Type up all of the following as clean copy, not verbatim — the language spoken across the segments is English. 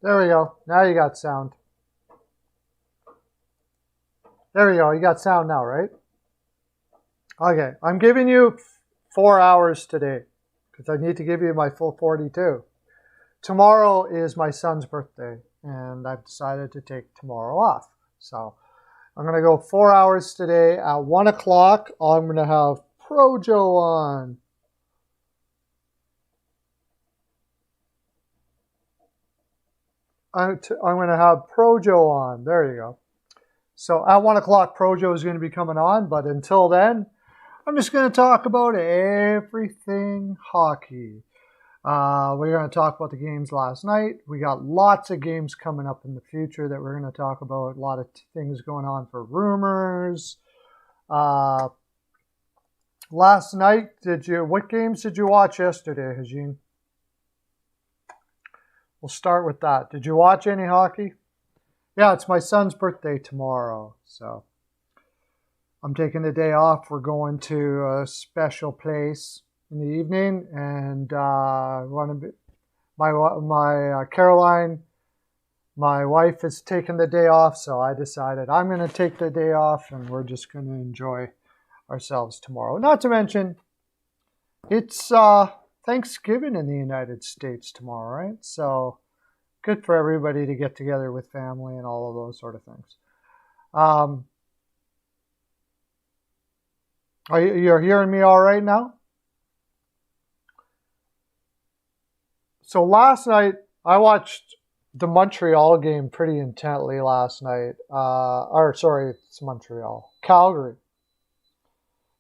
There we go. Now you got sound. There we go. You got sound now, right? Okay. I'm giving you 4 hours today because I need to give you my full 42. Tomorrow is my son's birthday, and I've decided to take tomorrow off. So I'm going to go 4 hours today. At 1 o'clock, I'm going to have Projo on. I'm going to have Projo on. There you go. So at 1 o'clock, Projo is going to be coming on. But until then, I'm just going to talk about everything hockey. We're going to talk about the games last night. We got lots of games coming up in the future that we're going to talk about. A lot of things going on for rumors. Last night, what games did you watch yesterday, Hajin? We'll start with that. Did you watch any hockey? Yeah, it's my son's birthday tomorrow, so I'm taking the day off. We're going to a special place in the evening, and Caroline, my wife, is taking the day off, so I decided I'm going to take the day off, and we're just going to enjoy ourselves tomorrow. Not to mention, it's Thanksgiving in the United States tomorrow, right? So good for everybody to get together with family and all of those sort of things. You're hearing me all right now? So last night, I watched the Montreal game pretty intently last night. It's Montreal. Calgary.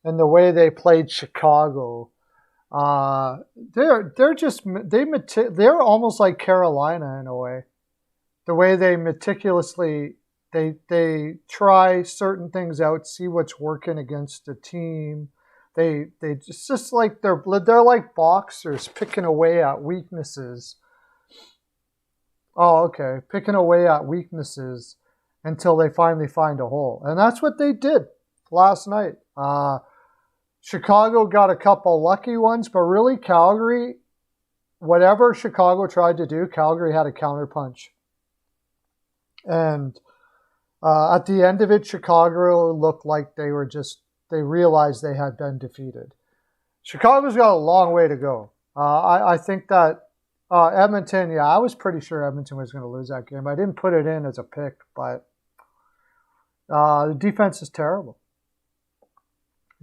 And the way they played Chicago. They're almost like Carolina in a way. The way they meticulously they try certain things out, see what's working against the team. It's just like they're like boxers picking away at weaknesses. Oh, okay, picking away at weaknesses until they finally find a hole, and that's what they did last night. Chicago got a couple lucky ones, but really Calgary, whatever Chicago tried to do, Calgary had a counterpunch. And at the end of it, Chicago looked like they realized they had been defeated. Chicago's got a long way to go. I think that Edmonton, I was pretty sure Edmonton was going to lose that game. I didn't put it in as a pick, but the defense is terrible.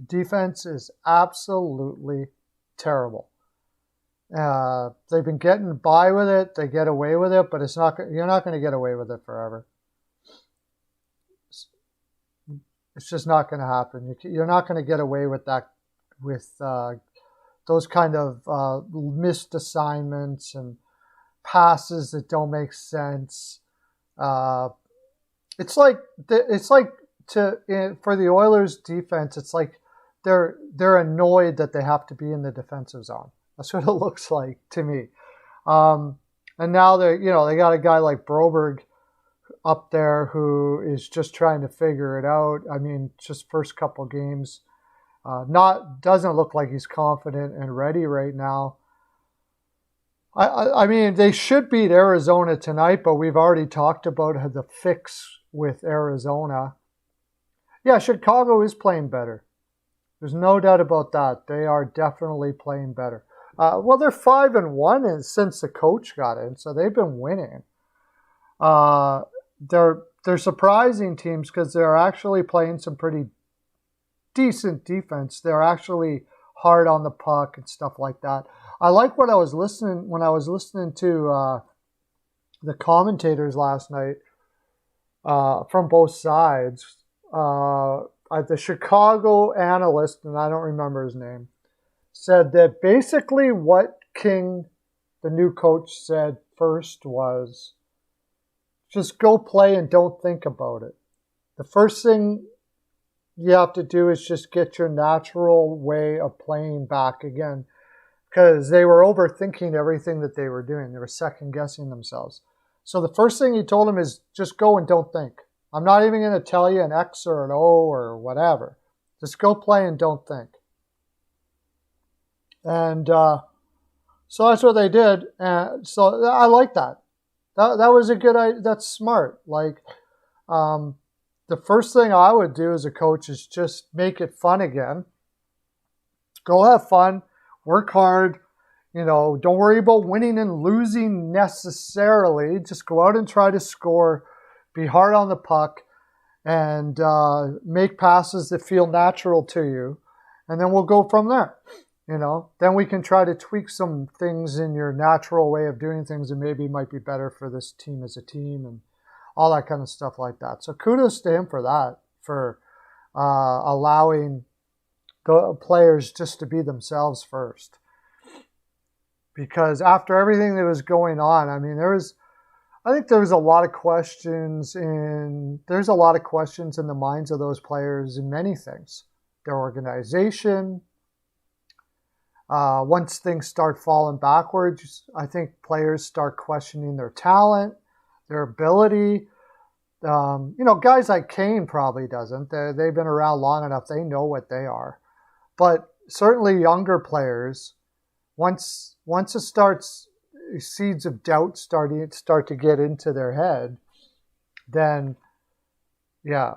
Defense is absolutely terrible. They've been getting by with it. They get away with it, but you're not going to get away with it forever. It's just not going to happen. You're not going to get away with that, with those kind of missed assignments and passes that don't make sense. It's like for the Oilers defense, it's like they're annoyed that they have to be in the defensive zone. That's what it looks like to me. And now they got a guy like Broberg up there who is just trying to figure it out. I mean, just first couple games, doesn't look like he's confident and ready right now. I mean, they should beat Arizona tonight, but we've already talked about the fix with Arizona. Yeah, Chicago is playing better. There's no doubt about that. They are definitely playing better. Well, they're 5-1 since the coach got in, so they've been winning. They're surprising teams because they're actually playing some pretty decent defense. They're actually hard on the puck and stuff like that. I like when I was listening to the commentators last night from both sides. The Chicago analyst, and I don't remember his name, said that basically what King, the new coach, said first was just go play and don't think about it. The first thing you have to do is just get your natural way of playing back again, because they were overthinking everything that they were doing. They were second guessing themselves. So the first thing he told them is just go and don't think. I'm not even going to tell you an X or an O or whatever. Just go play and don't think. And so that's what they did. And so I like that. That was a good idea. That's smart. Like, the first thing I would do as a coach is just make it fun again. Go have fun, work hard. Don't worry about winning and losing necessarily. Just go out and try to score, be hard on the puck, and make passes that feel natural to you. And then we'll go from there. Then we can try to tweak some things in your natural way of doing things and maybe might be better for this team as a team and all that kind of stuff like that. So kudos to him for that, for allowing the players just to be themselves first. Because after everything that was going on, I mean, I think there was a lot of questions there's a lot of questions in the minds of those players in many things. Their organization. Once things start falling backwards, I think players start questioning their talent, their ability. Guys like Kane probably doesn't. They've been around long enough. They know what they are. But certainly younger players, once it starts, seeds of doubt start to get into their head, then, yeah.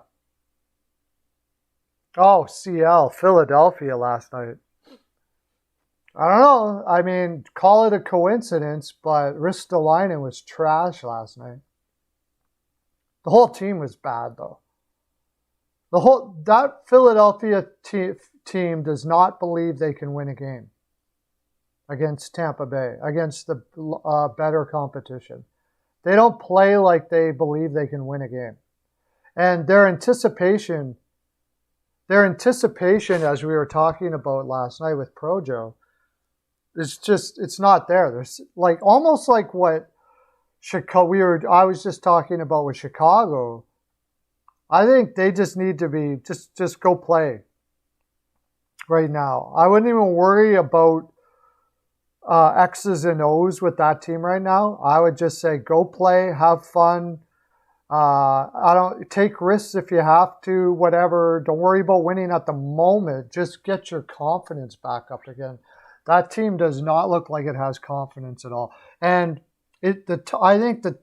Oh, CL, Philadelphia last night. I don't know. I mean, call it a coincidence, but Ristolainen was trash last night. The whole team was bad, though. That Philadelphia team does not believe they can win a game against Tampa Bay, against the better competition. They don't play like they believe they can win a game. And their anticipation, as we were talking about last night with Projo, it's not there. There's almost like what Chicago, I was just talking about with Chicago. I think they just need to be, just go play right now. I wouldn't even worry about X's and O's with that team right now. I would just say, go play, have fun. I don't take risks if you have to, whatever. Don't worry about winning at the moment. Just get your confidence back up again. That team does not look like it has confidence at all. And I think that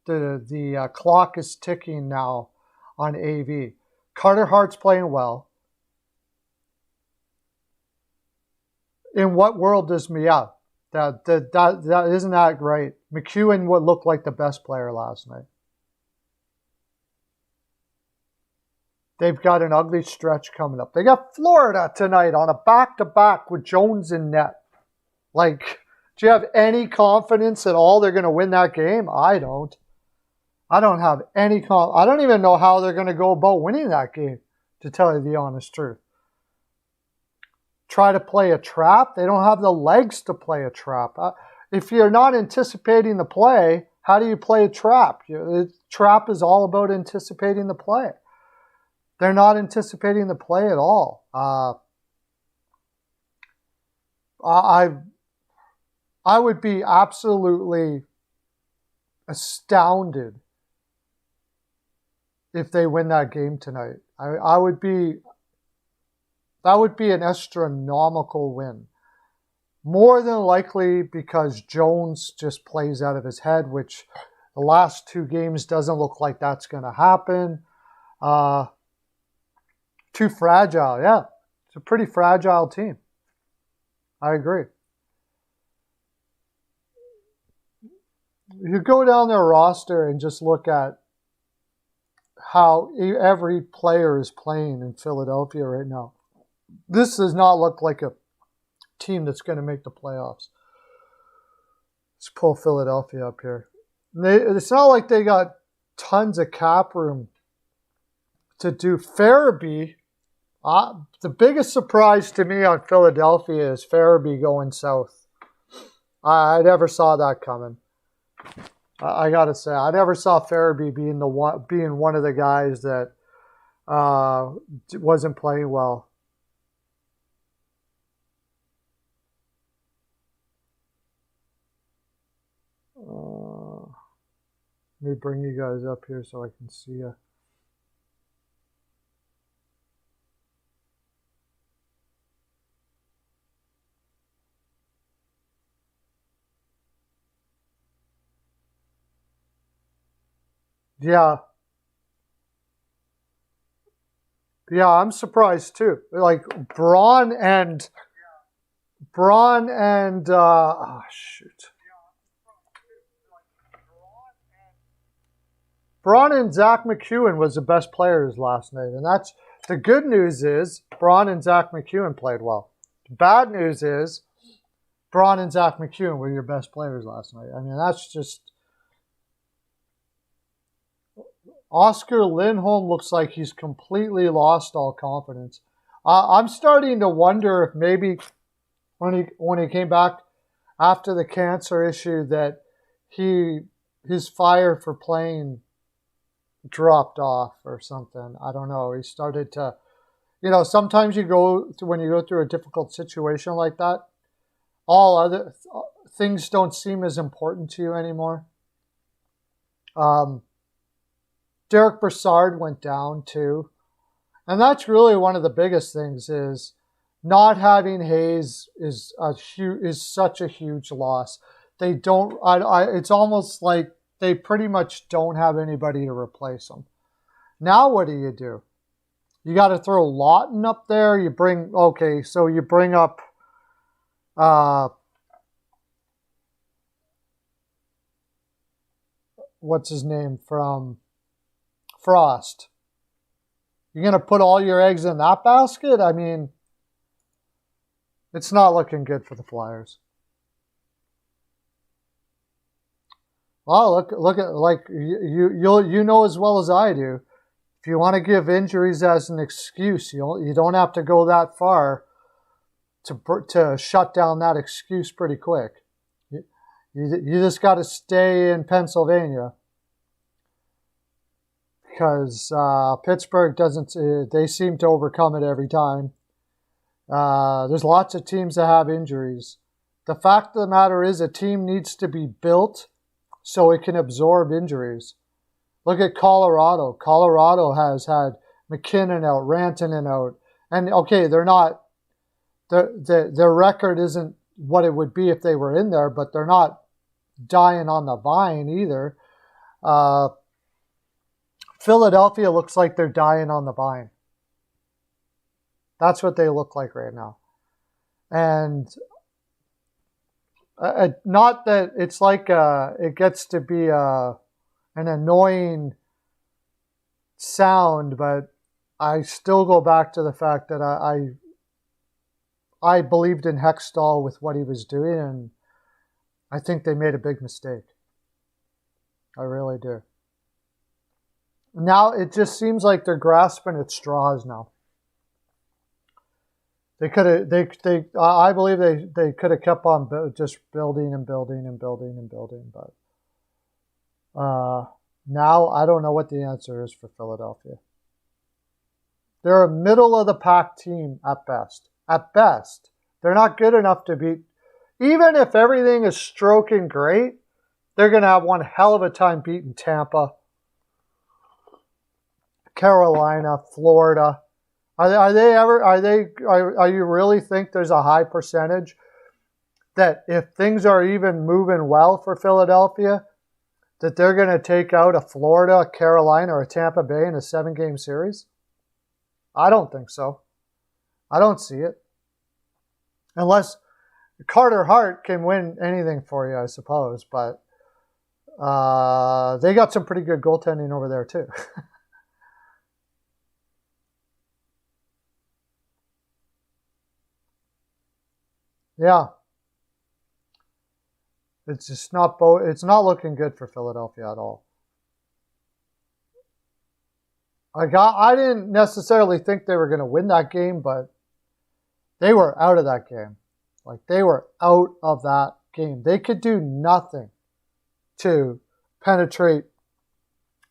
the clock is ticking now on AV. Carter Hart's playing well. In what world does Mia? That isn't that great. McEwen would look like the best player last night. They've got an ugly stretch coming up. They got Florida tonight on a back-to-back with Jones in net. Do you have any confidence at all they're going to win that game? I don't. I don't have any confidence. I don't even know how they're going to go about winning that game, to tell you the honest truth. Try to play a trap. They don't have the legs to play a trap. If you're not anticipating the play, how do you play a trap? The trap is all about anticipating the play. They're not anticipating the play at all. I would be absolutely astounded if they win that game tonight. That would be an astronomical win. More than likely because Jones just plays out of his head, which the last two games doesn't look like that's going to happen. Too fragile, yeah. It's a pretty fragile team. I agree. You go down their roster and just look at how every player is playing in Philadelphia right now. This does not look like a team that's going to make the playoffs. Let's pull Philadelphia up here. It's not like they got tons of cap room to do. Farabee, the biggest surprise to me on Philadelphia is Farabee going south. I never saw that coming. I got to say, I never saw Farabee being one of the guys that wasn't playing well. Let me bring you guys up here so I can see you. Yeah. Yeah, I'm surprised too. Like Braun and oh shoot. Braun and Zach McEwen was the best players last night. And that's the good news is Braun and Zach McEwen played well. The bad news is Braun and Zach McEwen were your best players last night. I mean, that's just Oscar Lindholm looks like he's completely lost all confidence. I'm starting to wonder if maybe when he came back after the cancer issue that his fire for playing dropped off or something. I don't know. He started to, sometimes when you go through a difficult situation like that, all other things don't seem as important to you anymore. Derek Brassard went down too. And that's really one of the biggest things is not having Hayes is such a huge loss. They don't, it's almost like they pretty much don't have anybody to replace him. Now what do? You got to throw Lawton up there. You bring up what's his name from Frost. You're going to put all your eggs in that basket? I mean, it's not looking good for the Flyers. Well, look at like you know as well as I do. If you want to give injuries as an excuse, you don't have to go that far to shut down that excuse pretty quick. You just got to stay in Pennsylvania because Pittsburgh doesn't. They seem to overcome it every time. There's lots of teams that have injuries. The fact of the matter is a team needs to be built so it can absorb injuries. Look at Colorado. Colorado has had McKinnon out, Rantanen out. And, okay, they're not – their record isn't what it would be if they were in there, but they're not dying on the vine either. Philadelphia looks like they're dying on the vine. That's what they look like right now. And not that it's like it gets to be an annoying sound, but I still go back to the fact that I believed in Hextall with what he was doing, and I think they made a big mistake. I really do. Now it just seems like they're grasping at straws now. They could have. I believe they could have kept on just building and building and building and building, but now I don't know what the answer is for Philadelphia. They're a middle of the pack team at best. At best, they're not good enough to beat. Even if everything is stroking great, they're going to have one hell of a time beating Tampa, Carolina, Florida. Are you really think there's a high percentage that if things are even moving well for Philadelphia, that they're going to take out a Florida, a Carolina, or a Tampa Bay in a 7-game series? I don't think so. I don't see it. Unless Carter Hart can win anything for you, I suppose. But they got some pretty good goaltending over there, too. Yeah. It's just not it's not looking good for Philadelphia at all. I didn't necessarily think they were going to win that game, but they were out of that game. Like, they were out of that game. They could do nothing to penetrate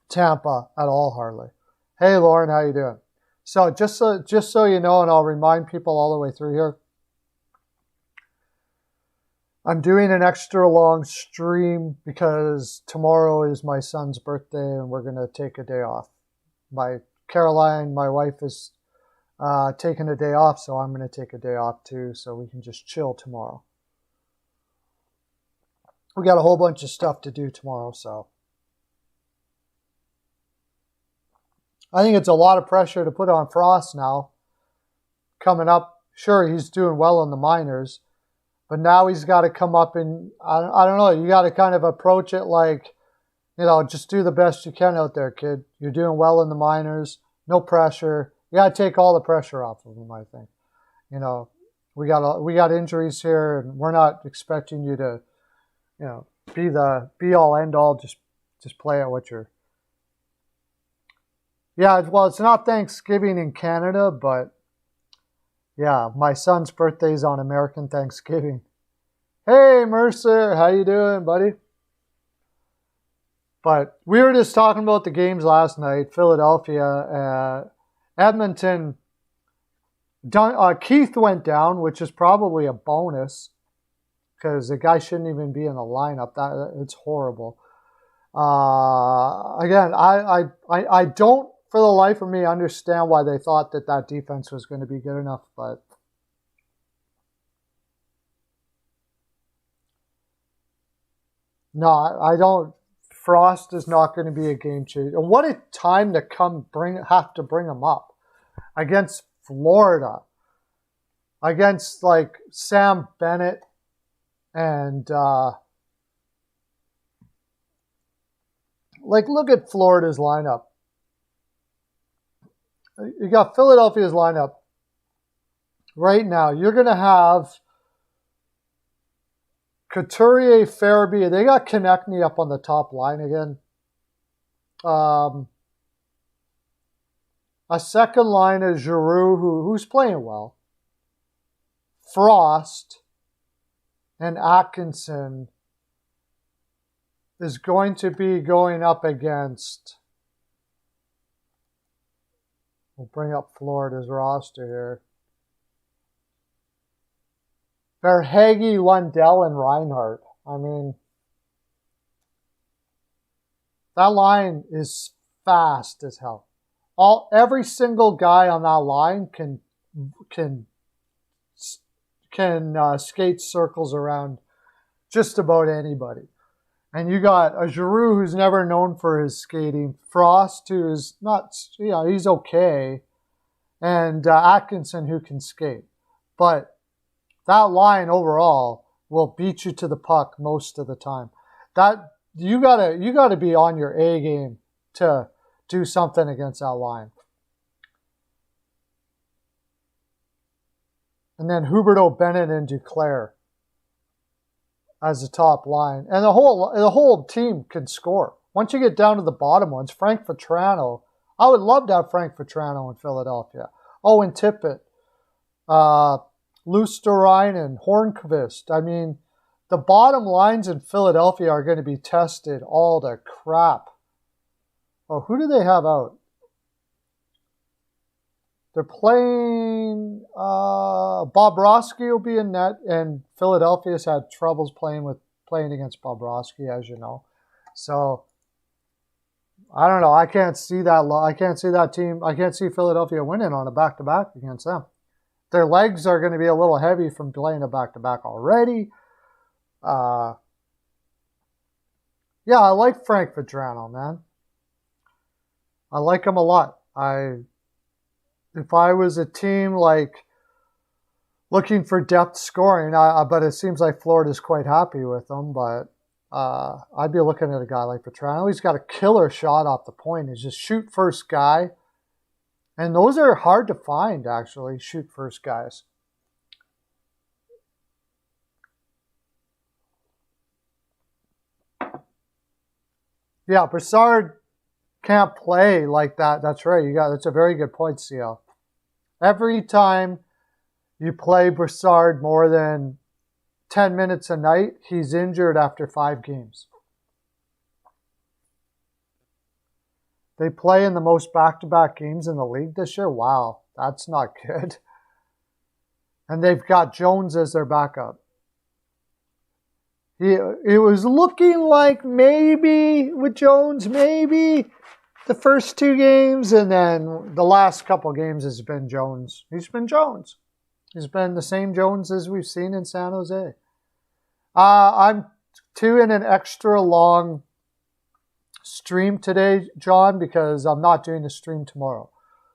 Tampa at all, hardly. Hey, Lauren, how you doing? So just so you know, and I'll remind people all the way through here, I'm doing an extra long stream because tomorrow is my son's birthday and we're going to take a day off. Caroline, my wife, is taking a day off, so I'm going to take a day off too, so we can just chill tomorrow. We got a whole bunch of stuff to do tomorrow, so. I think it's a lot of pressure to put on Frost now. Coming up, sure, he's doing well in the minors, but now he's got to come up and, I don't know, you got to kind of approach it like, just do the best you can out there, kid. You're doing well in the minors, no pressure. You got to take all the pressure off of him, I think. We got injuries here, and we're not expecting you to, be the be-all, end-all. Just play at what you're... Yeah, well, it's not Thanksgiving in Canada, but yeah, my son's birthday's on American Thanksgiving. Hey, Mercer, how you doing, buddy? But we were just talking about the games last night. Philadelphia, Edmonton. Keith went down, which is probably a bonus because the guy shouldn't even be in the lineup. It's horrible. Again, I don't, for the life of me, understand why they thought that defense was going to be good enough, but no, I don't. Frost is not going to be a game changer. What a time to have to bring him up against Florida, against like Sam Bennett and look at Florida's lineup. You got Philadelphia's lineup right now. You're going to have Couturier, Farabee. They got Konechny up on the top line again. A second line is Giroux, who's playing well. Frost and Atkinson is going to be going up against... We'll bring up Florida's roster here. Verhaeghe, Lundell, and Reinhart. I mean, that line is fast as hell. Every single guy on that line can skate circles around just about anybody. And you got a Giroux who's never known for his skating. Frost, who is not, he's okay. And Atkinson, who can skate. But that line overall will beat you to the puck most of the time. You gotta be on your A game to do something against that line. And then Huberdeau, Bennett, and Duclair as the top line. And the whole team can score. Once you get down to the bottom ones, Frank Vatrano, I would love to have Frank Vatrano in Philadelphia. Owen Tippett, Luosterainen, Hornqvist. I mean, the bottom lines in Philadelphia are going to be tested all the crap. Oh, who do they have out? They're playing... Bobrovsky will be in net, and Philadelphia's had troubles playing against Bobrovsky, as you know. So, I don't know. I can't see that team. I can't see Philadelphia winning on a back-to-back against them. Their legs are going to be a little heavy from playing a back-to-back already. Yeah, I like Frank Vatrano, man. I like him a lot. If I was a team looking for depth scoring, but it seems like Florida's quite happy with them. But I'd be looking at a guy like Vatrano. He's got a killer shot off the point. He's just shoot first guy. And those are hard to find, actually, shoot first guys. Yeah, Brassard can't play like that. That's right. That's a very good point, CL. Every time you play Brassard more than 10 minutes a night, he's injured after 5 games. They play in the most back-to-back games in the league this year. Wow, that's not good. And they've got Jones as their backup. It was looking like maybe with Jones, maybe the first 2 games, and then the last couple games has been Jones. He's been Jones. He's been the same Jones as we've seen in San Jose. I'm 2 in an extra long stream today, John, because I'm not doing the stream tomorrow.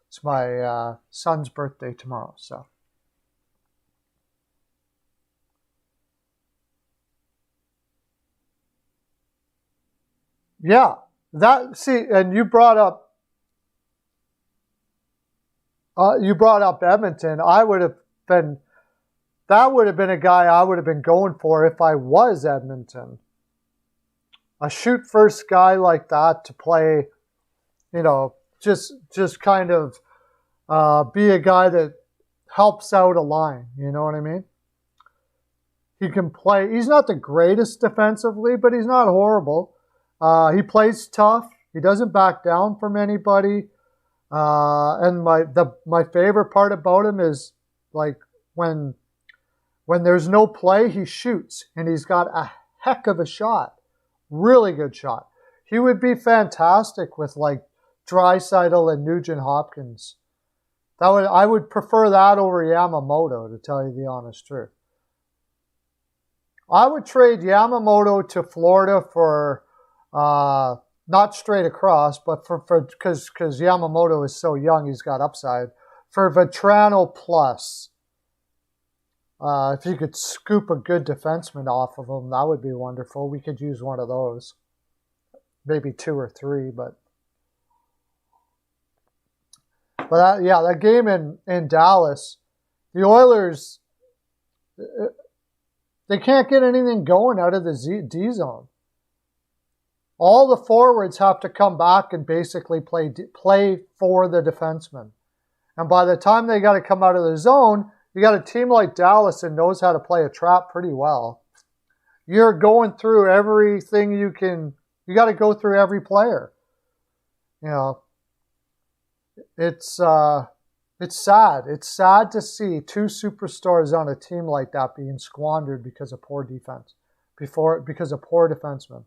It's my son's birthday tomorrow, so. Yeah, and you brought up Edmonton. That would have been a guy I would have been going for if I was Edmonton. A shoot first guy like that to play, just kind of be a guy that helps out a line. You know what I mean? He can play. He's not the greatest defensively, but he's not horrible. He plays tough. He doesn't back down from anybody. And my favorite part about him is like when there's no play, he shoots, and he's got a heck of a shot. Really good shot. He would be fantastic with like Draisaitl and Nugent Hopkins. I would prefer that over Yamamoto, to tell you the honest truth. I would trade Yamamoto to Florida for not straight across, but because Yamamoto is so young, he's got upside. For Vetrano plus. If you could scoop a good defenseman off of him, that would be wonderful. We could use one of those. Maybe 2 or 3, but that game in Dallas, the Oilers, they can't get anything going out of the D zone. All the forwards have to come back and basically play for the defenseman. And by the time they got to come out of the zone, you got a team like Dallas that knows how to play a trap pretty well. You're going through everything you can. You got to go through every player. It's sad. It's sad to see 2 superstars on a team like that being squandered because of poor defense, because of poor defensemen.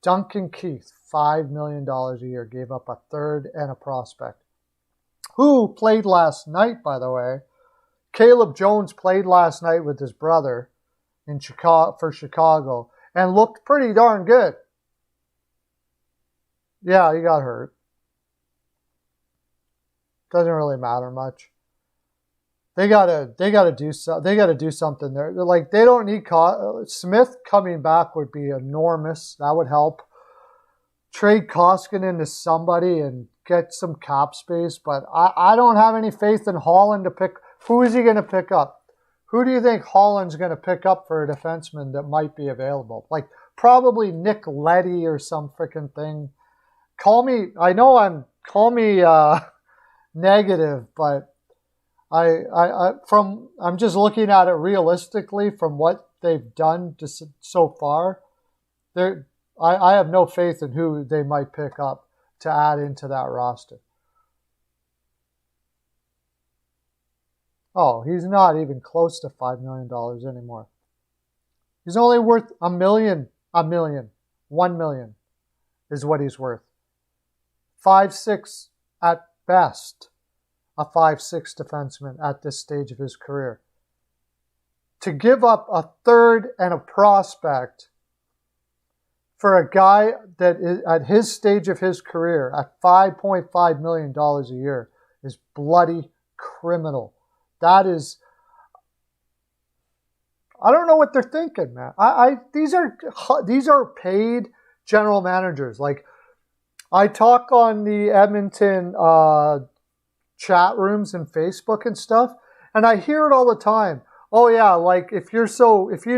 Duncan Keith, $5 million a year, gave up a third and a prospect. Who played last night, by the way. Caleb Jones played last night with his brother for Chicago and looked pretty darn good. Yeah, he got hurt. Doesn't really matter much. They gotta do something there. They don't need Smith coming back would be enormous. That would help. Trade Koskinen to somebody and get some cap space, but I don't have any faith in Holland to pick. Who is he going to pick up? Who do you think Holland's going to pick up for a defenseman that might be available? Like probably Nick Leddy or some freaking thing. Call me negative, but I'm just looking at it realistically from what they've done so far. I have no faith in who they might pick up to add into that roster. Oh, he's not even close to $5 million anymore. He's only worth $1 million. $1 million is what he's worth. 5'6" at best. A 5'6" defenseman at this stage of his career. To give up a third and a prospect for a guy that is at his stage of his career at $5.5 million a year is bloody criminal. That is, I don't know what they're thinking, man. These are paid general managers. Like, I talk on the Edmonton chat rooms and Facebook and stuff, and I hear it all the time. Oh yeah, like if you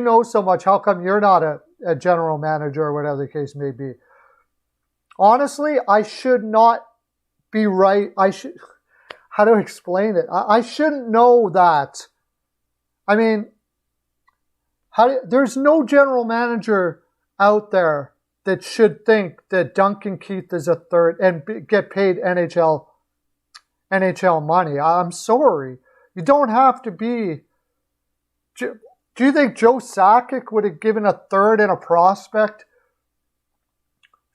know so much, how come you're not a general manager or whatever the case may be? Honestly, I should not be right. How to explain it? I shouldn't know that. I mean, there's no general manager out there that should think that Duncan Keith is a third and get paid NHL money. I'm sorry. You don't have to be. Do you think Joe Sakic would have given a third and a prospect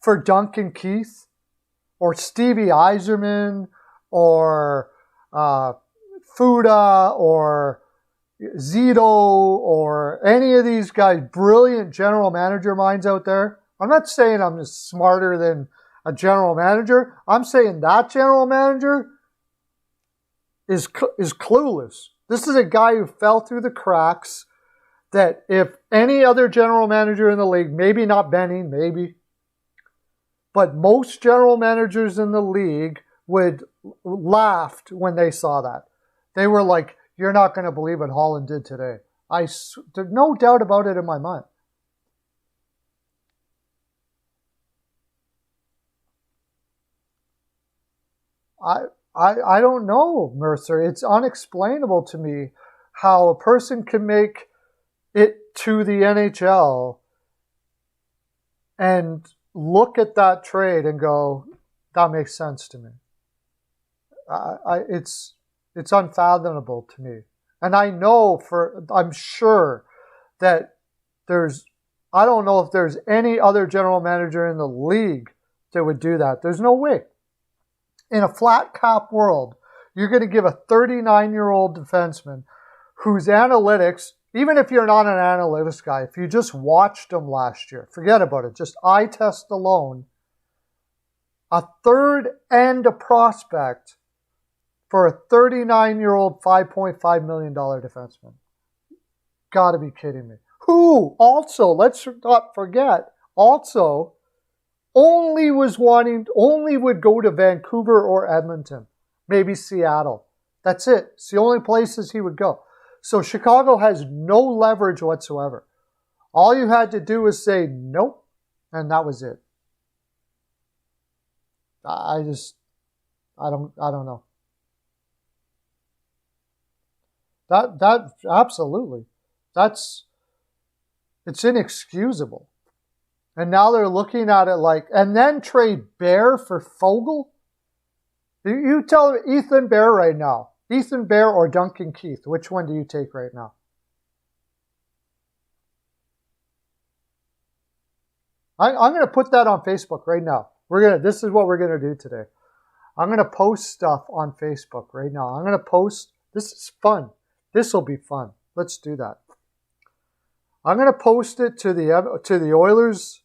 for Duncan Keith? Or Stevie Yzerman? Or Fuda? Or Zito? Or any of these guys, brilliant general manager minds out there? I'm not saying I'm just smarter than a general manager. I'm saying that general manager is clueless. This is a guy who fell through the cracks that if any other general manager in the league, maybe not Benning, maybe, but most general managers in the league would laughed when they saw that. They were like, you're not going to believe what Holland did today. There's no doubt about it in my mind. I don't know, Mercer. It's unexplainable to me how a person can make it to the NHL and look at that trade and go, that makes sense to me. It's unfathomable to me. And I'm sure that I don't know if there's any other general manager in the league that would do that. There's no way. In a flat cap world, you're going to give a 39-year-old defenseman whose analytics, even if you're not an analytics guy, if you just watched him last year, forget about it, just eye test alone, a third and a prospect for a 39-year-old $5.5 million defenseman. Got to be kidding me. Who also, let's not forget, also only would go to Vancouver or Edmonton, maybe Seattle. That's it. It's the only places he would go. So Chicago has no leverage whatsoever. All you had to do was say nope, and that was it. I don't know. That absolutely. It's inexcusable. And now they're looking at it like, and then trade Bear for Fogle? You tell Ethan Bear right now. Ethan Bear or Duncan Keith, which one do you take right now? I'm going to put that on Facebook right now. This is what we're going to do today. I'm going to post stuff on Facebook right now. I'm going to post, this is fun. This will be fun. Let's do that. I'm going to post it to the Oilers,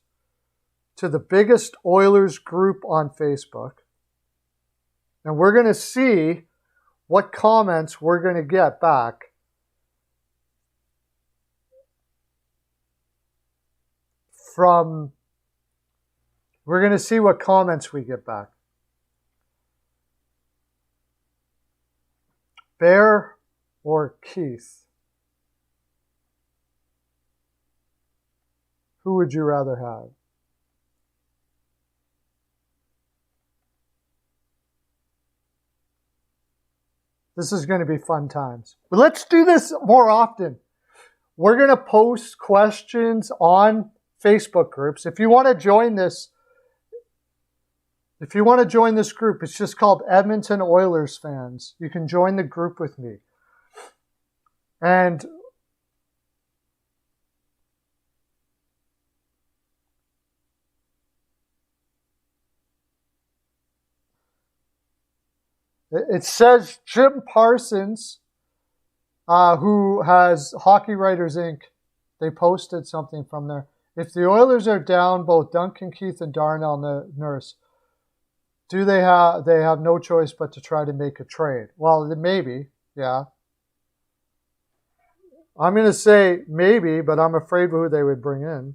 to the biggest Oilers group on Facebook. And we're going to see what comments we're going to get back we're going to see what comments we get back. Bear or Keith? Who would you rather have? This is going to be fun times. But let's do this more often. We're going to post questions on Facebook groups. If you want to join this group, it's just called Edmonton Oilers Fans. You can join the group with me. And it says Jim Parsons, who has Hockey Writers Inc., they posted something from there. If the Oilers are down both Duncan Keith and Darnell Nurse, they have no choice but to try to make a trade? Well, maybe, yeah. I'm going to say maybe, but I'm afraid of who they would bring in.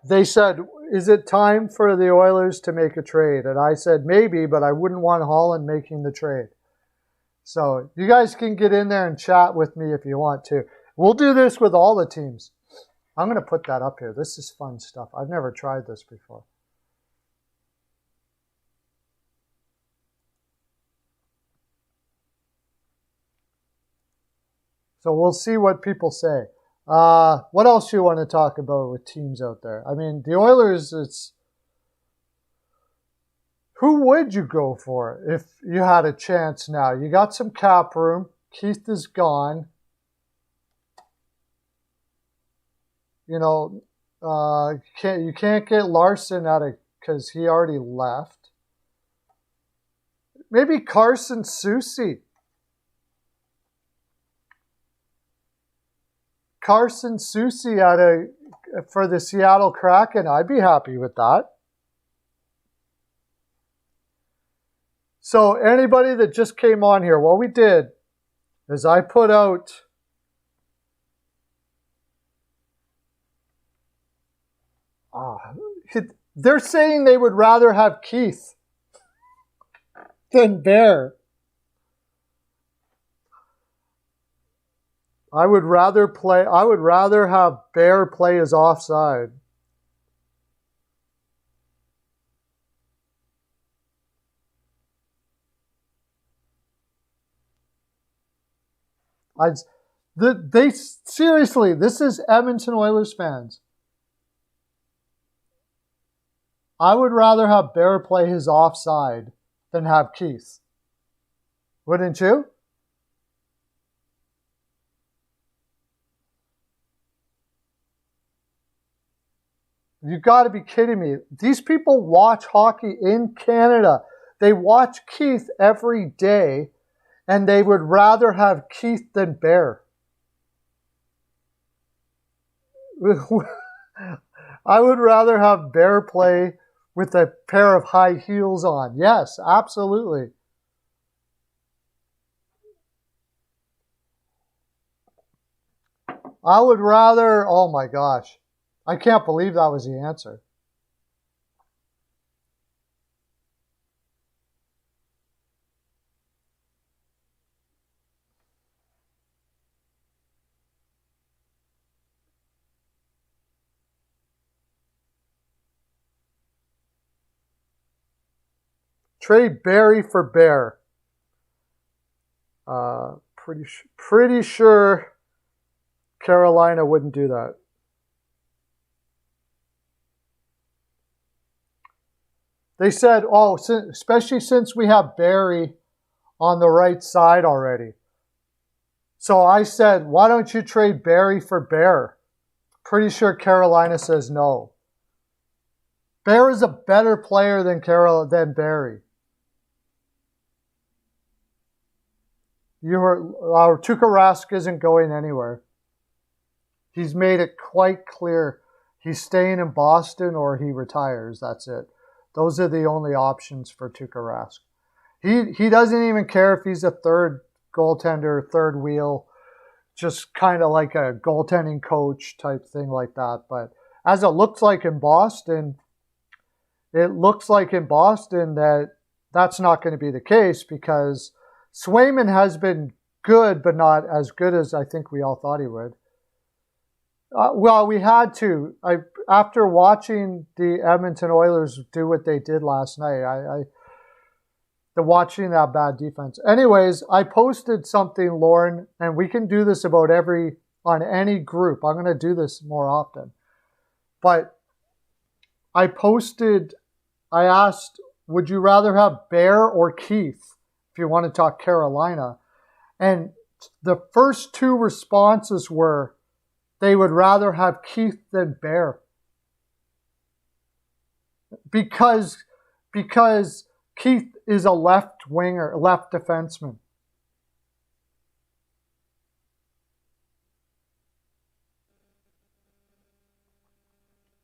They said, is it time for the Oilers to make a trade? And I said, maybe, but I wouldn't want Holland making the trade. So you guys can get in there and chat with me if you want to. We'll do this with all the teams. I'm going to put that up here. This is fun stuff. I've never tried this before. So we'll see what people say. What else do you want to talk about with teams out there? I mean, the Oilers, who would you go for if you had a chance now? You got some cap room. Keith is gone. You know, You can't get Larson out of because he already left. Maybe Carson Soucy. Carson Soucy for the Seattle Kraken. I'd be happy with that. So anybody that just came on here, what we did is I put out they're saying they would rather have Keith than Bear. I would rather have Bear play his offside. Seriously, this is Edmonton Oilers fans. I would rather have Bear play his offside than have Keith. Wouldn't you? You got to be kidding me. These people watch hockey in Canada. They watch Keith every day, and they would rather have Keith than Bear. I would rather have Bear play with a pair of high heels on. Yes, absolutely. I would rather, oh my gosh. I can't believe that was the answer. Trade Barry for Bear. Pretty sure Carolina wouldn't do that. They said, especially since we have Barry on the right side already. So I said, why don't you trade Barry for Bear? Pretty sure Carolina says no. Bear is a better player than Barry. Our Tuukka Rask isn't going anywhere. He's made it quite clear he's staying in Boston or he retires. That's it. Those are the only options for Tuukka Rask. He doesn't even care if he's a third goaltender, third wheel, just kind of like a goaltending coach type thing like that. But as it looks like in Boston, that that's not going to be the case because Swayman has been good, but not as good as I think we all thought he would. Well, we had to. After watching the Edmonton Oilers do what they did last night, watching that bad defense. Anyways, I posted something, Lauren, and we can do this on any group. I'm going to do this more often. But I asked, would you rather have Bear or Keith if you want to talk Carolina? And the first two responses were, they would rather have Keith than Bear. Because Keith is a left winger, left defenseman.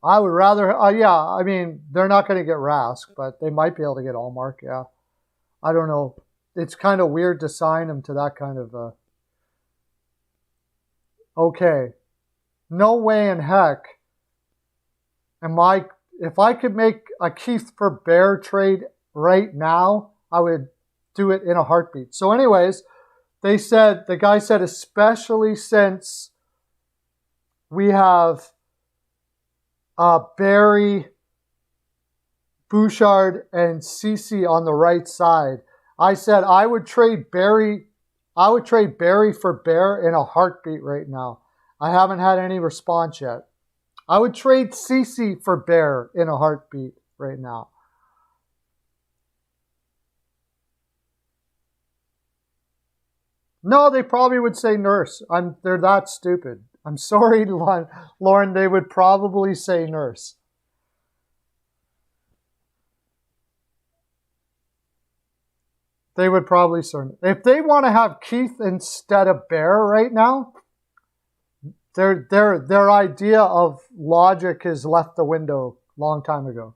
I would rather, I mean, they're not going to get Rask, but they might be able to get Allmark, yeah. I don't know. It's kind of weird to sign him to that kind of, okay. No way in heck if I could make a Keith for Bear trade right now, I would do it in a heartbeat. So anyways, the guy said, especially since we have Barry, Bouchard, and Ceci on the right side. I said I would trade Barry for Bear in a heartbeat right now. I haven't had any response yet. I would trade Ceci for Bear in a heartbeat right now. No, they probably would say Nurse. They're that stupid. I'm sorry, Lauren, they would probably say Nurse. They would probably say, if they want to have Keith instead of Bear right now, their idea of logic has left the window a long time ago.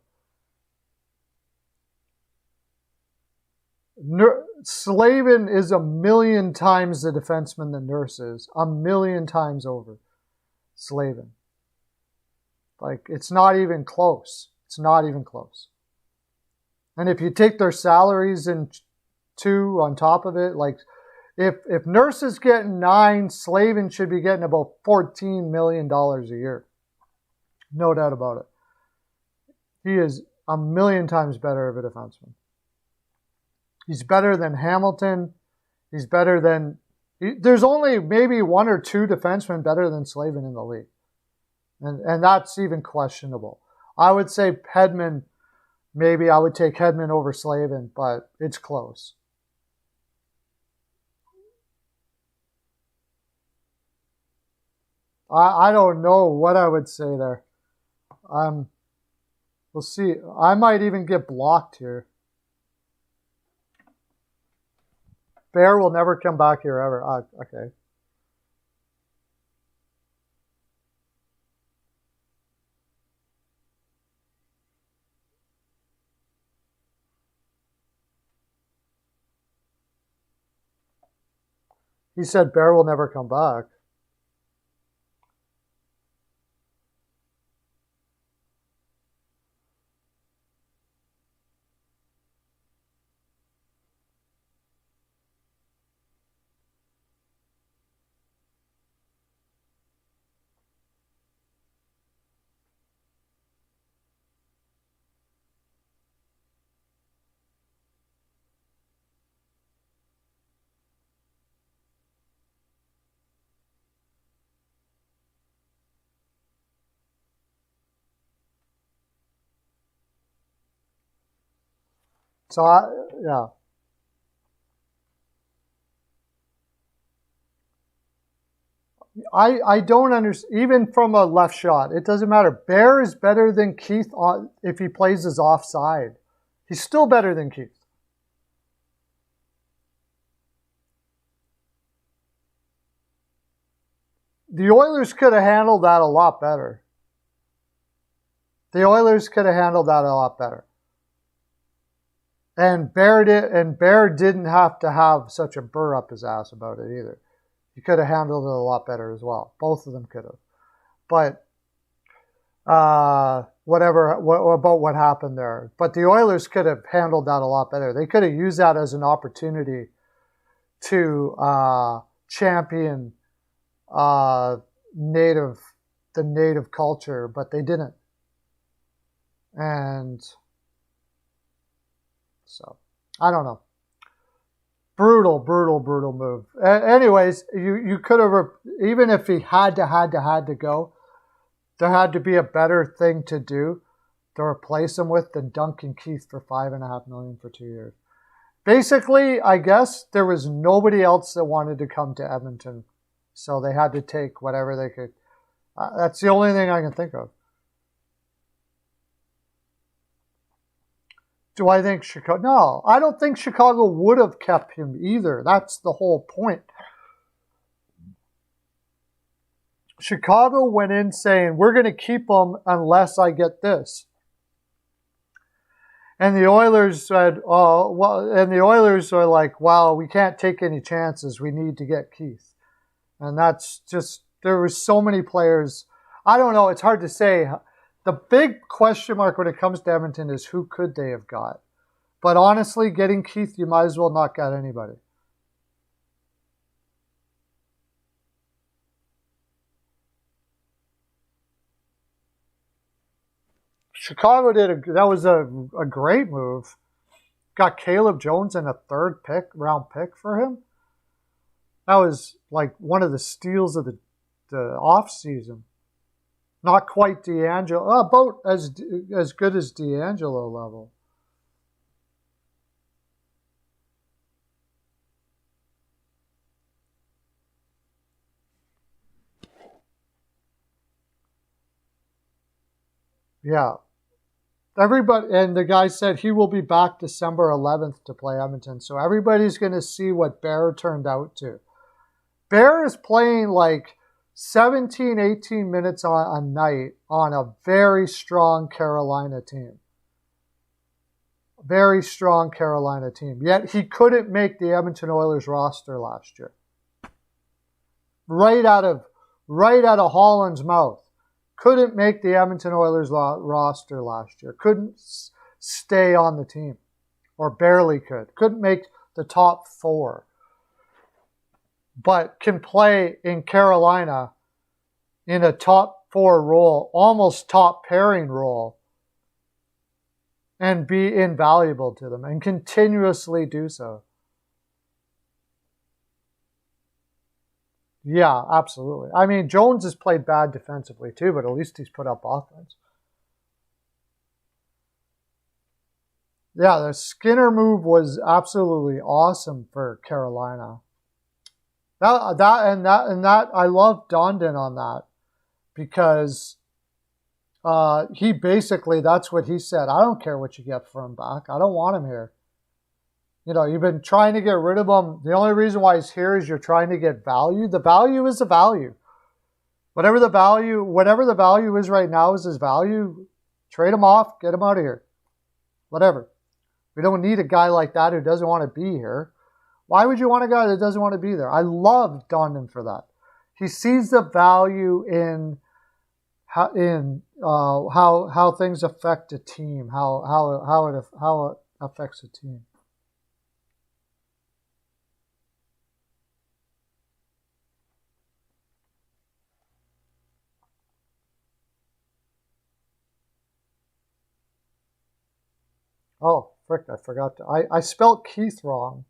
Slavin is a million times the defenseman that Nurse is. A million times over. Slavin. Like, it's not even close. It's not even close. And if you take their salaries and two on top of it, like, if Nurse is getting 9, Slavin should be getting about $14 million a year. No doubt about it. He is a million times better of a defenseman. He's better than Hamilton. He's better than... There's only maybe 1 or 2 defensemen better than Slavin in the league. And that's even questionable. I would say Hedman, maybe I would take Hedman over Slavin, but it's close. I don't know what I would say there. We'll see. I might even get blocked here. Bear will never come back here ever. Okay. He said Bear will never come back. So, yeah. I don't understand, even from a left shot, it doesn't matter. Bear is better than Keith if he plays his offside. He's still better than Keith. The Oilers could have handled that a lot better. The Oilers could have handled that a lot better. And Bear didn't have to have such a burr up his ass about it either. He could have handled it a lot better as well. Both of them could have. But whatever about what happened there. But the Oilers could have handled that a lot better. They could have used that as an opportunity to champion the native culture, but they didn't. And so, I don't know. Brutal move. Anyways, you could have, even if he had to go, there had to be a better thing to do to replace him with than Duncan Keith for $5.5 million for 2 years. Basically, I guess there was nobody else that wanted to come to Edmonton, so they had to take whatever they could. That's the only thing I can think of. Do I think Chicago? No, I don't think Chicago would have kept him either. That's the whole point. Chicago went in saying, we're going to keep him unless I get this. And the Oilers said, oh, well, and the Oilers are like, wow, we can't take any chances. We need to get Keith. And that's just, there were so many players. I don't know. It's hard to say. The big question mark when it comes to Edmonton is who could they have got? But honestly, getting Keith, you might as well not get anybody. Chicago that was a great move. Got Caleb Jones and a round pick for him. That was like one of the steals of the off season. Not quite D'Angelo, about as good as D'Angelo level. Yeah. Everybody, and the guy said he will be back December 11th to play Edmonton. So everybody's going to see what Bear turned out to. Bear is playing like 17, 18 minutes a night on a very strong Carolina team. Very strong Carolina team. Yet he couldn't make the Edmonton Oilers roster last year. Right out of Holland's mouth. Couldn't make the Edmonton Oilers roster last year. Couldn't stay on the team. Or barely could. Couldn't make the top 4. But can play in Carolina in a top 4 role, almost top pairing role, and be invaluable to them and continuously do so. Yeah, absolutely. I mean, Jones has played bad defensively too, but at least he's put up offense. Yeah, the Skinner move was absolutely awesome for Carolina. That I love Dondon on that because he basically, that's what he said. I don't care what you get for him back. I don't want him here. You know, you've been trying to get rid of him. The only reason why he's here is you're trying to get value. The value is the value. Whatever the value is right now is his value. Trade him off, get him out of here. Whatever. We don't need a guy like that who doesn't want to be here. Why would you want a guy that doesn't want to be there? I love Dondon for that. He sees the value in how things affect a team, how it affects a team. Oh, frick, I forgot to. I spelled Keith wrong.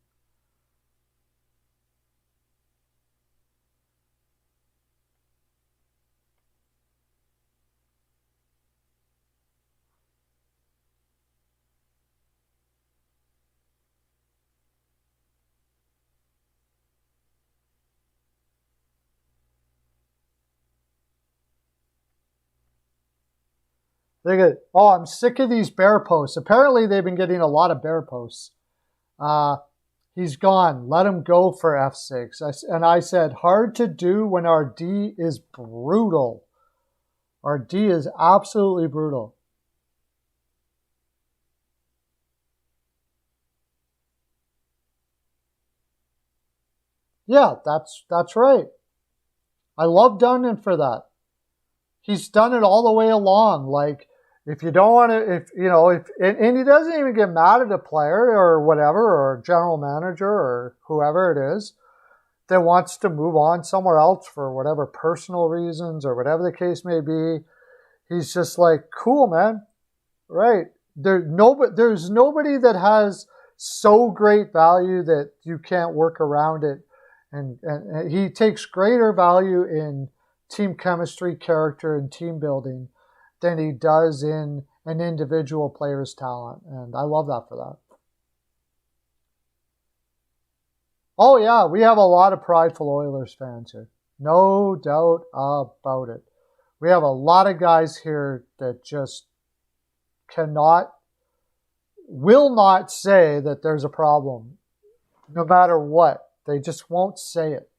I'm sick of these bear posts. Apparently, they've been getting a lot of bear posts. He's gone. Let him go for F's sakes. And I said, hard to do when our D is brutal. Our D is absolutely brutal. Yeah, that's right. I love Dundon for that. He's done it all the way along. Like, if you don't want to, and he doesn't even get mad at a player or whatever, or general manager or whoever it is that wants to move on somewhere else for whatever personal reasons or whatever the case may be. He's just like, cool, man. Right. There's nobody that has so great value that you can't work around it. And he takes greater value in team chemistry, character, and team building than he does in an individual player's talent. And I love that for that. Oh, yeah, we have a lot of prideful Oilers fans here. No doubt about it. We have a lot of guys here that just will not say that there's a problem, no matter what. They just won't say it.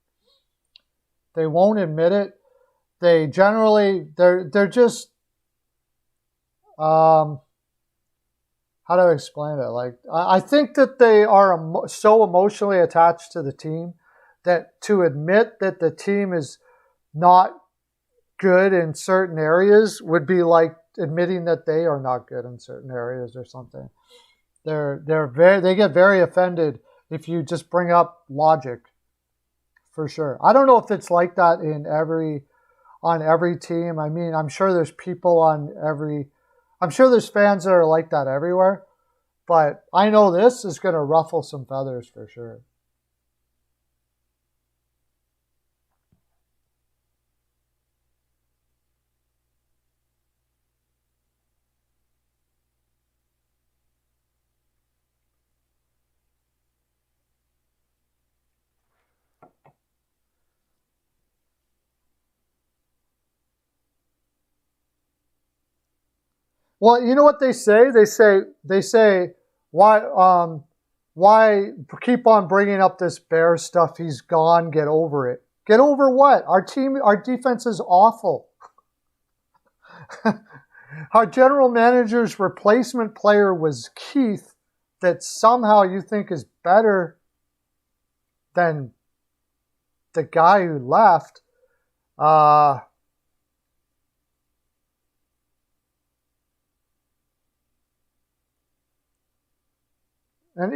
They won't admit it. They generally, they're just, how do I explain it? Like, I think that they are so emotionally attached to the team that to admit that the team is not good in certain areas would be like admitting that they are not good in certain areas or something. They get very offended if you just bring up logic, for sure. I don't know if it's like that on every team. I mean, I'm sure there's fans that are like that everywhere, but I know this is going to ruffle some feathers for sure. Well, you know what they say? They say, why keep on bringing up this Bear stuff? He's gone. Get over it. Get over what? Our defense is awful. Our general manager's replacement player was Keith, that somehow you think is better than the guy who left. And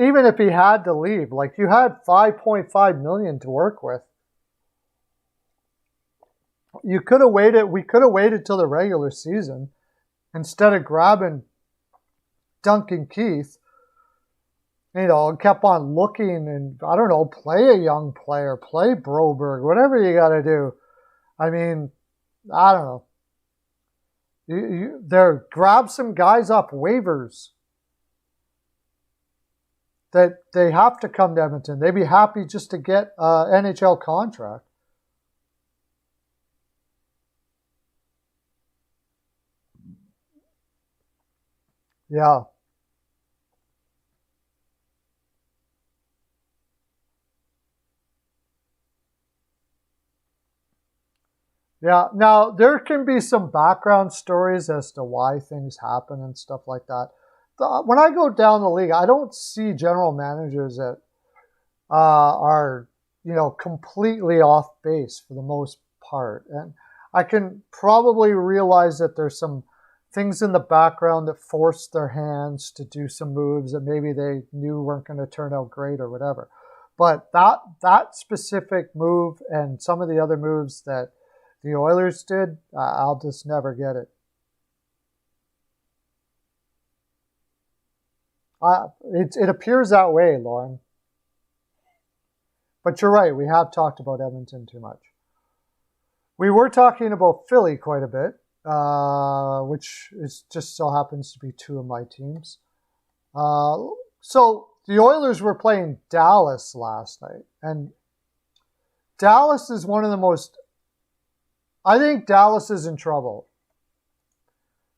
even if he had to leave, like, you had $5.5 million to work with. You could have waited. We could have waited till the regular season instead of grabbing Duncan Keith. You know, and kept on looking, and I don't know, play a young player, play Broberg, whatever you got to do. I mean, I don't know. There, grab some guys off waivers that they have to come to Edmonton. They'd be happy just to get an NHL contract. Yeah. Yeah. Now, there can be some background stories as to why things happen and stuff like that. When I go down the league, I don't see general managers that are, you know, completely off base for the most part. And I can probably realize that there's some things in the background that forced their hands to do some moves that maybe they knew weren't going to turn out great or whatever. But that specific move and some of the other moves that the Oilers did, I'll just never get it. It appears that way, Lauren. But you're right, we have talked about Edmonton too much. We were talking about Philly quite a bit, which is just so happens to be two of my teams. So the Oilers were playing Dallas last night, and Dallas is one of the most... I think Dallas is in trouble.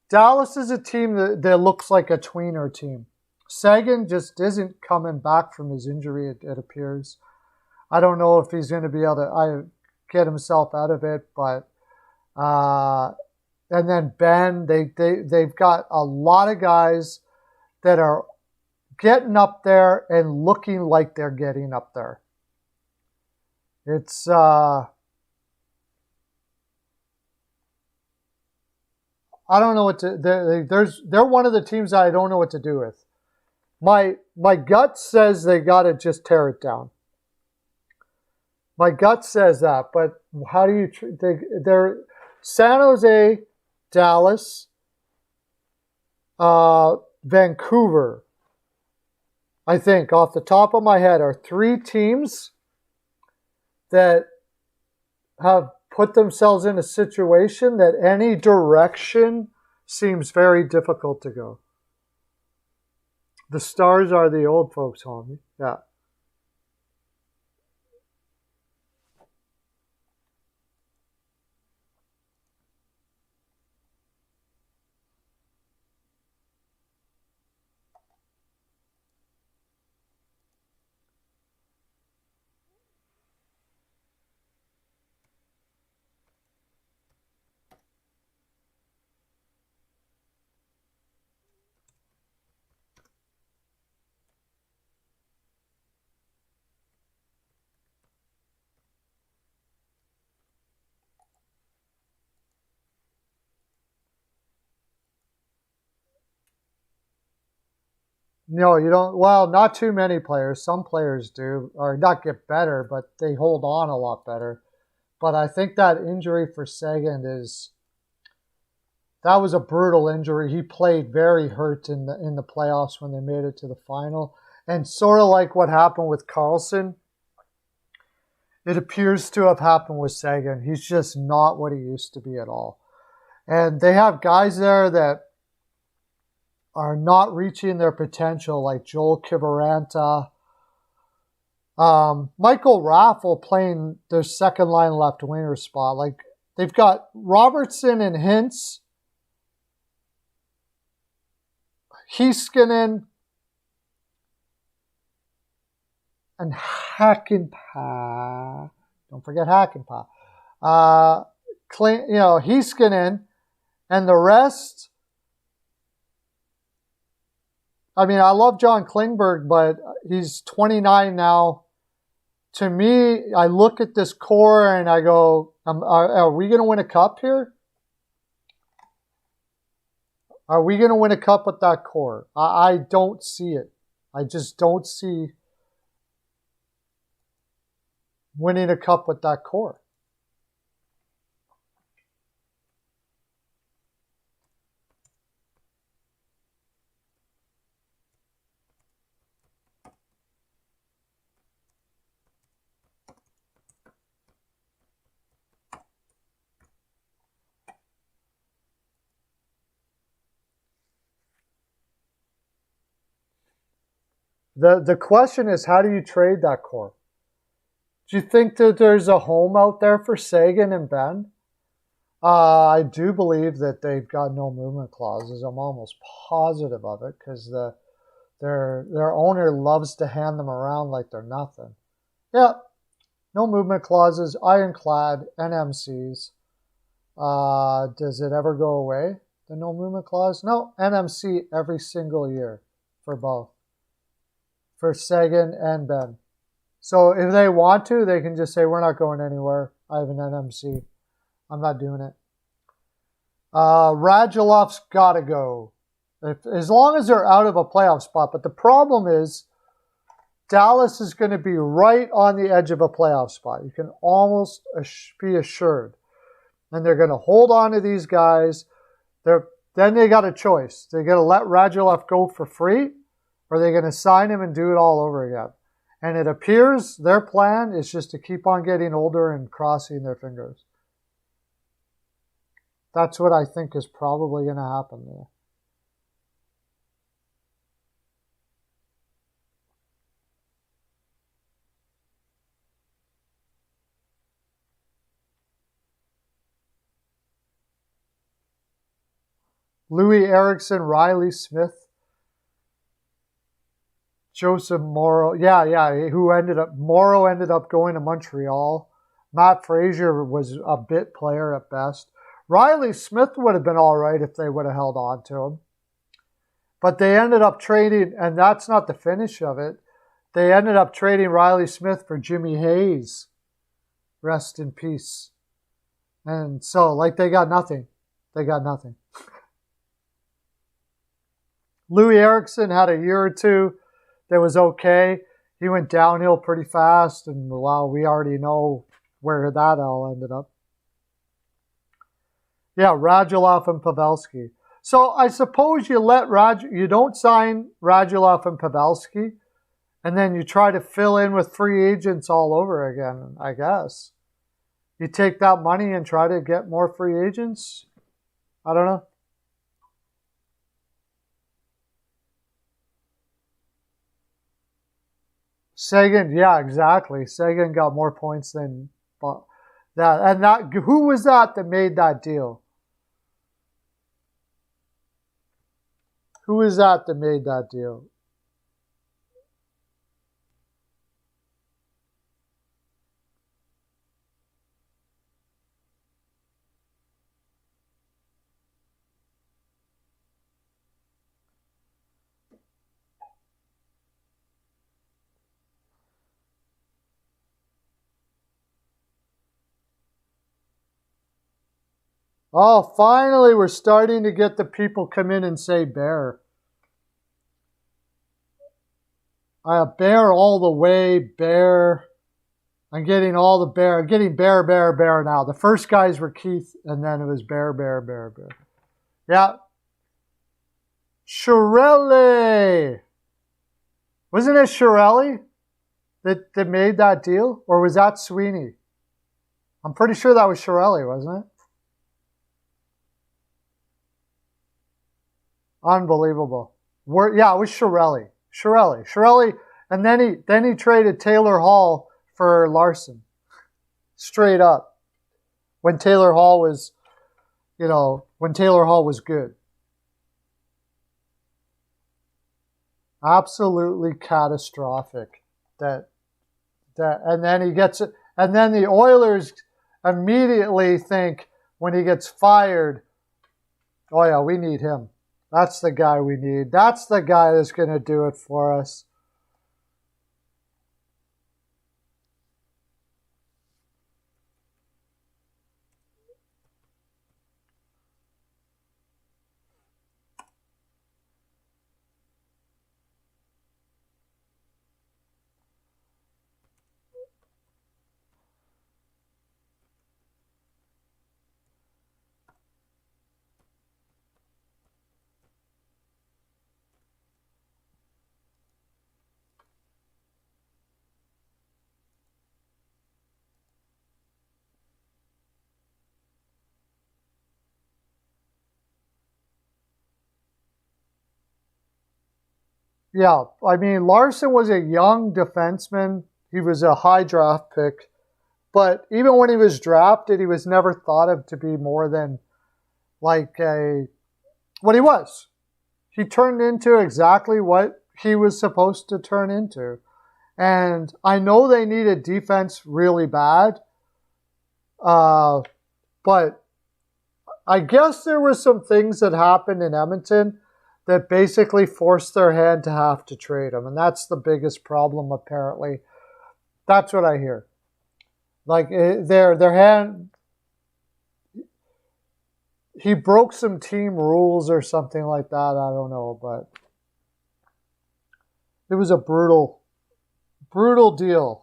Dallas is a team that looks like a tweener team. Sagan just isn't coming back from his injury, it appears. I don't know if he's going to be able to get himself out of it, but and then Ben, they've got a lot of guys that are getting up there and looking like they're getting up there. It's I don't know what to. They're one of the teams that I don't know what to do with. My gut says they got to just tear it down. My gut says that, but how do you? They're San Jose, Dallas, Vancouver. I think off the top of my head are three teams that have put themselves in a situation that any direction seems very difficult to go. The Stars are the old folks, homie. Yeah. No, you don't. Well, not too many players. Some players do, or not get better, but they hold on a lot better. But I think that injury for Sagan that was a brutal injury. He played very hurt in the playoffs when they made it to the final. And sort of like what happened with Carlson, it appears to have happened with Sagan. He's just not what he used to be at all. And they have guys there that are not reaching their potential, like Joel Kiviranta. Michael Raffle playing their second line left winger spot. Like, they've got Robertson and Hintz Heiskanen, and Hakanpää. Don't forget Hakanpää. Heiskanen, and the rest. I mean, I love John Klingberg, but he's 29 now. To me, I look at this core and I go, are we going to win a cup here? Are we going to win a cup with that core? I don't see it. I just don't see winning a cup with that core. The question is, how do you trade that core? Do you think that there's a home out there for Seguin and Ben? I do believe that they've got no movement clauses. I'm almost positive of it because their owner loves to hand them around like they're nothing. Yeah, no movement clauses, ironclad, NMCs. Does it ever go away, the no movement clause? No, NMC every single year for both. For Seguin and Ben. So if they want to, they can just say, we're not going anywhere. I have an NMC. I'm not doing it. Radulov's got to go. As long as they're out of a playoff spot. But the problem is Dallas is going to be right on the edge of a playoff spot. You can almost be assured. And they're going to hold on to these guys. Then they got a choice. They're going to let Radulov go for free, or they're going to sign him and do it all over again. And it appears their plan is just to keep on getting older and crossing their fingers. That's what I think is probably going to happen there. Louis Eriksson, Riley Smith, Joseph Morrow. Morrow ended up going to Montreal. Matt Frazier was a bit player at best. Riley Smith would have been all right if they would have held on to him. But they ended up trading, and that's not the finish of it. They ended up trading Riley Smith for Jimmy Hayes. Rest in peace. And so, they got nothing. They got nothing. Louis Eriksson had a year or two that was okay. He went downhill pretty fast, and well, we already know where that all ended up. Yeah, Radulov and Pavelski. So I suppose you don't sign Radulov and Pavelski, and then you try to fill in with free agents all over again, I guess. You take that money and try to get more free agents? I don't know. Seguin, yeah, exactly. Seguin got more points than that. And who was that made that deal? Who is that made that deal? Oh, finally, we're starting to get the people come in and say bear. Bear all the way, bear. I'm getting all the bear. I'm getting bear now. The first guys were Keith, and then it was bear. Yeah. Chiarelli. Wasn't it Chiarelli that made that deal? Or was that Sweeney? I'm pretty sure that was Chiarelli, wasn't it? Unbelievable. Yeah, it was Chiarelli. And then he traded Taylor Hall for Larson. Straight up. When Taylor Hall was good. Absolutely catastrophic. That and then he gets it, and then the Oilers immediately think when he gets fired, oh yeah, we need him. That's the guy we need. That's the guy that's going to do it for us. Yeah, I mean, Larson was a young defenseman. He was a high draft pick. But even when he was drafted, he was never thought of to be more than like what he was. He turned into exactly what he was supposed to turn into. And I know they needed defense really bad. But I guess there were some things that happened in Edmonton that basically forced their hand to have to trade him. And that's the biggest problem, apparently. That's what I hear. Like, their hand... He broke some team rules or something like that. I don't know, but... It was a brutal deal.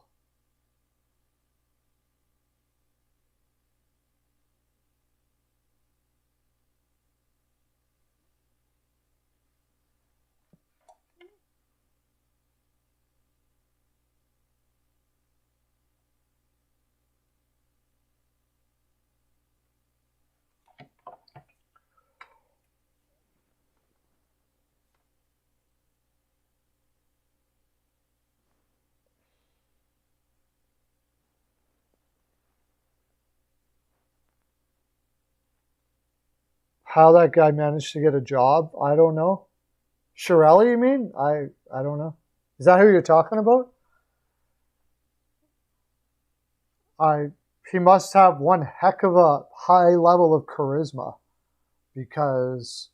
How that guy managed to get a job, I don't know. Shirelli, you mean? I don't know. Is that who you're talking about? He must have one heck of a high level of charisma, because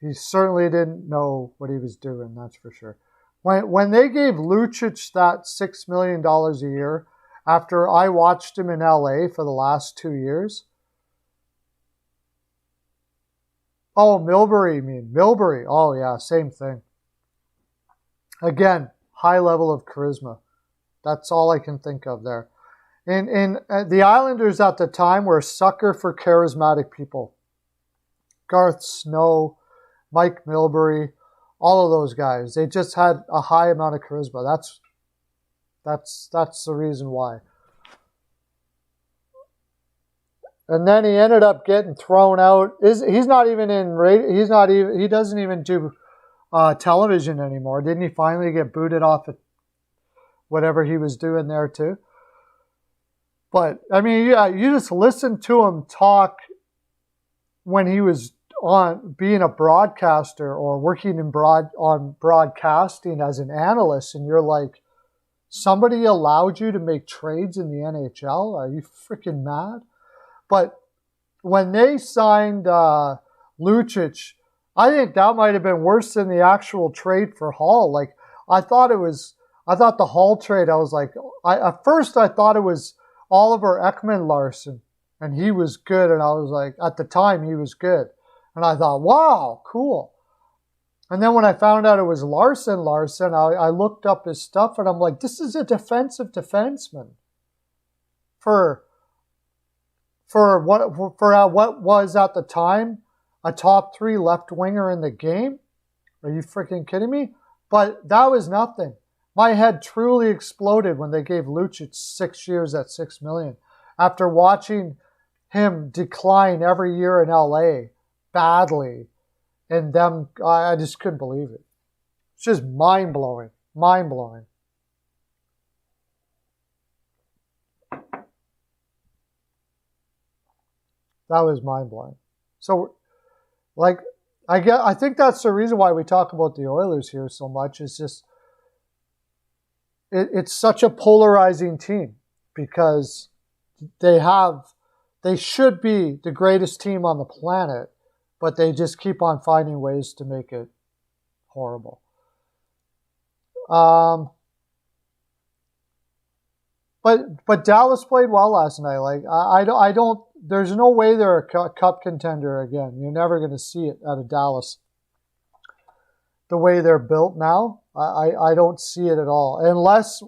he certainly didn't know what he was doing, that's for sure. When they gave Lucic that $6 million a year, after I watched him in LA for the last 2 years. Oh, Milbury, you mean. Milbury. Oh, yeah, same thing. Again, high level of charisma. That's all I can think of there. And the Islanders at the time were a sucker for charismatic people. Garth Snow, Mike Milbury, all of those guys. They just had a high amount of charisma. That's the reason why. And then he ended up getting thrown out. He's not even in radio. He doesn't even do television anymore. Didn't he finally get booted off of whatever he was doing there too? But I mean, yeah, you just listen to him talk when he was on being a broadcaster or working on broadcasting as an analyst, and you're like, somebody allowed you to make trades in the NHL? Are you freaking mad? But when they signed Lucic, I think that might have been worse than the actual trade for Hall. Like, I thought the Hall trade, I was like, at first I thought it was Oliver Ekman-Larsson, and he was good, and I was like, at the time he was good. And I thought, wow, cool. And then when I found out it was Larson, I looked up his stuff, and I'm like, this is a defensive defenseman. For what was at the time a top 3 left winger in the game? Are you freaking kidding me? But that was nothing. My head truly exploded when they gave Lucic 6 years at $6 million. After watching him decline every year in LA badly, and them, I just couldn't believe it. It's just mind blowing. That was mind-blowing. So, like, I think that's the reason why we talk about the Oilers here so much. Is just it's such a polarizing team because they should be the greatest team on the planet, but they just keep on finding ways to make it horrible. But Dallas played well last night. Like I don't. There's no way they're a cup contender again. You're never going to see it out of Dallas. The way they're built now, I don't see it at all. Unless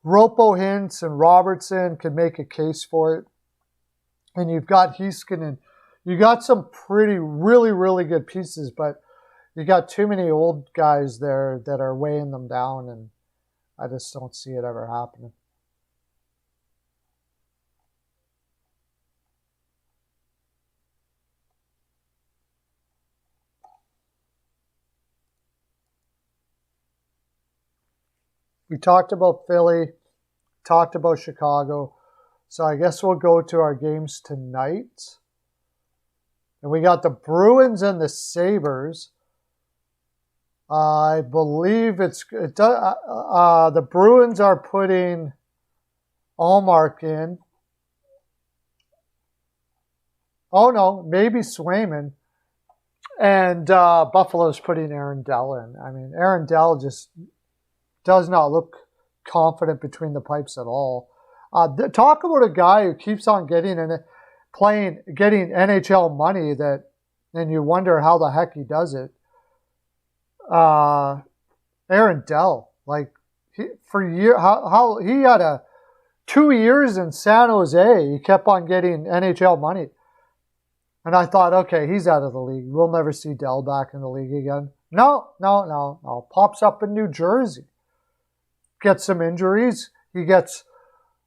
Ropo Hintz and Robertson can make a case for it, and you've got Heiskanen, you got some really, really good pieces, but you got too many old guys there that are weighing them down, and I just don't see it ever happening. We talked about Philly, talked about Chicago, so I guess we'll go to our games tonight. And we got the Bruins and the Sabres. I believe the Bruins are putting Allmark in. Oh no, maybe Swayman. And Buffalo's putting Aaron Dell in. I mean, Aaron Dell just does not look confident between the pipes at all. Talk about a guy who keeps on getting NHL money and you wonder how the heck he does it. Aaron Dell, like he had 2 years in San Jose. He kept on getting NHL money, and I thought, okay, he's out of the league. We'll never see Dell back in the league again. No. Pops up in New Jersey. Gets some injuries. He gets,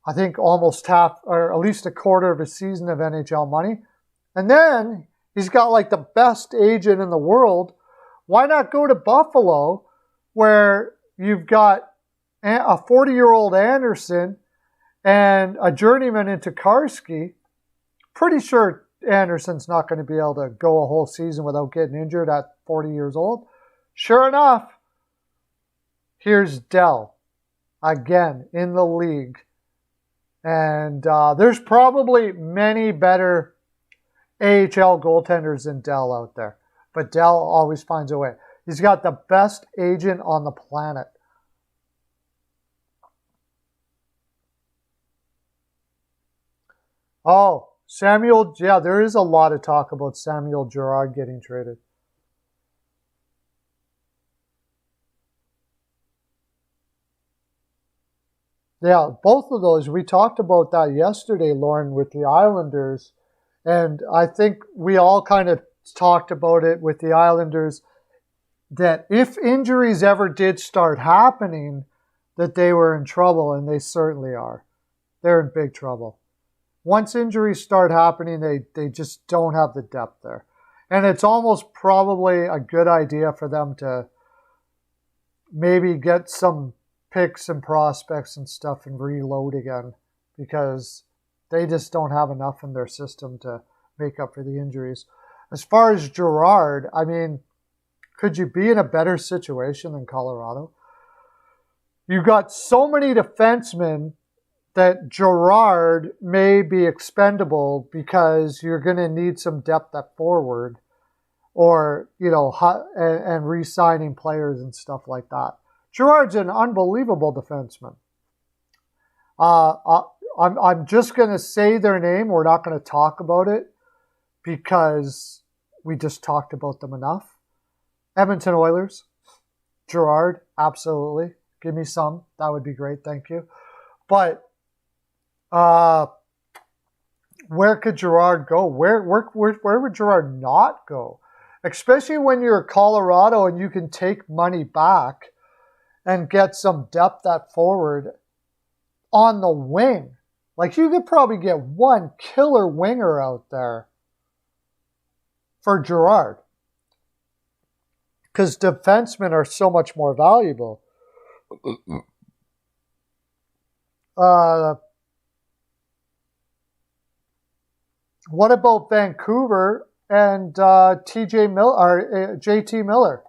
I think, almost half or at least a quarter of a season of NHL money. And then he's got like the best agent in the world. Why not go to Buffalo where you've got a 40-year-old Anderson and a journeyman in Tokarski? Pretty sure Anderson's not going to be able to go a whole season without getting injured at 40 years old. Sure enough, here's Dell. Again, in the league. And there's probably many better AHL goaltenders than Dell out there. But Dell always finds a way. He's got the best agent on the planet. Oh, there is a lot of talk about Samuel Girard getting traded. Yeah, both of those. We talked about that yesterday, Lauren, with the Islanders. And I think we all kind of talked about it with the Islanders that if injuries ever did start happening, that they were in trouble, and they certainly are. They're in big trouble. Once injuries start happening, they just don't have the depth there. And it's almost probably a good idea for them to maybe get some picks and prospects and stuff and reload again because they just don't have enough in their system to make up for the injuries. As far as Girard, I mean, could you be in a better situation than Colorado? You got so many defensemen that Girard may be expendable because you're going to need some depth at forward or, and re-signing players and stuff like that. Girard's an unbelievable defenseman. I'm just going to say their name. We're not going to talk about it because we just talked about them enough. Edmonton Oilers. Girard, absolutely. Give me some. That would be great. Thank you. But where could Girard go? Where would Girard not go? Especially when you're Colorado and you can take money back and get some depth at forward on the wing. Like, you could probably get one killer winger out there for Girard. Because defensemen are so much more valuable. What about Vancouver? and TJ Miller or JT Miller.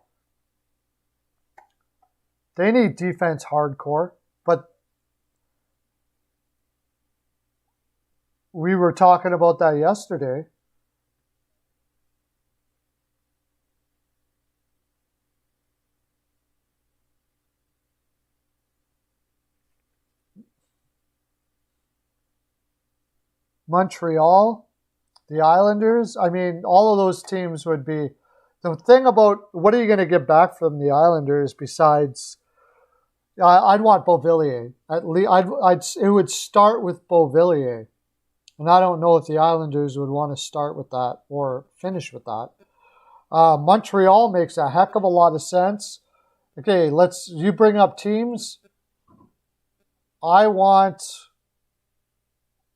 They need defense hardcore, but we were talking about that yesterday. Montreal, the Islanders. I mean, all of those teams would be. The thing about what are you going to get back from the Islanders besides? I'd want Beauvillier. At least, it would start with Beauvillier, and I don't know if the Islanders would want to start with that or finish with that. Montreal makes a heck of a lot of sense. Okay, you bring up teams. I want.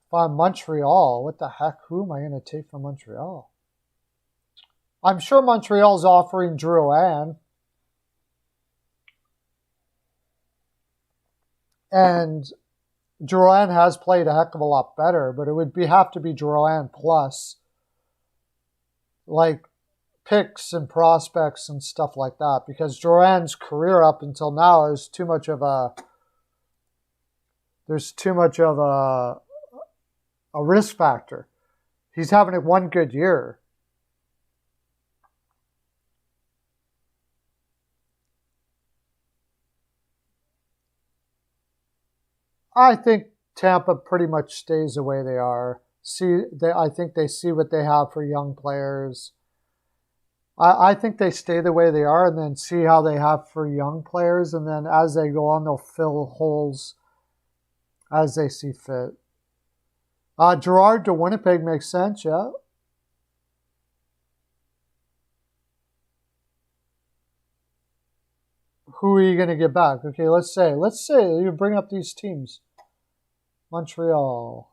If I'm Montreal, what the heck? Who am I going to take from Montreal? I'm sure Montreal's offering Drouin. And Drouin has played a heck of a lot better, but it would have to be Drouin plus like picks and prospects and stuff like that, because Drouin's career up until now is too much of a risk factor. He's having one good year. I think Tampa pretty much stays the way they are. I think they see what they have for young players. I think they stay the way they are and then see how they have for young players. And then as they go on, they'll fill holes as they see fit. Gerard to Winnipeg makes sense, yeah. Who are you going to get back? Okay, let's say you bring up these teams. Montreal.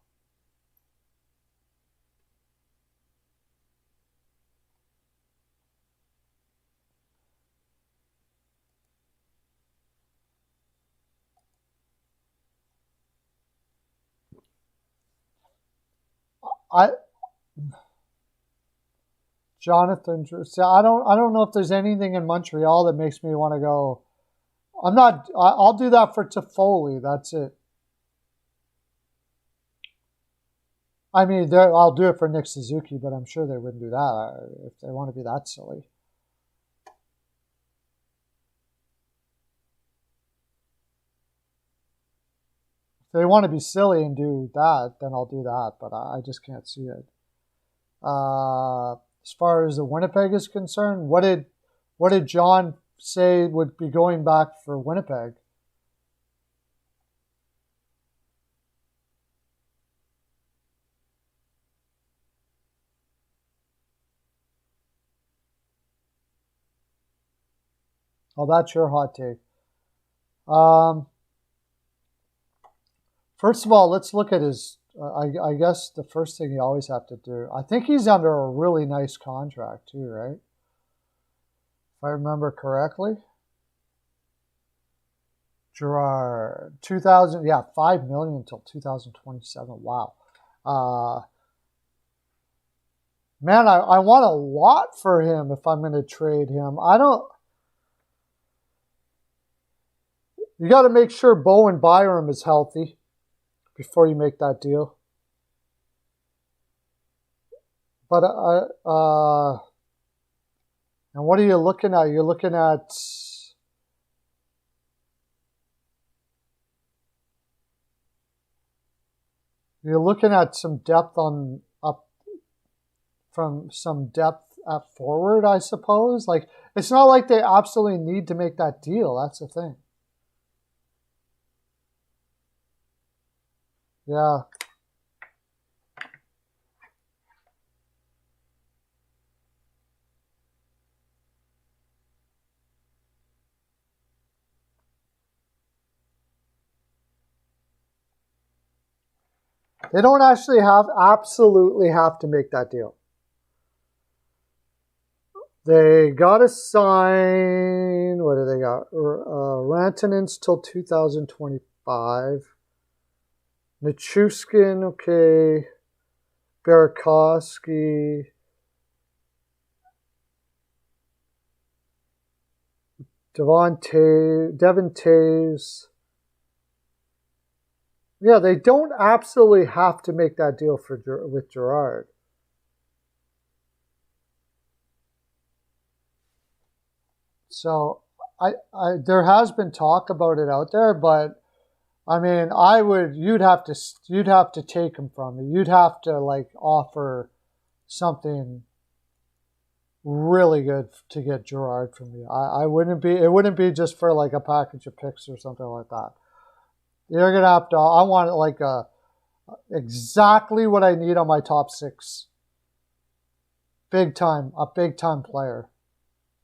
Jonathan Drew. See, I don't know if there's anything in Montreal that makes me want to go. I'll do that for Toffoli. That's it. I mean, I'll do it for Nick Suzuki, but I'm sure they wouldn't do that if they want to be that silly. If they want to be silly and do that, then I'll do that, but I just can't see it. As far as the Winnipeg is concerned, what did John say would be going back for Winnipeg? Oh, that's your hot take. First of all, let's look at his. I guess the first thing you always have to do. I think he's under a really nice contract too, right? If I remember correctly. Gerard, 2000, yeah, $5 million until 2027. Wow. Man, I want a lot for him if I'm going to trade him. You got to make sure Bowen Byram is healthy before you make that deal. But and what are you looking at? You're looking at some depth from some depth at forward, I suppose. Like, it's not like they absolutely need to make that deal. That's the thing. Yeah. They don't actually absolutely have to make that deal. They got to sign, what do they got? Rantanen's till 2025. Nichushkin, okay. Burakovsky. Devon Taves. Yeah, they don't absolutely have to make that deal with Gerard. So there has been talk about it out there, but I mean, you'd have to take him from me. You'd have to like offer something really good to get Gerard from me. It wouldn't be just for like a package of picks or something like that. You're gonna have to. I want like exactly what I need on my top 6. A big time player.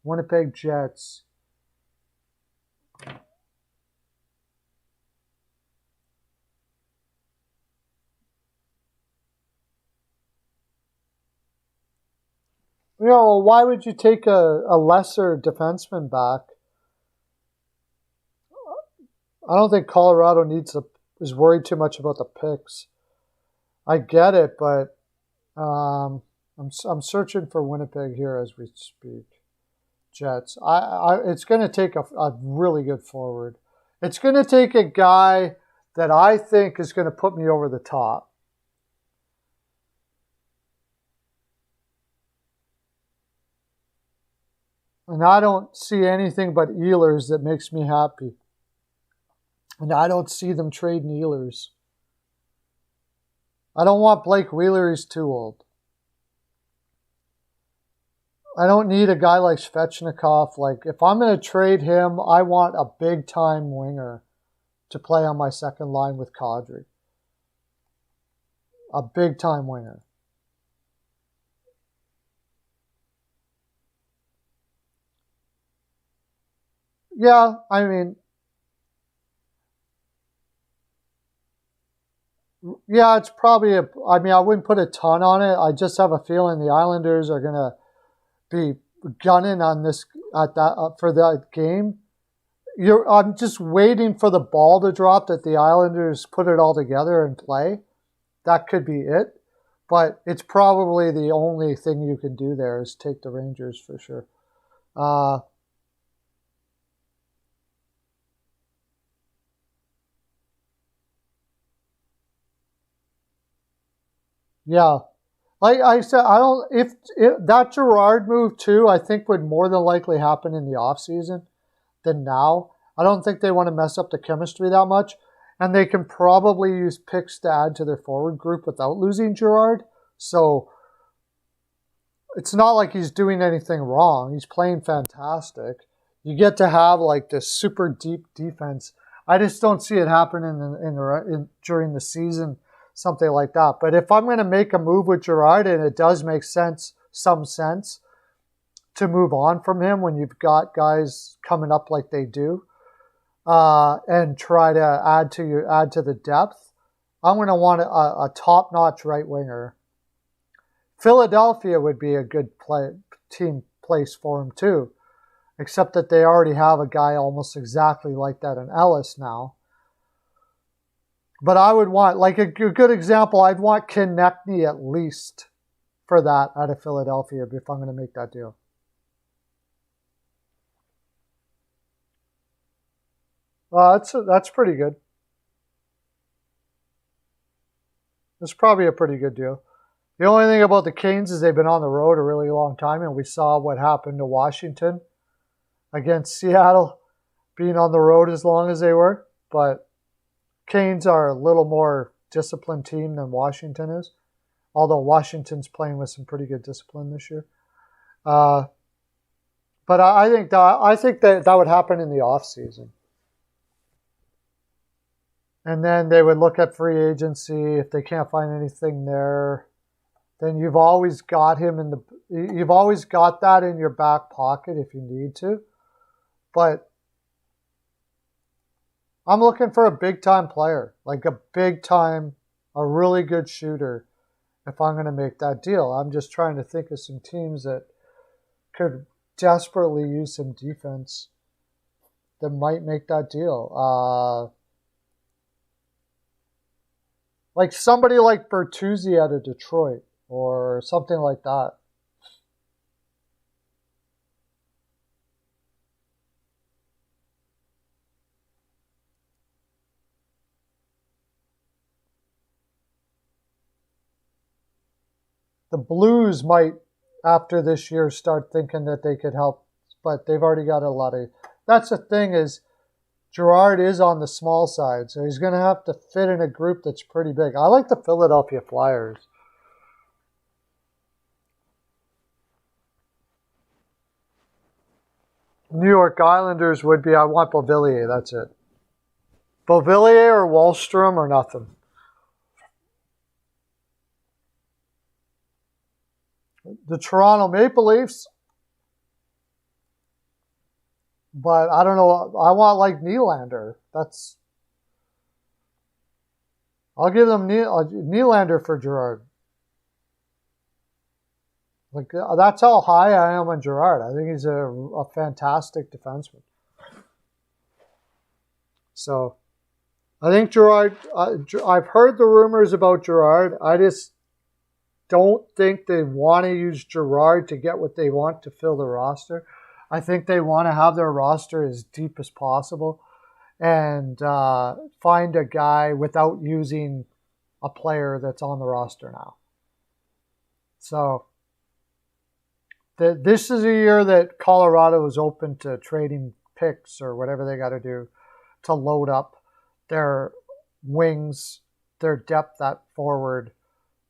Winnipeg Jets. You know, why would you take a lesser defenseman back? I don't think Colorado is worried too much about the picks. I get it, but I'm searching for Winnipeg here as we speak. Jets. It's going to take a really good forward. It's going to take a guy that I think is going to put me over the top. And I don't see anything but Ehlers that makes me happy. And I don't see them trading Ehlers. I don't want Blake Wheeler. He's too old. I don't need a guy like Svechnikov. Like, if I'm going to trade him, I want a big-time winger to play on my second line with Kadri. A big-time winger. Yeah, I mean, yeah, it's probably I mean, I wouldn't put a ton on it. I just have a feeling the Islanders are going to be gunning on this for that game. I'm just waiting for the ball to drop that the Islanders put it all together and play. That could be it, but it's probably the only thing you can do there is take the Rangers for sure. Yeah. Like I said, I don't. If that Gerard move too, I think would more than likely happen in the offseason than now. I don't think they want to mess up the chemistry that much, and they can probably use picks to add to their forward group without losing Gerard. So it's not like he's doing anything wrong. He's playing fantastic. You get to have like this super deep defense. I just don't see it happening during the season. Something like that. But if I'm going to make a move with Gerard, and it does make some sense to move on from him when you've got guys coming up like they do, and try to add to the depth, I'm going to want a top-notch right winger. Philadelphia would be a good team place for him too, except that they already have a guy almost exactly like that in Ellis now. But I would want, like a good example, I'd want Konechny at least for that out of Philadelphia if I'm going to make that deal. That's pretty good. That's probably a pretty good deal. The only thing about the Canes is they've been on the road a really long time, and we saw what happened to Washington against Seattle being on the road as long as they were. But Canes are a little more disciplined team than Washington is, although Washington's playing with some pretty good discipline this year. But I think that would happen in the offseason. And then they would look at free agency. If they can't find anything there, then you've always got you've always got that in your back pocket if you need to. But I'm looking for a big-time player, like a really good shooter, if I'm going to make that deal. I'm just trying to think of some teams that could desperately use some defense that might make that deal. Like somebody like Bertuzzi out of Detroit or something like that. The Blues might, after this year, start thinking that they could help, but they've already got a lot of... That's the thing is, Girard is on the small side, so he's going to have to fit in a group that's pretty big. I like the Philadelphia Flyers. New York Islanders would be, I want Beauvillier, that's it. Beauvillier or Wallstrom or nothing. The Toronto Maple Leafs, but I don't know, I want like Nylander. I'll give them Nylander for Girard. Like, that's how high I am on Girard. I think he's a fantastic defenseman. So, I think Girard, I've heard the rumors about Girard. I just don't think they want to use Girard to get what they want to fill the roster. I think they want to have their roster as deep as possible and find a guy without using a player that's on the roster now. So, this is a year that Colorado is open to trading picks or whatever they got to do to load up their wings, their depth at forward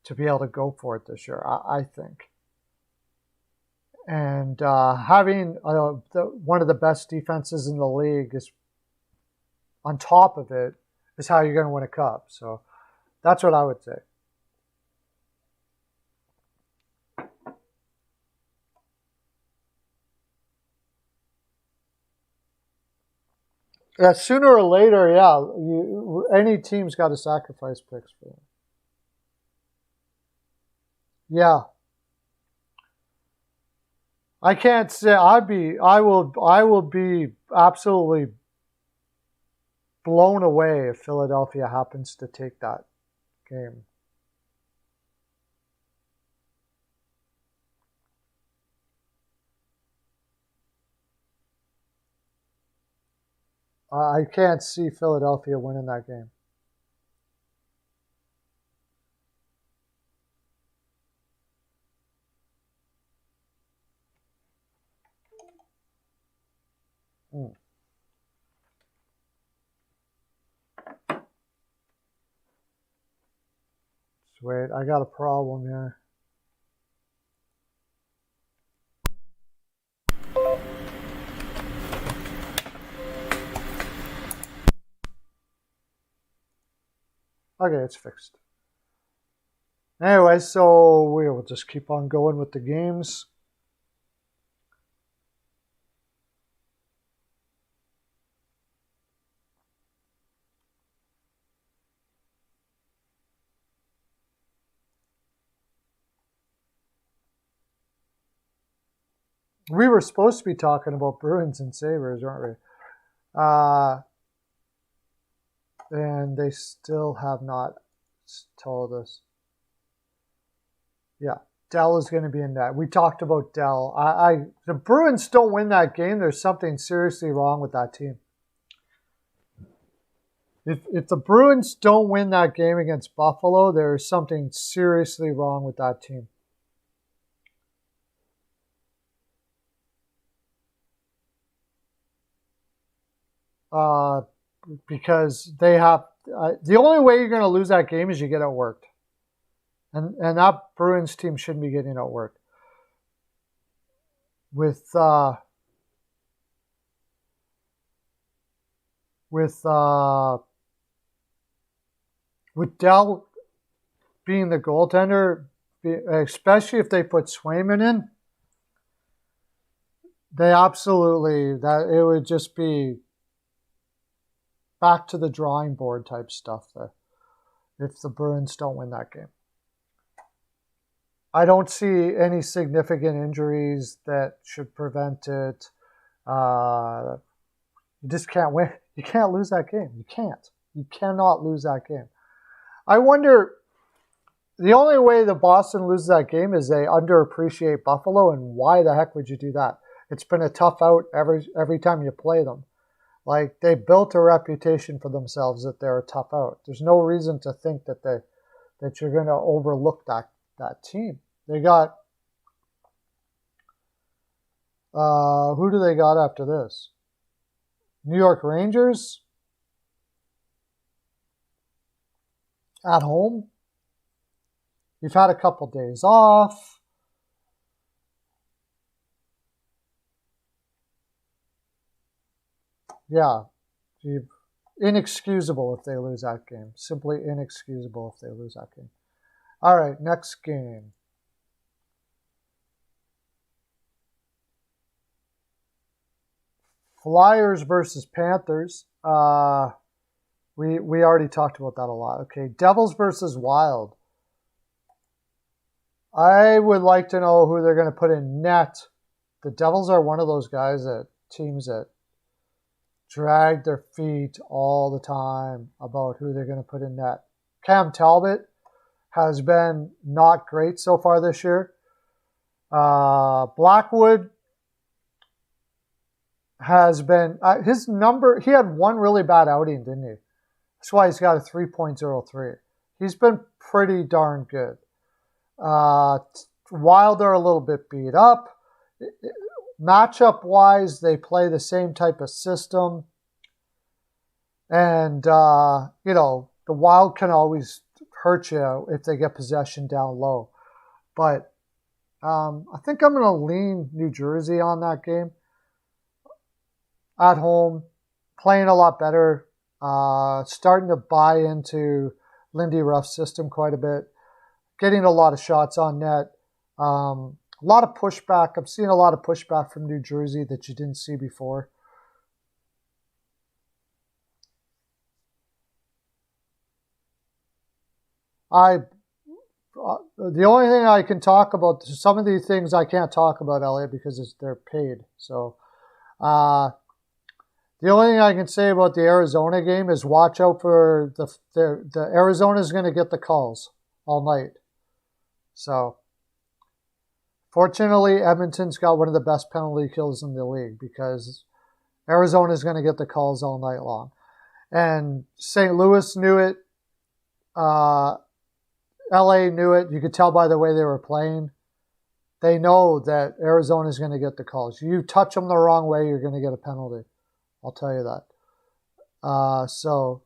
to be able to go for it this year, I think. And having one of the best defenses in the league is on top of it is how you're going to win a cup. So that's what I would say. Yeah, sooner or later, any team's got to sacrifice picks for them. Yeah. I can't say I will be absolutely blown away if Philadelphia happens to take that game. I can't see Philadelphia winning that game. Wait, I got a problem here. Okay, it's fixed. Anyway, so we will just keep on going with the games. We were supposed to be talking about Bruins and Sabres, weren't we? And they still have not told us. Yeah, Dell is going to be in that. We talked about Dell. The Bruins don't win that game. There's something seriously wrong with that team. If the Bruins don't win that game against Buffalo, there's something seriously wrong with that team. Because they have the only way you're going to lose that game is you get outworked, and that Bruins team shouldn't be getting outworked. With Dell being the goaltender, especially if they put Swayman in, they absolutely it would just be back to the drawing board type stuff there if the Bruins don't win that game. I don't see any significant injuries that should prevent it. You just can't win. You can't lose that game. You can't. You cannot lose that game. I wonder, the only way the Boston loses that game is they underappreciate Buffalo, and why the heck would you do that? It's been a tough out every time you play them. Like, they built a reputation for themselves that they're a tough out. There's no reason to think that you're going to overlook that team. They got, who do they got after this? New York Rangers at home. You've had a couple days off. Yeah, inexcusable if they lose that game. Simply inexcusable if they lose that game. All right, next game. Flyers versus Panthers. We already talked about that a lot. Okay, Devils versus Wild. I would like to know who they're going to put in net. The Devils are one of those teams that drag their feet all the time about who they're going to put in net. Cam Talbot has been not great so far this year. Blackwood has been, his number, he had one really bad outing, didn't he? That's why he's got a 3.03. He's been pretty darn good. Wild are a little bit beat up. Matchup-wise, they play the same type of system. And, the Wild can always hurt you if they get possession down low. But I think I'm going to lean New Jersey on that game. At home, playing a lot better, starting to buy into Lindy Ruff's system quite a bit, getting a lot of shots on net, a lot of pushback. I'm seeing a lot of pushback from New Jersey that you didn't see before. The only thing I can talk about, some of these things I can't talk about, Elliot, because they're paid. So, the only thing I can say about the Arizona game is watch out for the Arizona's going to get the calls all night. So, fortunately, Edmonton's got one of the best penalty kills in the league because Arizona's going to get the calls all night long. And St. Louis knew it. LA knew it. You could tell by the way they were playing. They know that Arizona's going to get the calls. You touch them the wrong way, you're going to get a penalty. I'll tell you that. So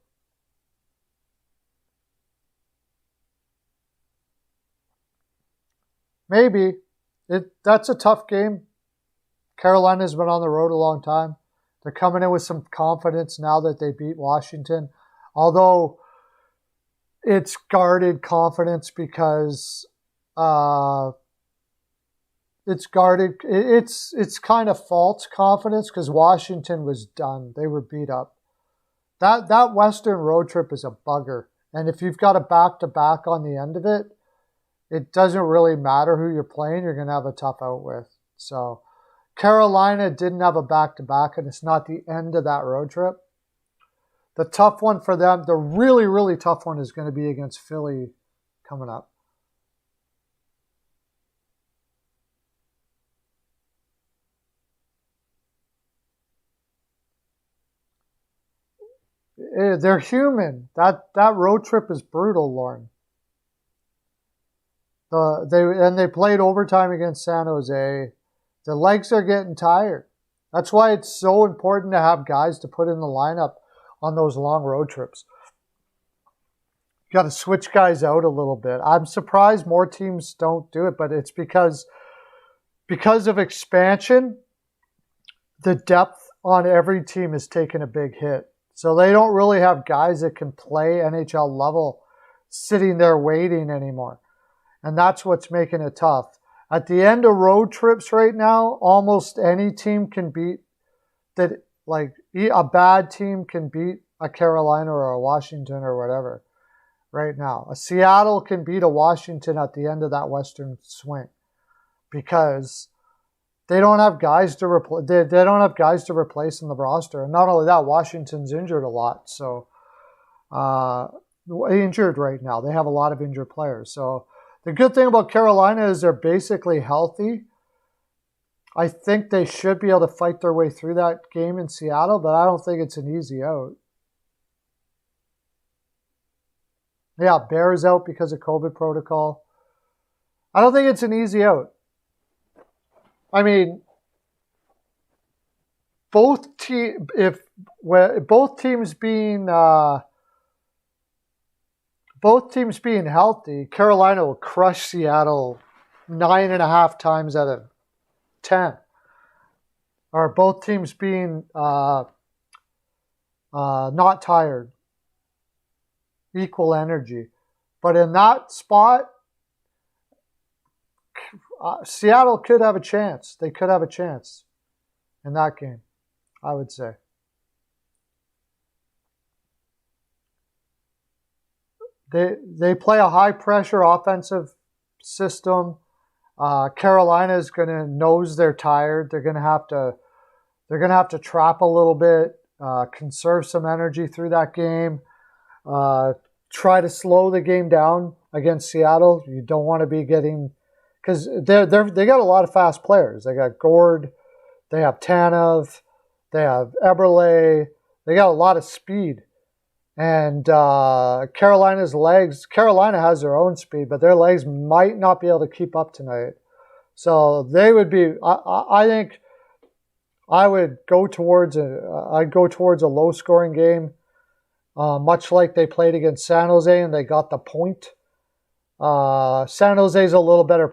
maybe that's a tough game. Carolina's been on the road a long time. They're coming in with some confidence now that they beat Washington. Although it's guarded confidence because it's kind of false confidence because Washington was done. They were beat up. That Western road trip is a bugger. And if you've got a back-to-back on the end of it, it doesn't really matter who you're playing. You're going to have a tough out with. So Carolina didn't have a back-to-back, and it's not the end of that road trip. The tough one for them, the really, really tough one is going to be against Philly coming up. They're human. That road trip is brutal, Lauren. They played overtime against San Jose. The legs are getting tired. That's why it's so important to have guys to put in the lineup on those long road trips. You got to switch guys out a little bit. I'm surprised more teams don't do it, but it's because of expansion, the depth on every team is taking a big hit. So they don't really have guys that can play NHL level sitting there waiting anymore. And that's what's making it tough. At the end of road trips right now, almost any team can beat that. Like a bad team can beat a Carolina or a Washington or whatever right now. A Seattle can beat a Washington at the end of that Western swing because they don't have guys to replace. They don't have guys to replace in the roster. And not only that, Washington's injured a lot. So injured right now. They have a lot of injured players. So the good thing about Carolina is they're basically healthy. I think they should be able to fight their way through that game in Seattle, but I don't think it's an easy out. Yeah, Bears out because of COVID protocol. I don't think it's an easy out. I mean, both teams being healthy, Carolina will crush Seattle 9.5 times out of 10. Or both teams being not tired, equal energy. But in that spot, Seattle could have a chance. They could have a chance in that game, I would say. They play a high-pressure offensive system. Carolina is going to knows they're tired. They're going to have to trap a little bit, conserve some energy through that game, try to slow the game down against Seattle. You don't want to be getting, because they got a lot of fast players. They got Gord, they have Tanev, they have Eberle. They got a lot of speed. And Carolina has their own speed, but their legs might not be able to keep up tonight. So they would be, I think I would go towards I'd go towards a low-scoring game, much like they played against San Jose and they got the point. San Jose's a little better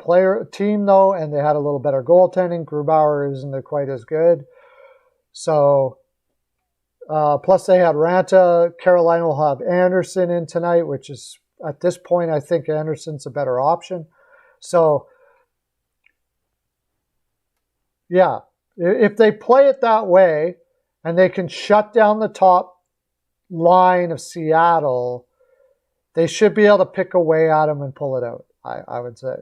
team, though, and they had a little better goaltending. Grubauer isn't quite as good. So... plus they had Ranta. Carolina will have Anderson in tonight, which is, at this point, I think Anderson's a better option. So, yeah, if they play it that way and they can shut down the top line of Seattle, they should be able to pick away at them and pull it out, I would say.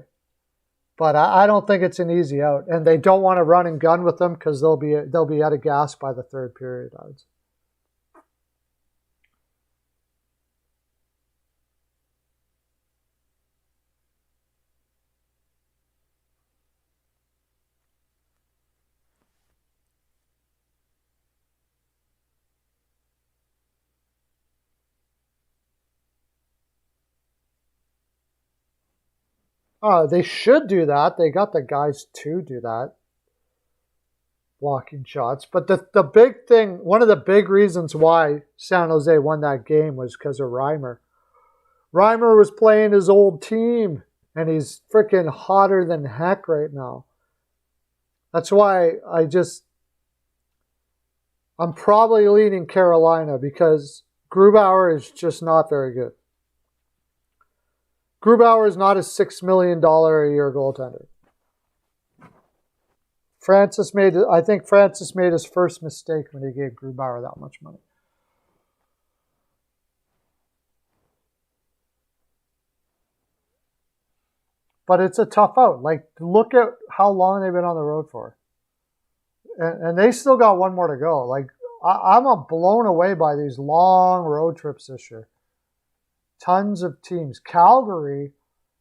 But I don't think it's an easy out. And they don't want to run and gun with them because they'll be out of gas by the third period, I would say. They should do that. They got the guys to do that, blocking shots. But the big thing, one of the big reasons why San Jose won that game was because of Reimer. Reimer was playing his old team, and he's freaking hotter than heck right now. That's why I'm probably leaning Carolina because Grubauer is just not very good. Grubauer is not a $6 million a year goaltender. I think Francis made his first mistake when he gave Grubauer that much money. But it's a tough out. Like, look at how long they've been on the road for. And they still got one more to go. Like, I'm blown away by these long road trips this year. Tons of teams. Calgary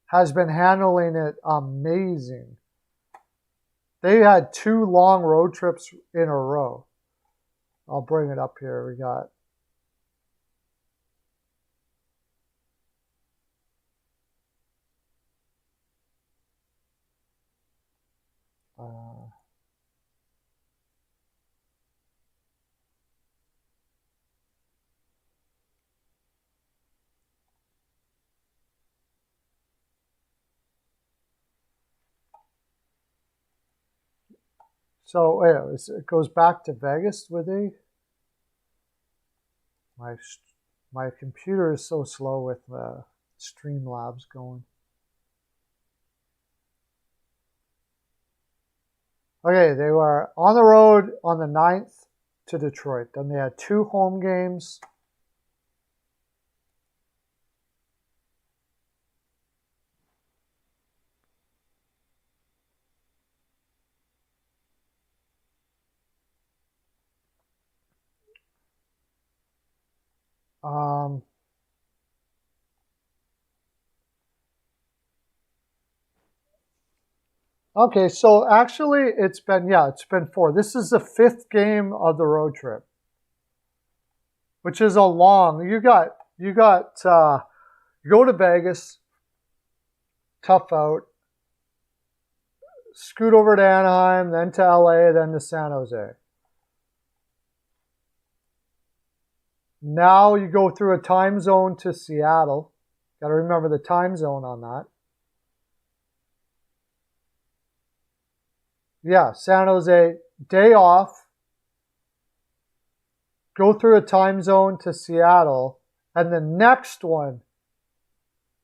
has been handling it amazing. They had 2 long road trips in a row. I'll bring it up here. We got so yeah, it goes back to Vegas with my computer is so slow with Streamlabs going. Okay, they were on the road on the 9th to Detroit. Then they had 2 home games. Okay, so actually it's been 4. This is the 5th game of the road trip, which is a long. You go to Vegas, tough out. scoot over to Anaheim, then to LA, then to San Jose. Now you go through a time zone to Seattle. Got to remember the time zone on that. Yeah, San Jose, day off. Go through a time zone to Seattle. And the next one,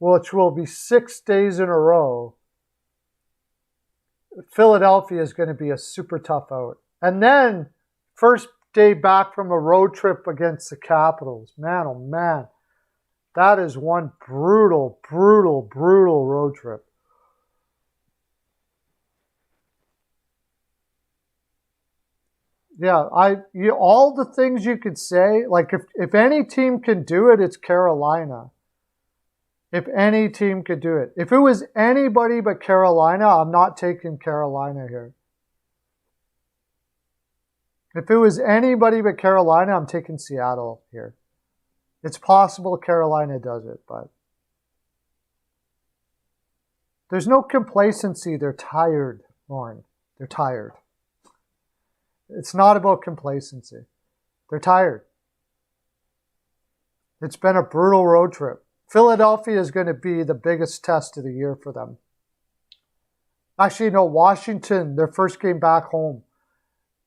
which will be 6 days in a row, Philadelphia is going to be a super tough out. And then, first day back from a road trip against the Capitals. Man, oh man. That is one brutal, brutal, brutal road trip. Yeah, all the things you could say, like if any team can do it, it's Carolina. If any team could do it. If it was anybody but Carolina, I'm not taking Carolina here. If it was anybody but Carolina, I'm taking Seattle here. It's possible Carolina does it, but there's no complacency. They're tired, Lauren. They're tired. It's not about complacency. They're tired. It's been a brutal road trip. Philadelphia is going to be the biggest test of the year for them. Actually, no, Washington, their first game back home.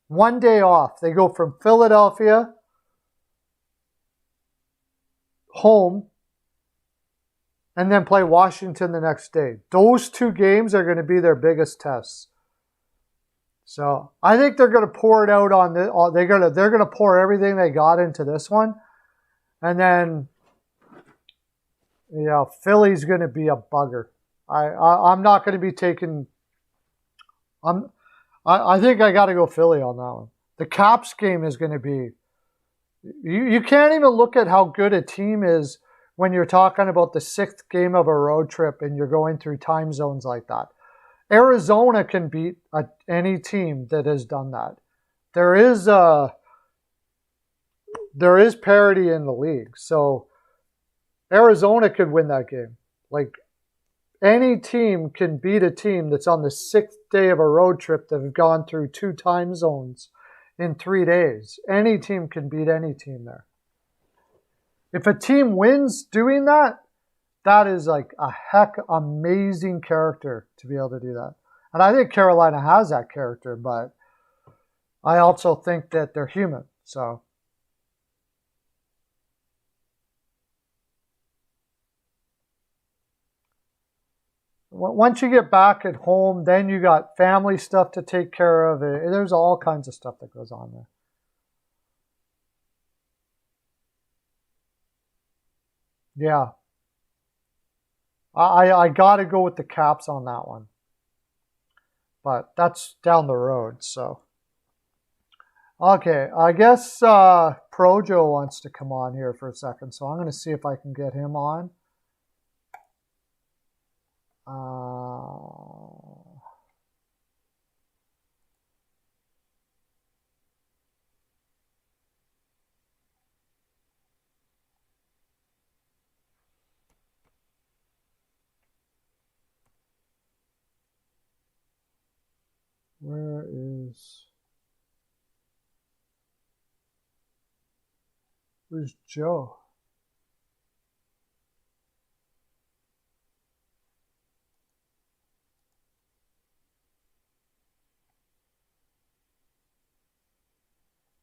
1 day off. They go from Philadelphia home and then play Washington the next day. Those 2 games are going to be their biggest tests. So I think they're going to pour it out on this. They're going to pour everything they got into this one, and then Philly's going to be a bugger. I'm not going to be taking. I think I got to go Philly on that one. The Caps game is going to be. You can't even look at how good a team is when you're talking about the 6th game of a road trip and you're going through time zones like that. Arizona can beat any team that has done that. There is parity in the league. So Arizona could win that game. Like any team can beat a team that's on the 6th day of a road trip that have gone through 2 time zones in 3 days. Any team can beat any team there. If a team wins doing that, that is like a heck amazing character to be able to do that. And I think Carolina has that character, but I also think that they're human. So once you get back at home, then you got family stuff to take care of. There's all kinds of stuff that goes on there. Yeah. I got to go with the Caps on that one. But that's down the road, so. Okay, I guess Projo wants to come on here for a second, so I'm going to see if I can get him on. Where's Joe?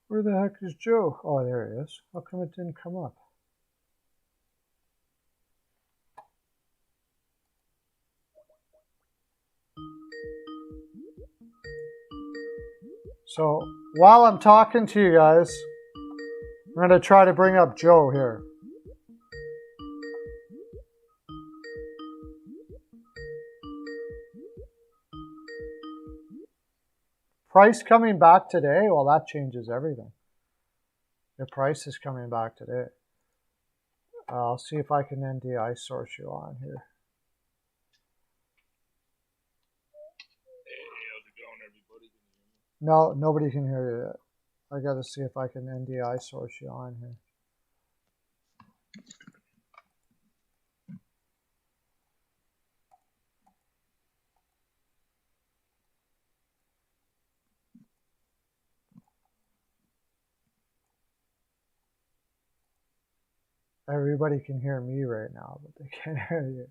Where the heck is Joe? Oh, there he is. How come it didn't come up? So while I'm talking to you guys, I'm going to try to bring up Joe here. Price coming back today? Well, that changes everything. If Price is coming back today. I'll see if I can NDI source you on here. Hey, how's it going, everybody? No, nobody can hear you yet. I got to see if I can NDI source you on here. Everybody can hear me right now, but they can't hear you.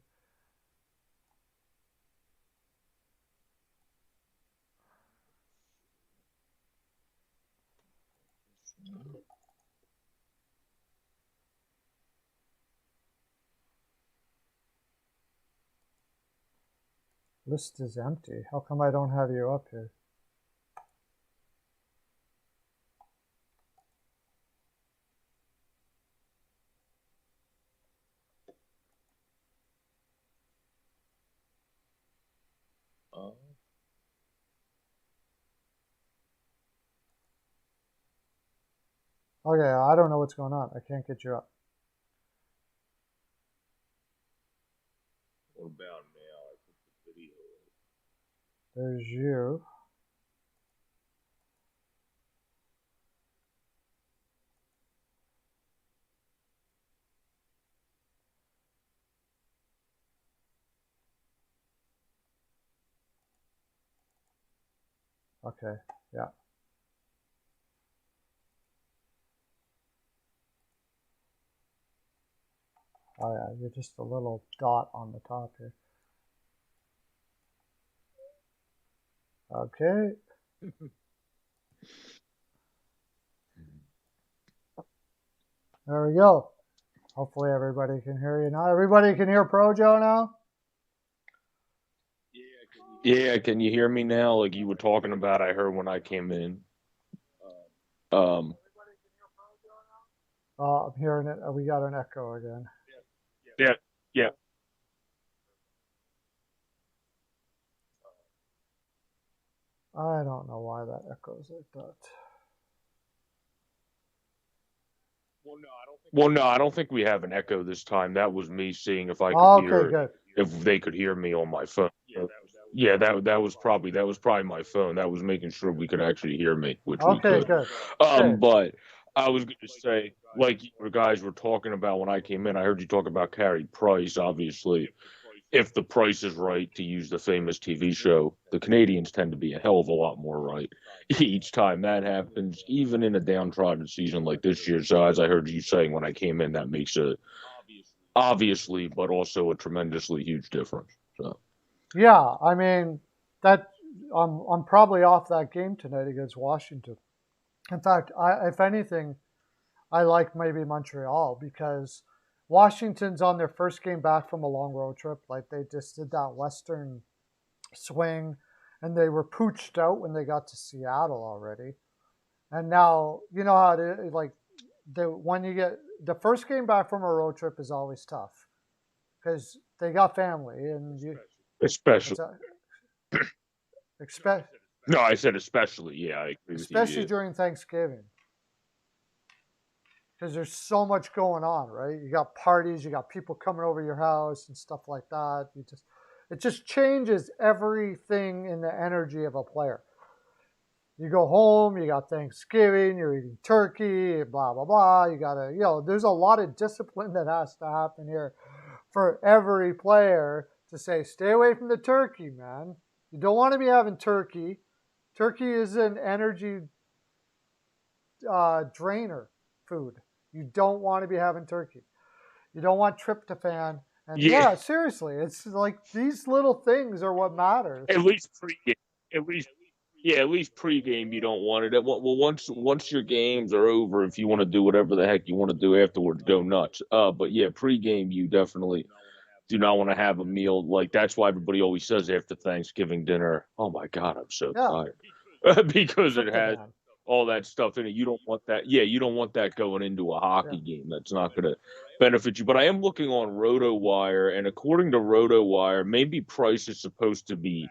List is empty. How come I don't have you up here? Okay, I don't know what's going on. I can't get you up. What about now? I put the video in. There's you. Okay, yeah. Oh yeah, you're just a little dot on the top here. Okay. There we go. Hopefully everybody can hear you now. Everybody can hear Projo now? Yeah, can you hear me now? Like you were talking about, I heard when I came in. Um, I'm hearing it. We got an echo again. yeah, yeah. I don't know why that echoes like that. Well, no, I don't think we have an echo this time. That was me seeing if I could Okay, hear, good. if they could hear me on my phone. Yeah, that was probably my phone. That was making sure we could actually hear me, which we Okay, could. good. Okay. But I was going to say, like you guys were talking about when I came in, I heard you talk about Carey Price. Obviously, if the price is right, to use the famous TV show, the Canadians tend to be a hell of a lot more right each time that happens, even in a downtrodden season like this year. So, as I heard you saying when I came in, that makes a obviously, but also a tremendously huge difference. So, Yeah, I mean that I'm probably off that game tonight against Washington. In fact, if anything, I like maybe Montreal because Washington's on their first game back from a long road trip. Like they just did that Western swing, and they were pooched out when they got to Seattle already. And now you know how to like when you get the first game back from a road trip is always tough because they got family and you especially, it's a, expect no, I said especially. Yeah, I agree with you. especially Yeah. during Thanksgiving because there's so much going on, right? You got parties, you got people coming over your house and stuff like that. It just changes everything in the energy of a player. You go home, you got Thanksgiving, you're eating turkey, blah blah blah. You gotta, there's a lot of discipline that has to happen here for every player to say, stay away from the turkey, man. You don't want to be having turkey. Turkey is an energy drainer food. You don't want to be having turkey. You don't want tryptophan. And Yeah, yeah, seriously, it's like these little things are what matters. at least pre at least yeah, at least pregame you don't want it. Well, once your games are over, if you want to do whatever the heck you want to do afterwards, go nuts. But yeah, pregame you definitely do not want to have a meal like that's why everybody always says after Thanksgiving dinner, "Oh my God, I'm so Yeah, tired," because it has tryptophan. all that stuff in it. You don't want that. Yeah, you don't want that going into a Yeah, hockey game. That's not going to benefit you. But I am looking on RotoWire, and according to RotoWire, maybe Price is supposed to be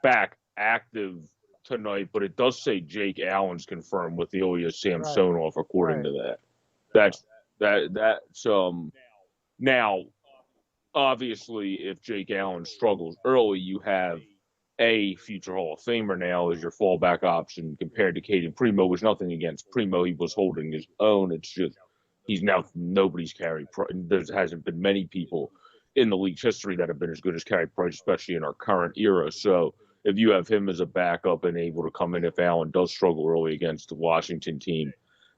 back active tonight, but it does say Jake Allen's confirmed with the Ilya right, Samsonov. According right. to that, that's that's now obviously if Jake Allen struggles early, you have a future Hall of Famer now as your fallback option compared to Caden Primo, which nothing against Primo. He was holding his own. It's just he's now nobody's Carey Price. There hasn't been many people in the league's history that have been as good as Carey Price, especially in our current era. So if you have him as a backup and able to come in if Allen does struggle early against the Washington team,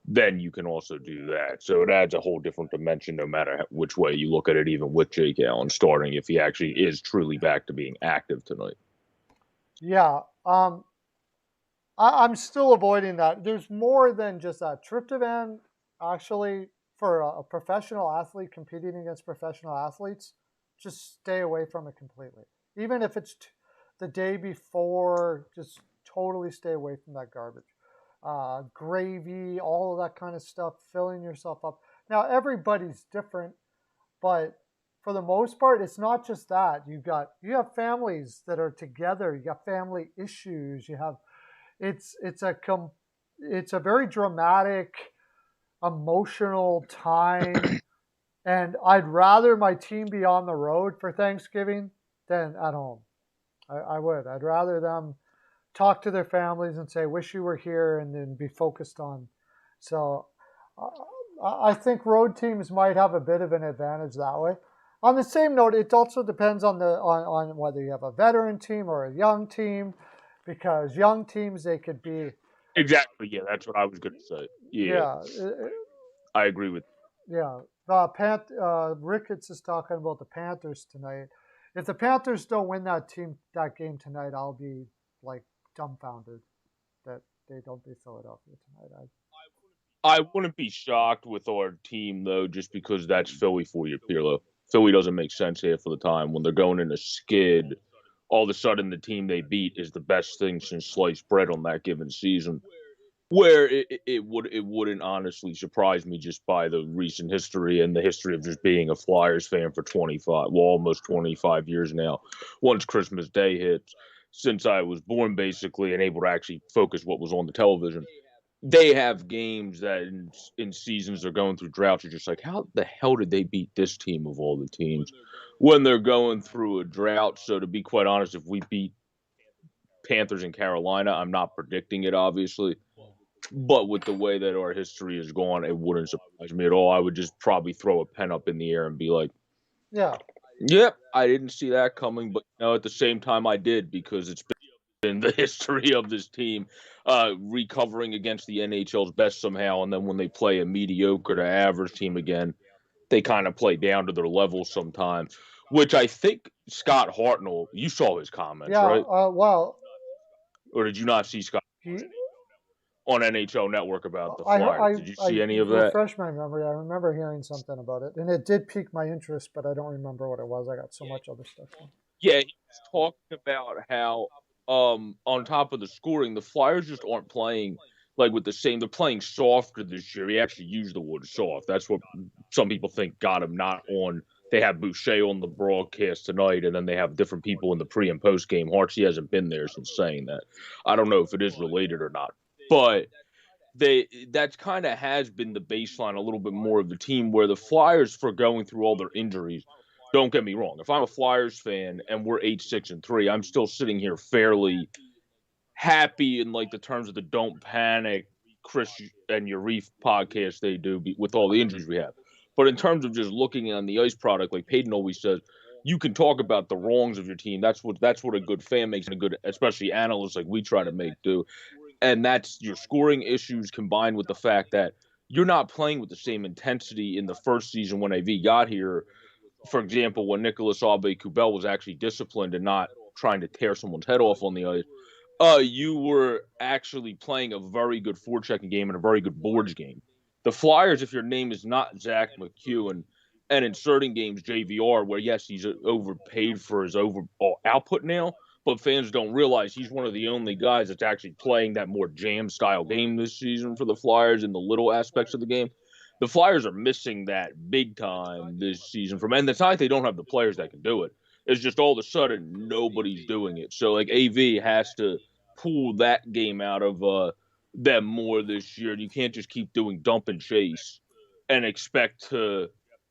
then you can also do that. So it adds a whole different dimension no matter which way you look at it, even with Jake Allen starting, if he actually is truly back to being active tonight. Yeah. I'm still avoiding that. There's more than just that. Tryptophan, actually, for a professional athlete competing against professional athletes, just stay away from it completely. Even if it's the day before, just totally stay away from that garbage. Gravy, all of that kind of stuff, filling yourself up. Now, everybody's different, but for the most part, it's not just that. You have families that are together. You got family issues. You have it's it's a it's a very dramatic, emotional time, and I'd rather my team be on the road for Thanksgiving than at home. I would. I'd rather them talk to their families and say, "Wish you were here," and then be focused on. So, I think road teams might have a bit of an advantage that way. On the same note, it also depends on whether you have a veteran team or a young team, because young teams they could be. Exactly. Yeah, that's what I was going to say. Yeah, Yeah, I agree with. yeah. Ricketts is talking about the Panthers tonight. If the Panthers don't win that game tonight, I'll be like dumbfounded that they don't beat Philadelphia tonight. I wouldn't be shocked with our team though, just because that's Philly for you, Pearlo. Philly doesn't make sense here for the time when they're going in a skid. All of a sudden, the team they beat is the best thing since sliced bread on that given season. Where it wouldn't honestly surprise me just by the recent history and the history of just being a Flyers fan for 25, well, almost 25 years now. Once Christmas Day hits, since I was born basically and able to actually focus what was on the television, they have games that in seasons they're going through droughts. You're just like, how the hell did they beat this team of all the teams when they're going through a drought? So to be quite honest, if we beat Panthers in Carolina, I'm not predicting it, obviously. But with the way that our history has gone, it wouldn't surprise me at all. I would just probably throw a pen up in the air and be like, Yeah, yep, I didn't see that coming. But at the same time, I did, because it's been the history of this team recovering against the NHL's best somehow. And then when they play a mediocre to average team again, they kind of play down to their level sometimes, which I think Scott Hartnell, you saw his comments, yeah. right? Well, Or did you not see Scott he on NHL Network about the I Flyers? Did you see any of that? refresh my memory. I remember hearing something about it, and it did pique my interest, but I don't remember what it was. I got so much other stuff on. Yeah, he was talking about how on top of the scoring, the Flyers just aren't playing like with the same. They're playing softer this year. He actually used the word soft. That's what some people think got him not on. They have Boucher on the broadcast tonight, and then they have different people in the pre and post game. Hartsey hasn't been there since saying that. I don't know if it is related or not, but that's kind of has been the baseline a little bit more of the team, where the Flyers, for going through all their injuries, don't get me wrong, if I'm a Flyers fan and we're 8-6-3, I'm still sitting here fairly happy in like the terms of the Don't Panic Chris and Yarif podcast they do with all the injuries we have. But in terms of just looking on the ice product, like Peyton always says, you can talk about the wrongs of your team. That's what a good fan makes, and a good, especially analysts like we try to make do. And that's your scoring issues combined with the fact that you're not playing with the same intensity in the first season when AV got here. For example, when Nicolas Aube-Kubel was actually disciplined and not trying to tear someone's head off on the ice, you were actually playing a very good forechecking game and a very good boards game. The Flyers, if your name is not Zach McEwen, and in certain games JVR, where yes, he's overpaid for his overall output now, but fans don't realize he's one of the only guys that's actually playing that more jam style game this season for the Flyers in the little aspects of the game. The Flyers are missing that big time this season from, and it's not like they don't have the players that can do it. It's just all of a sudden nobody's doing it. So like AV has to pull that game out of them more this year. You can't just keep doing dump and chase and expect to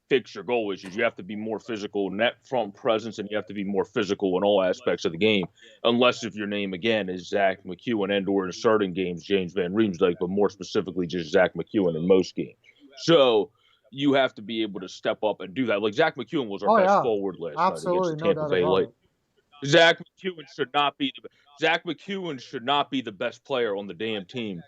fix your goal issues. You have to be more physical, net front presence, and you have to be more physical in all aspects of the game. Unless if your name again is Zach McEwen and/or in certain games James Van Riemsdyk, but more specifically just Zach McEwen in most games. So you have to be able to step up and do that. Like Zach McEwen was our best forward last night against the Tampa Bay Lightning. Zach McEwen should not be Zach McEwen should not be the best player on the damn team.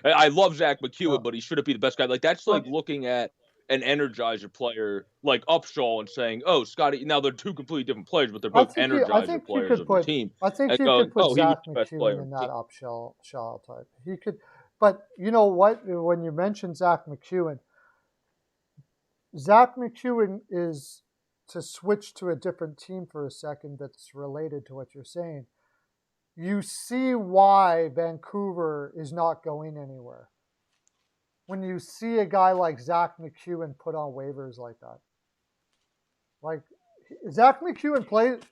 I love Zach McEwen, but he shouldn't be the best guy. Like that's like looking at an Energizer player like Upshaw and saying, "Oh, Scotty." Now they're two completely different players, but they're both Energizer players of the team. I think And you going, could put "Oh, he was Zach the best player McEwen on in the that team." Shaw type. He could, but you know what? When you mention Zach McEwen is, to switch to a different team for a second that's related to what you're saying. You see why Vancouver is not going anywhere when you see a guy like Zach McEwen put on waivers like that. Like Zach McEwen played.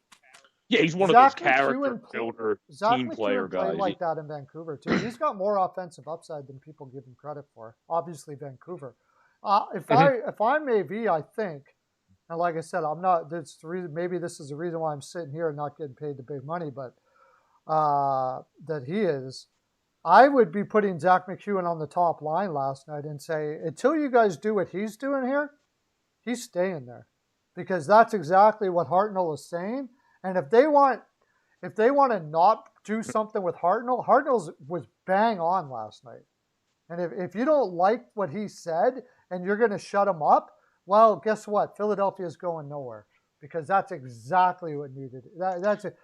Yeah, he's one of those character builder, team player guys. Played like that in Vancouver too. He's got more offensive upside than people give him credit for. Obviously, Vancouver. If I'm AV, I think, and like I said, I'm not. That's the reason. Maybe this is the reason why I'm sitting here and not getting paid the big money, but that he is. I would be putting Zach McEwen on the top line last night and say, until you guys do what he's doing here, he's staying there, because that's exactly what Hartnell is saying. And if they want to not do something with Hartnell was bang on last night. And if you don't like what he said and you're going to shut him up, well, guess what? Philadelphia's going nowhere, because that's exactly what needed. That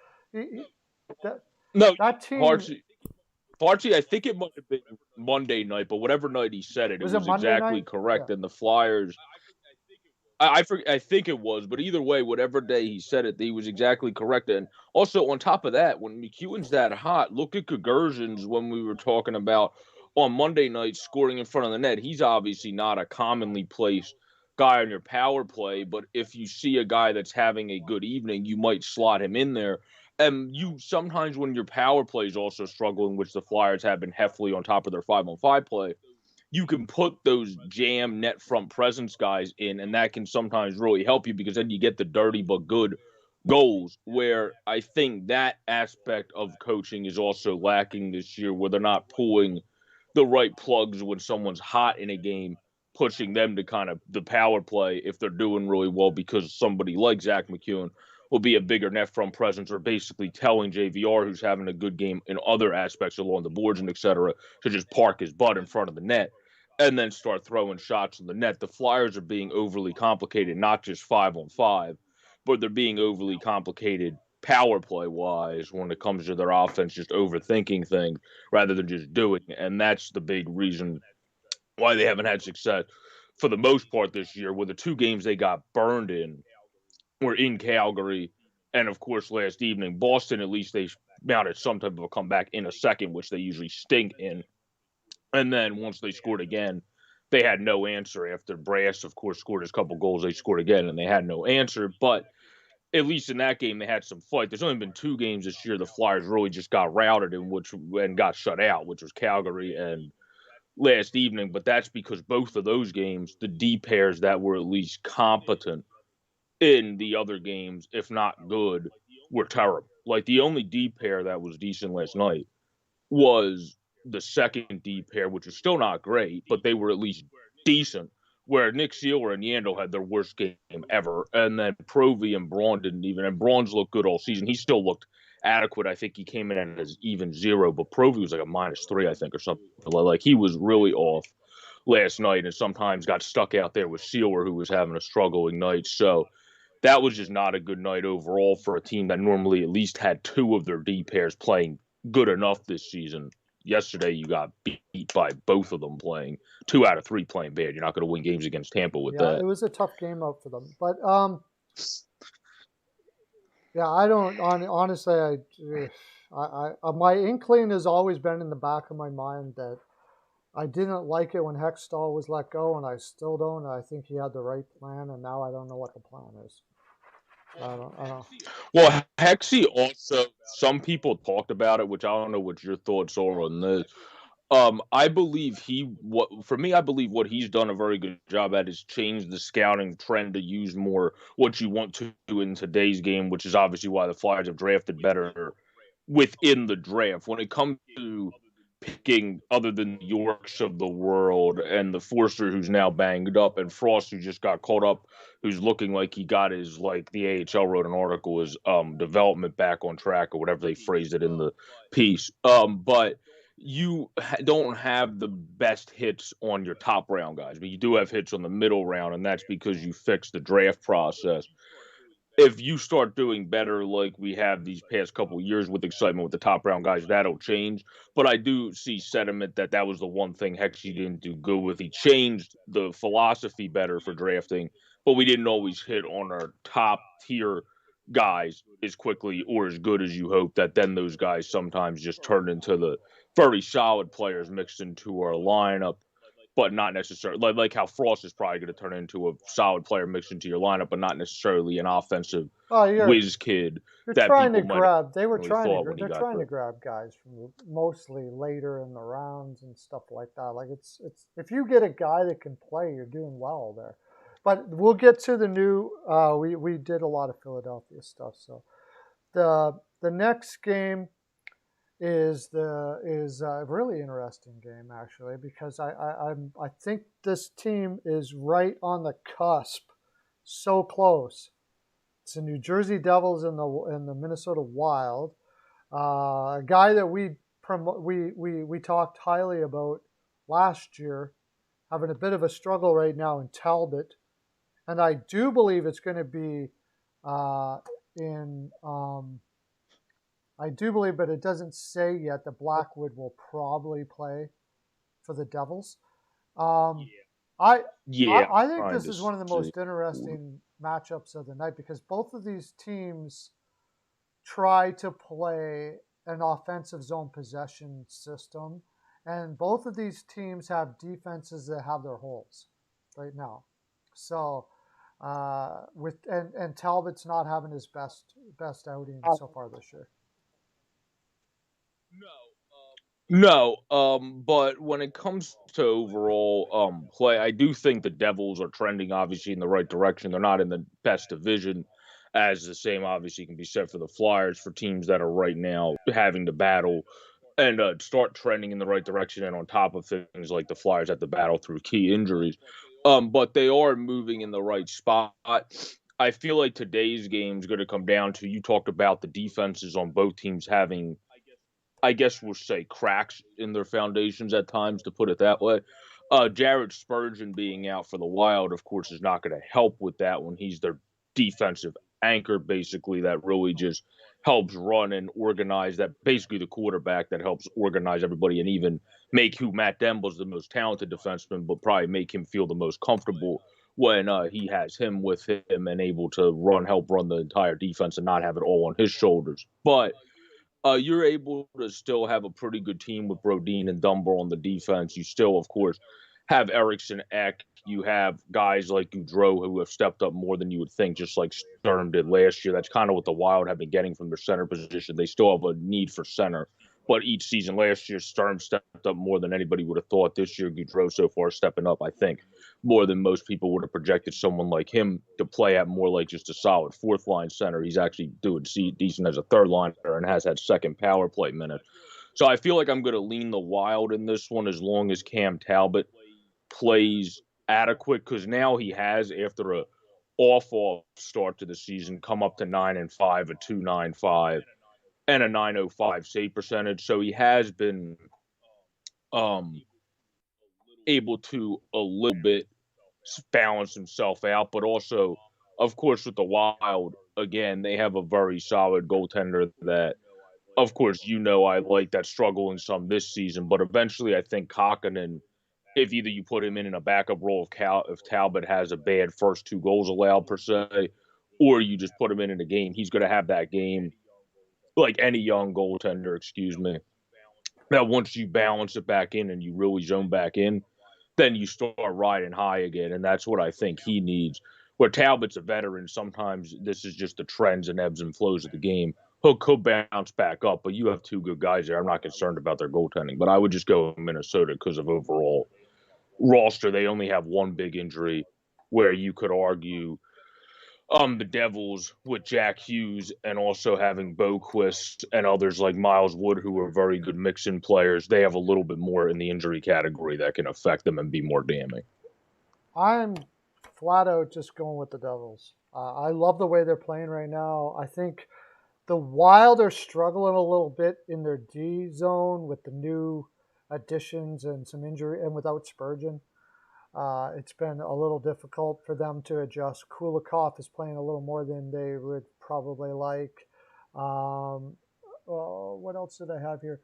team. Archie, I think it might have been Monday night, but whatever night he said it, was exactly night? Correct. Yeah. And the Flyers, I think it was, but either way, whatever day he said it, he was exactly correct. And also on top of that, when McEwen's that hot, look at Gagurzin's when we were talking about on Monday night scoring in front of the net. He's obviously not a commonly placed guy on your power play, but if you see a guy that's having a good evening, you might slot him in there. And you sometimes, when your power play is also struggling, which the Flyers have been heavily on top of their 5-on-5 play, you can put those jam net front presence guys in, and that can sometimes really help you, because then you get the dirty but good goals, where I think that aspect of coaching is also lacking this year, where they're not pulling the right plugs when someone's hot in a game, pushing them to kind of the power play if they're doing really well, because somebody like Zach McEwen will be a bigger net front presence, or basically telling JVR, who's having a good game in other aspects along the boards and et cetera, to just park his butt in front of the net and then start throwing shots in the net. The Flyers are being overly complicated, not just 5-on-5, but they're being overly complicated power play wise when it comes to their offense, just overthinking things rather than just doing it. And that's the big reason why they haven't had success for the most part this year, where the two games they got burned in were in Calgary, and of course last evening. Boston, at least they mounted some type of a comeback in a second, which they usually stink in. And then once they scored again, they had no answer. After Brass, of course, scored his couple goals, they scored again, and they had no answer. But at least in that game, they had some fight. There's only been two games this year the Flyers really just got routed and got shut out, which was Calgary and last evening. But that's because both of those games, the D pairs that were at least competent in the other games, if not good, were terrible. Like the only D pair that was decent last night was the second D pair, which is still not great, but they were at least decent. Where Nick Seeler and Yandel had their worst game ever, and then Provy and Braun didn't even. And Braun's looked good all season. He still looked adequate. I think he came in as even 0, but Provy was like a -3, I think, or something. Like he was really off last night, and sometimes got stuck out there with Seeler, who was having a struggling night. So that was just not a good night overall for a team that normally at least had two of their D pairs playing good enough this season. Yesterday, you got beat by both of them playing 2 out of 3 playing bad. You're not going to win games against Tampa with that. It was a tough game out for them, but I don't honestly. I my inkling has always been in the back of my mind that I didn't like it when Hextall was let go, and I still don't. I think he had the right plan, and now I don't know what the plan is. I don't know. Well, Hexy also, some people talked about it, which I don't know what your thoughts are on this. I believe I believe what he's done a very good job at is change the scouting trend to use more what you want to do in today's game, which is obviously why the Flyers have drafted better within the draft. When it comes to picking other than the Yorks of the world and the Forster who's now banged up and Frost who just got caught up, who's looking like he got his, like the AHL wrote an article, his development back on track or whatever they phrased it in the piece. But you don't have the best hits on your top round guys, but you do have hits on the middle round, and that's because you fixed the draft process. If you start doing better like we have these past couple of years with excitement with the top round guys, that'll change. But I do see sentiment that that was the one thing Hexy didn't do good with. He changed the philosophy better for drafting, but we didn't always hit on our top tier guys as quickly or as good as you hope, that then those guys sometimes just turned into the very solid players mixed into our lineup, but not necessarily like how Frost is probably going to turn into a solid player mixed into your lineup, but not necessarily an offensive whiz kid that people might have really thought when he got trying to grab guys from mostly later in the rounds and stuff like that. Like it's if you get a guy that can play, you're doing well there. But we'll get to the new. We did a lot of Philadelphia stuff, so the next game is a really interesting game actually, because I think this team is right on the cusp, so close. It's the New Jersey Devils and the Minnesota Wild. A guy that we talked highly about last year, having a bit of a struggle right now in Talbot, and I do believe it's going to be in. I do believe, but it doesn't say yet, that Blackwood will probably play for the Devils. I think this is one of the most interesting matchups of the night, because both of these teams try to play an offensive zone possession system, and both of these teams have defenses that have their holes right now. So and Talbot's not having his best outing so far this year. No, but when it comes to overall play, I do think the Devils are trending obviously in the right direction. They're not in the best division, as the same obviously can be said for the Flyers, for teams that are right now having to battle and start trending in the right direction. And on top of things like the Flyers at the battle through key injuries, but they are moving in the right spot. I feel like today's game is going to come down to, you talked about the defenses on both teams having, I guess we'll say, cracks in their foundations at times, to put it that way. Jared Spurgeon being out for the Wild, of course, is not going to help with that when he's their defensive anchor, basically, that really just helps run and organize, that basically the quarterback that helps organize everybody and even make who Matt Demble's the most talented defenseman, but probably make him feel the most comfortable when he has him with him and able to help run the entire defense and not have it all on his shoulders. But you're able to still have a pretty good team with Brodin and Dunbar on the defense. You still, of course, have Eriksson Ek. You have guys like Goudreau who have stepped up more than you would think, just like Sturm did last year. That's kind of what the Wild have been getting from their center position. They still have a need for center. But each season last year, Sturm stepped up more than anybody would have thought. This year, Goudreau so far stepping up, I think, more than most people would have projected someone like him to play at more like just a solid fourth line center. He's actually doing decent as a third liner and has had second power play minute. So I feel like I'm going to lean the Wild in this one, as long as Cam Talbot plays adequate, because now he has, after a awful start to the season, come up to 9-5, a 2.95, and a 905 save percentage. So he has been able to a little bit balance himself out. But also, of course, with the Wild, again, they have a very solid goaltender that, of course, I like, that struggling some this season. But eventually, I think Kakkonen, if either you put him in a backup role if Talbot has a bad first 2 goals allowed per se, or you just put him in a game, he's going to have that game like any young goaltender, that once you balance it back in and you really zone back in, then you start riding high again. And that's what I think he needs. Where Talbot's a veteran, sometimes this is just the trends and ebbs and flows of the game. He'll bounce back up, but you have 2 good guys there. I'm not concerned about their goaltending, but I would just go Minnesota because of overall roster. They only have one big injury, where you could argue The Devils with Jack Hughes and also having Boquist and others like Miles Wood, who are very good mix-in players, they have a little bit more in the injury category that can affect them and be more damning. I'm flat out just going with the Devils. I love the way they're playing right now. I think the Wild are struggling a little bit in their D zone with the new additions and some injury, and without Spurgeon. It's been a little difficult for them to adjust. Kulikov is playing a little more than they would probably like. What else did I have here?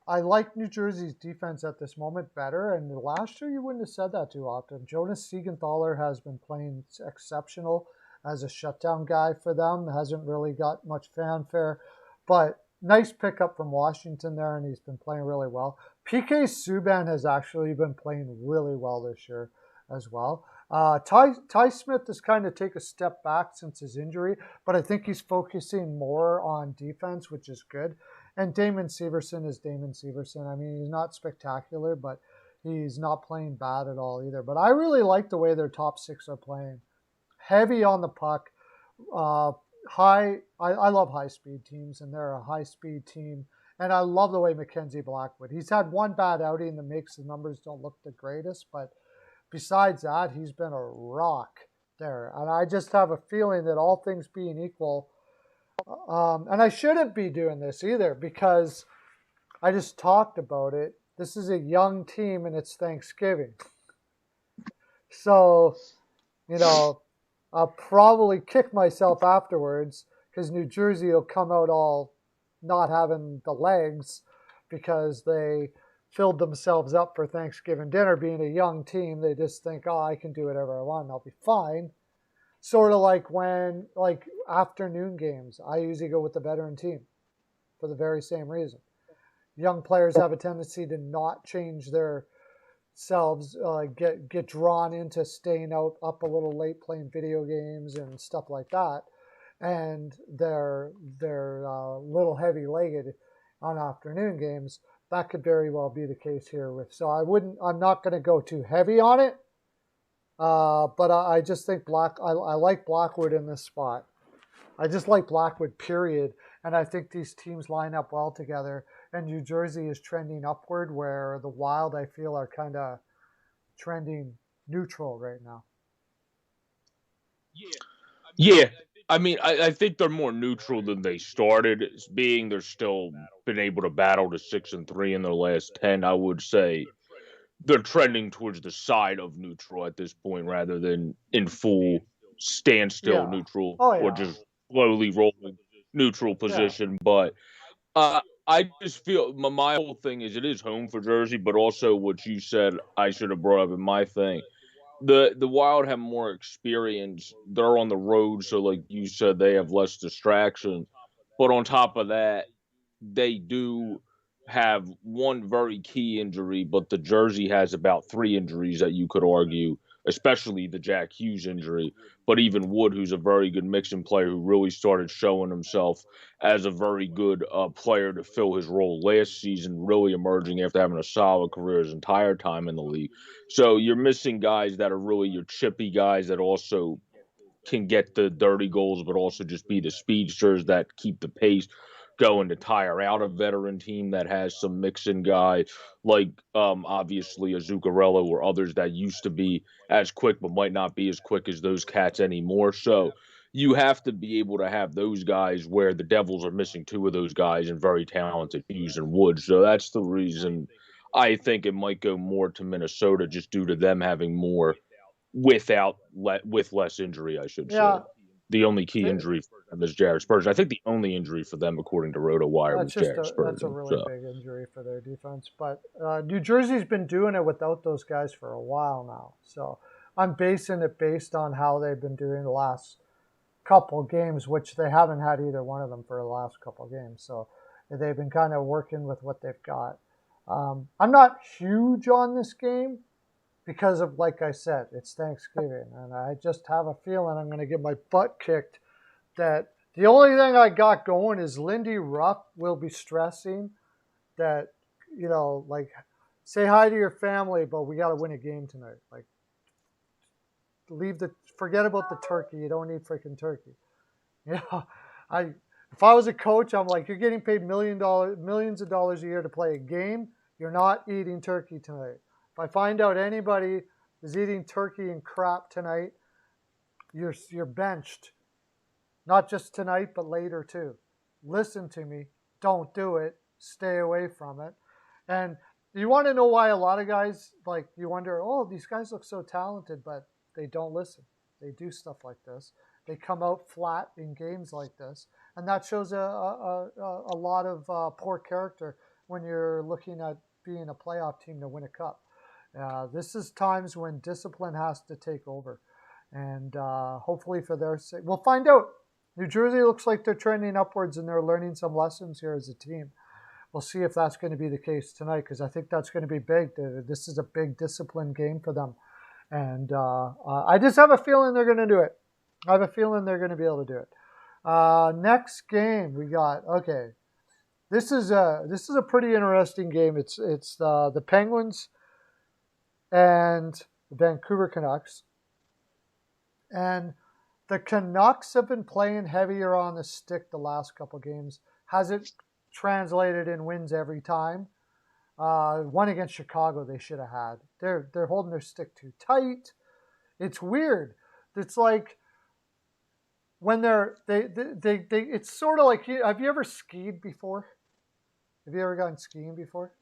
I like New Jersey's defense at this moment better, and last year you wouldn't have said that too often. Jonas Siegenthaler has been playing exceptional as a shutdown guy for them. Hasn't really got much fanfare, but nice pickup from Washington there, and he's been playing really well. PK Subban has actually been playing really well this year as well. Ty Smith has kind of taken a step back since his injury, but I think he's focusing more on defense, which is good. And Damon Severson is Damon Severson. I mean, he's not spectacular, but he's not playing bad at all either. But I really like the way their top six are playing. Heavy on the puck, high. I love high speed teams, and they're a high speed team. And I love the way Mackenzie Blackwood. He's had one bad outing that makes the numbers don't look the greatest, but besides that, he's been a rock there. And I just have a feeling that all things being equal, and I shouldn't be doing this either because I just talked about it. This is a young team and it's Thanksgiving. So, I'll probably kick myself afterwards because New Jersey will come out all not having the legs because they filled themselves up for Thanksgiving dinner. Being a young team, they just think, oh, I can do whatever I want and I'll be fine. Sort of like when, like afternoon games, I usually go with the veteran team for the very same reason. Young players have a tendency to not change their selves, get drawn into staying up a little late playing video games and stuff like that, and they're a little heavy-legged on afternoon games. That could very well be the case here with. So I'm not going to go too heavy on it. But I just think I like Blackwood in this spot. I just like Blackwood, period. And I think these teams line up well together. And New Jersey is trending upward, where the Wild, I feel, are kind of trending neutral right now. Yeah. I mean, I think they're more neutral than they started, being they're still been able to battle to 6-3 in their last 10. I would say they're trending towards the side of neutral at this point rather than in full standstill neutral or just slowly rolling neutral position. But I just feel my whole thing is it is home for Jersey, but also what you said I should have brought up in my thing. The Wild have more experience. They're on the road, so like you said, they have less distraction. But on top of that, they do have one very key injury, but the Jersey has about 3 injuries that you could argue, especially the Jack Hughes injury, but even Wood, who's a very good mixing player who really started showing himself as a very good player to fill his role last season, really emerging after having a solid career his entire time in the league. So you're missing guys that are really your chippy guys that also can get the dirty goals, but also just be the speedsters that keep the pace going to tire out a veteran team that has some mixing guy like obviously a Zuccarello or others that used to be as quick but might not be as quick as those cats anymore. So you have to be able to have those guys where the Devils are missing 2 of those guys and very talented Hughes and Wood. So that's the reason I think it might go more to Minnesota just due to them having more with less injury, I should say. The only key injury for them is Jared Spurgeon. I think the only injury for them, according to RotoWire, was Jared Spurgeon. That's a really big injury for their defense. But New Jersey's been doing it without those guys for a while now. So I'm basing it based on how they've been doing the last couple games, which they haven't had either one of them for the last couple games. So they've been kind of working with what they've got. I'm not huge on this game, because of, like I said, it's Thanksgiving, and I just have a feeling I'm going to get my butt kicked. That the only thing I got going is Lindy Ruff will be stressing that, like, say hi to your family, but we got to win a game tonight. Like, forget about the turkey. You don't need freaking turkey. You know, if I was a coach, I'm like, you're getting paid millions of dollars a year to play a game. You're not eating turkey tonight. If I find out anybody is eating turkey and crap tonight, you're benched. Not just tonight, but later too. Listen to me. Don't do it. Stay away from it. And you want to know why a lot of guys, like, you wonder, oh, these guys look so talented, but they don't listen. They do stuff like this. They come out flat in games like this. And that shows a lot of poor character when you're looking at being a playoff team to win a cup. This is times when discipline has to take over. And hopefully for their sake, we'll find out. New Jersey looks like they're trending upwards and they're learning some lessons here as a team. We'll see if that's going to be the case tonight, because I think that's going to be big. This is a big discipline game for them. And I just have a feeling they're going to do it. I have a feeling they're going to be able to do it. Next game we got, okay. This is a pretty interesting game. It's the Penguins and the Vancouver Canucks. And the Canucks have been playing heavier on the stick the last couple games. Hasn't translated in wins every time. One against Chicago they should have had. They're holding their stick too tight. It's weird. It's like when they it's sort of like, have you ever skied before? Have you ever gone skiing before?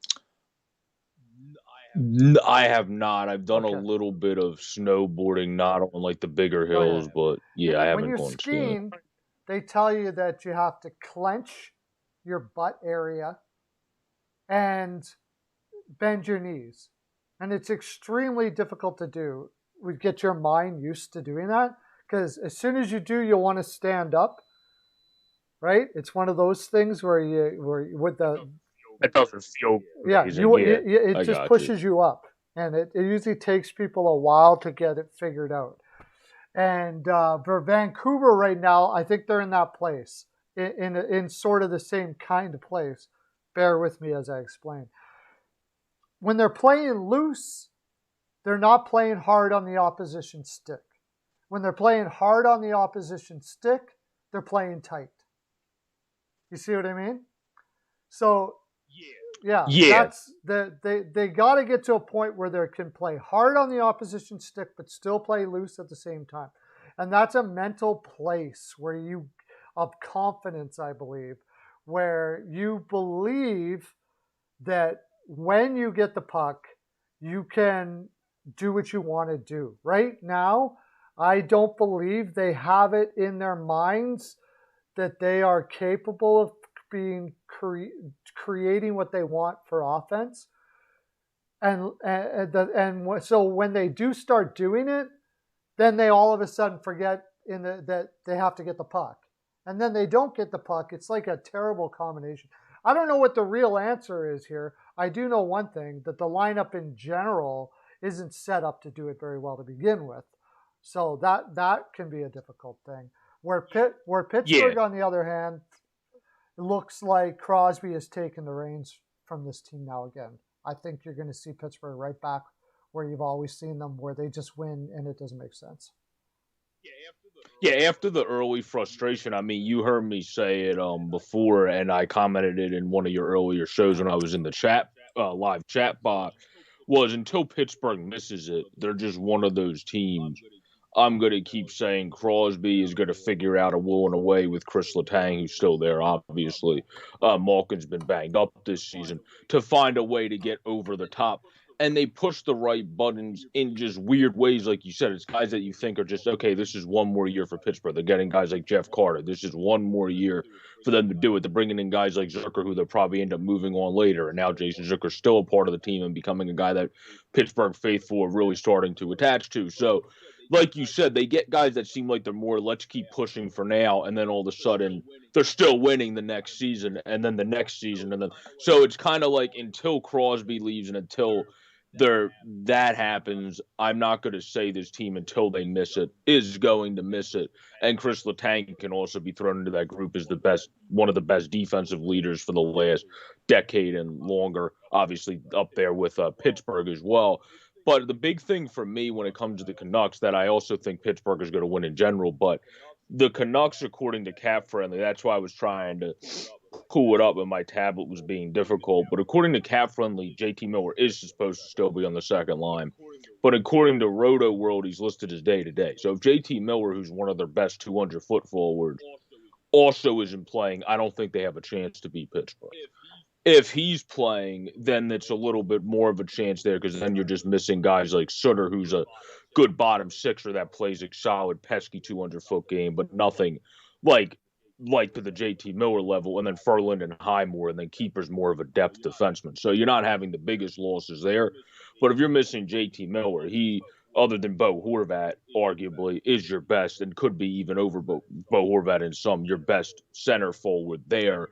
I have not. I've done a little bit of snowboarding, not on like the bigger hills, but yeah, I haven't gone skiing. They tell you that you have to clench your butt area and bend your knees. And it's extremely difficult to do. We get your mind used to doing that, because as soon as you do, you'll want to stand up, right? It's one of those things where with the... It doesn't feel amazing. It just pushes you up. And it usually takes people a while to get it figured out. And for Vancouver right now, I think they're in that place, in sort of the same kind of place. Bear with me as I explain. When they're playing loose, they're not playing hard on the opposition stick. When they're playing hard on the opposition stick, they're playing tight. You see what I mean? So, yeah. That's they got to get to a point where they can play hard on the opposition stick, but still play loose at the same time. And that's a mental place of confidence, I believe, where you believe that when you get the puck, you can do what you want to do. Right now, I don't believe they have it in their minds that they are capable of being creating what they want for offense. And so when they do start doing it, then they all of a sudden forget that they have to get the puck. And then they don't get the puck. It's like a terrible combination. I don't know what the real answer is here. I do know one thing, that the lineup in general isn't set up to do it very well to begin with. So that can be a difficult thing. Where Pittsburgh, on the other hand, it looks like Crosby has taken the reins from this team now again. I think you're going to see Pittsburgh right back where you've always seen them, where they just win and it doesn't make sense. Yeah, after the early frustration, I mean, you heard me say it before, and I commented it in one of your earlier shows when I was in the chat, live chat box, was until Pittsburgh misses it, they're just one of those teams. I'm going to keep saying Crosby is going to figure out a will and a way with Chris Letang, who's still there, obviously. Malkin's been banged up this season, to find a way to get over the top. And they push the right buttons in just weird ways, like you said. It's guys that you think are just, okay, this is one more year for Pittsburgh. They're getting guys like Jeff Carter. This is one more year for them to do it. They're bringing in guys like Zucker, who they'll probably end up moving on later. And now Jason Zucker's still a part of the team and becoming a guy that Pittsburgh faithful are really starting to attach to. So, like you said, they get guys that seem like they're more, let's keep pushing for now, and then all of a sudden they're still winning the next season, and then the next season, and then so it's kind of like until Crosby leaves and until that happens, I'm not going to say this team, until they miss it, is going to miss it. And Chris Letang can also be thrown into that group as one of the best defensive leaders for the last decade and longer, obviously up there with Pittsburgh as well. But the big thing for me when it comes to the Canucks that I also think Pittsburgh is going to win in general, but the Canucks, according to Cap Friendly, that's why I was trying to pull it up and my tablet was being difficult. But according to Cap Friendly, JT Miller is supposed to still be on the second line. But according to Roto World, he's listed as day-to-day. So if JT Miller, who's one of their best 200-foot forwards, also isn't playing, I don't think they have a chance to beat Pittsburgh. If he's playing, then it's a little bit more of a chance there because then you're just missing guys like Sutter, who's a good bottom sixer that plays a solid, pesky 200-foot game, but nothing like to the JT Miller level, and then Ferland and Highmore, and then Keeper's more of a depth defenseman. So you're not having the biggest losses there. But if you're missing JT Miller, he, other than Bo Horvat, arguably, is your best and could be even over Bo Horvat in some, your best center forward there.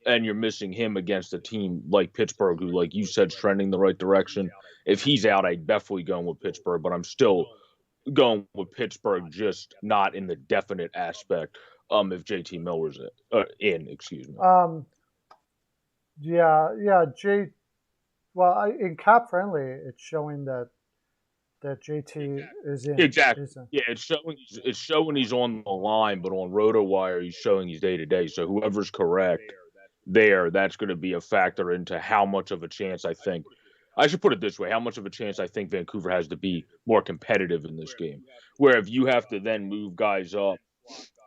And you're missing him against a team like Pittsburgh, who, like you said, is trending the right direction. If he's out, I'd definitely go with Pittsburgh, but I'm still going with Pittsburgh, just not in the definite aspect. If JT Miller's in, excuse me. Well, in Cap Friendly, it's showing that JT is in. Exactly. Yeah, it's showing he's on the line, but on RotoWire, he's showing he's day-to-day. So whoever's correct there, that's going to be a factor into how much of a chance I think. I should put it this way, how much of a chance I think Vancouver has to be more competitive in this game. Where if you have to then move guys up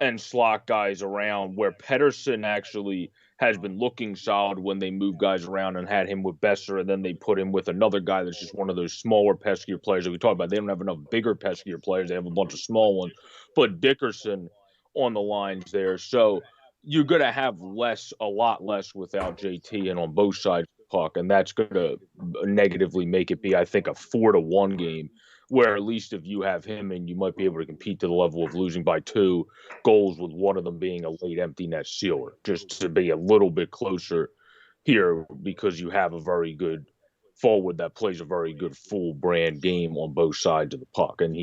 and slot guys around, where Pettersson actually has been looking solid when they move guys around and had him with Besser, and then they put him with another guy that's just one of those smaller, peskier players that we talk about. They don't have enough bigger, peskier players. They have a bunch of small ones. But Dickerson on the lines there. So you're going to have a lot less without JT and on both sides of the puck, and that's going to negatively make it be, I think, a 4-1 game, where at least if you have him and you might be able to compete to the level of losing by 2 goals with one of them being a late empty net sealer, just to be a little bit closer here because you have a very good forward that plays a very good full brand game on both sides of the puck. And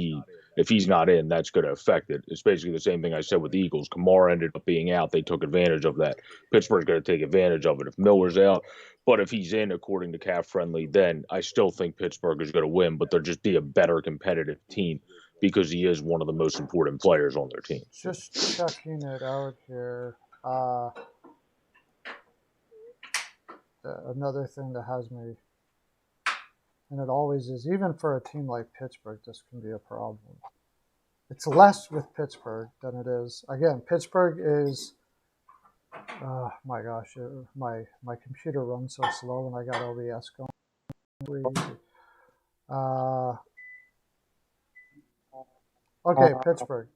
if he's not in, that's going to affect it. It's basically the same thing I said with the Eagles. Kamara ended up being out. They took advantage of that. Pittsburgh's going to take advantage of it if Miller's out. But if he's in, according to Cap Friendly, then I still think Pittsburgh is going to win, but they'll just be a better competitive team because he is one of the most important players on their team. Just checking it out here. Another thing that has me, and it always is, even for a team like Pittsburgh, this can be a problem. It's less with Pittsburgh than it is. Again, Pittsburgh is, my gosh, my computer runs so slow when I got OBS going. Okay, Pittsburgh.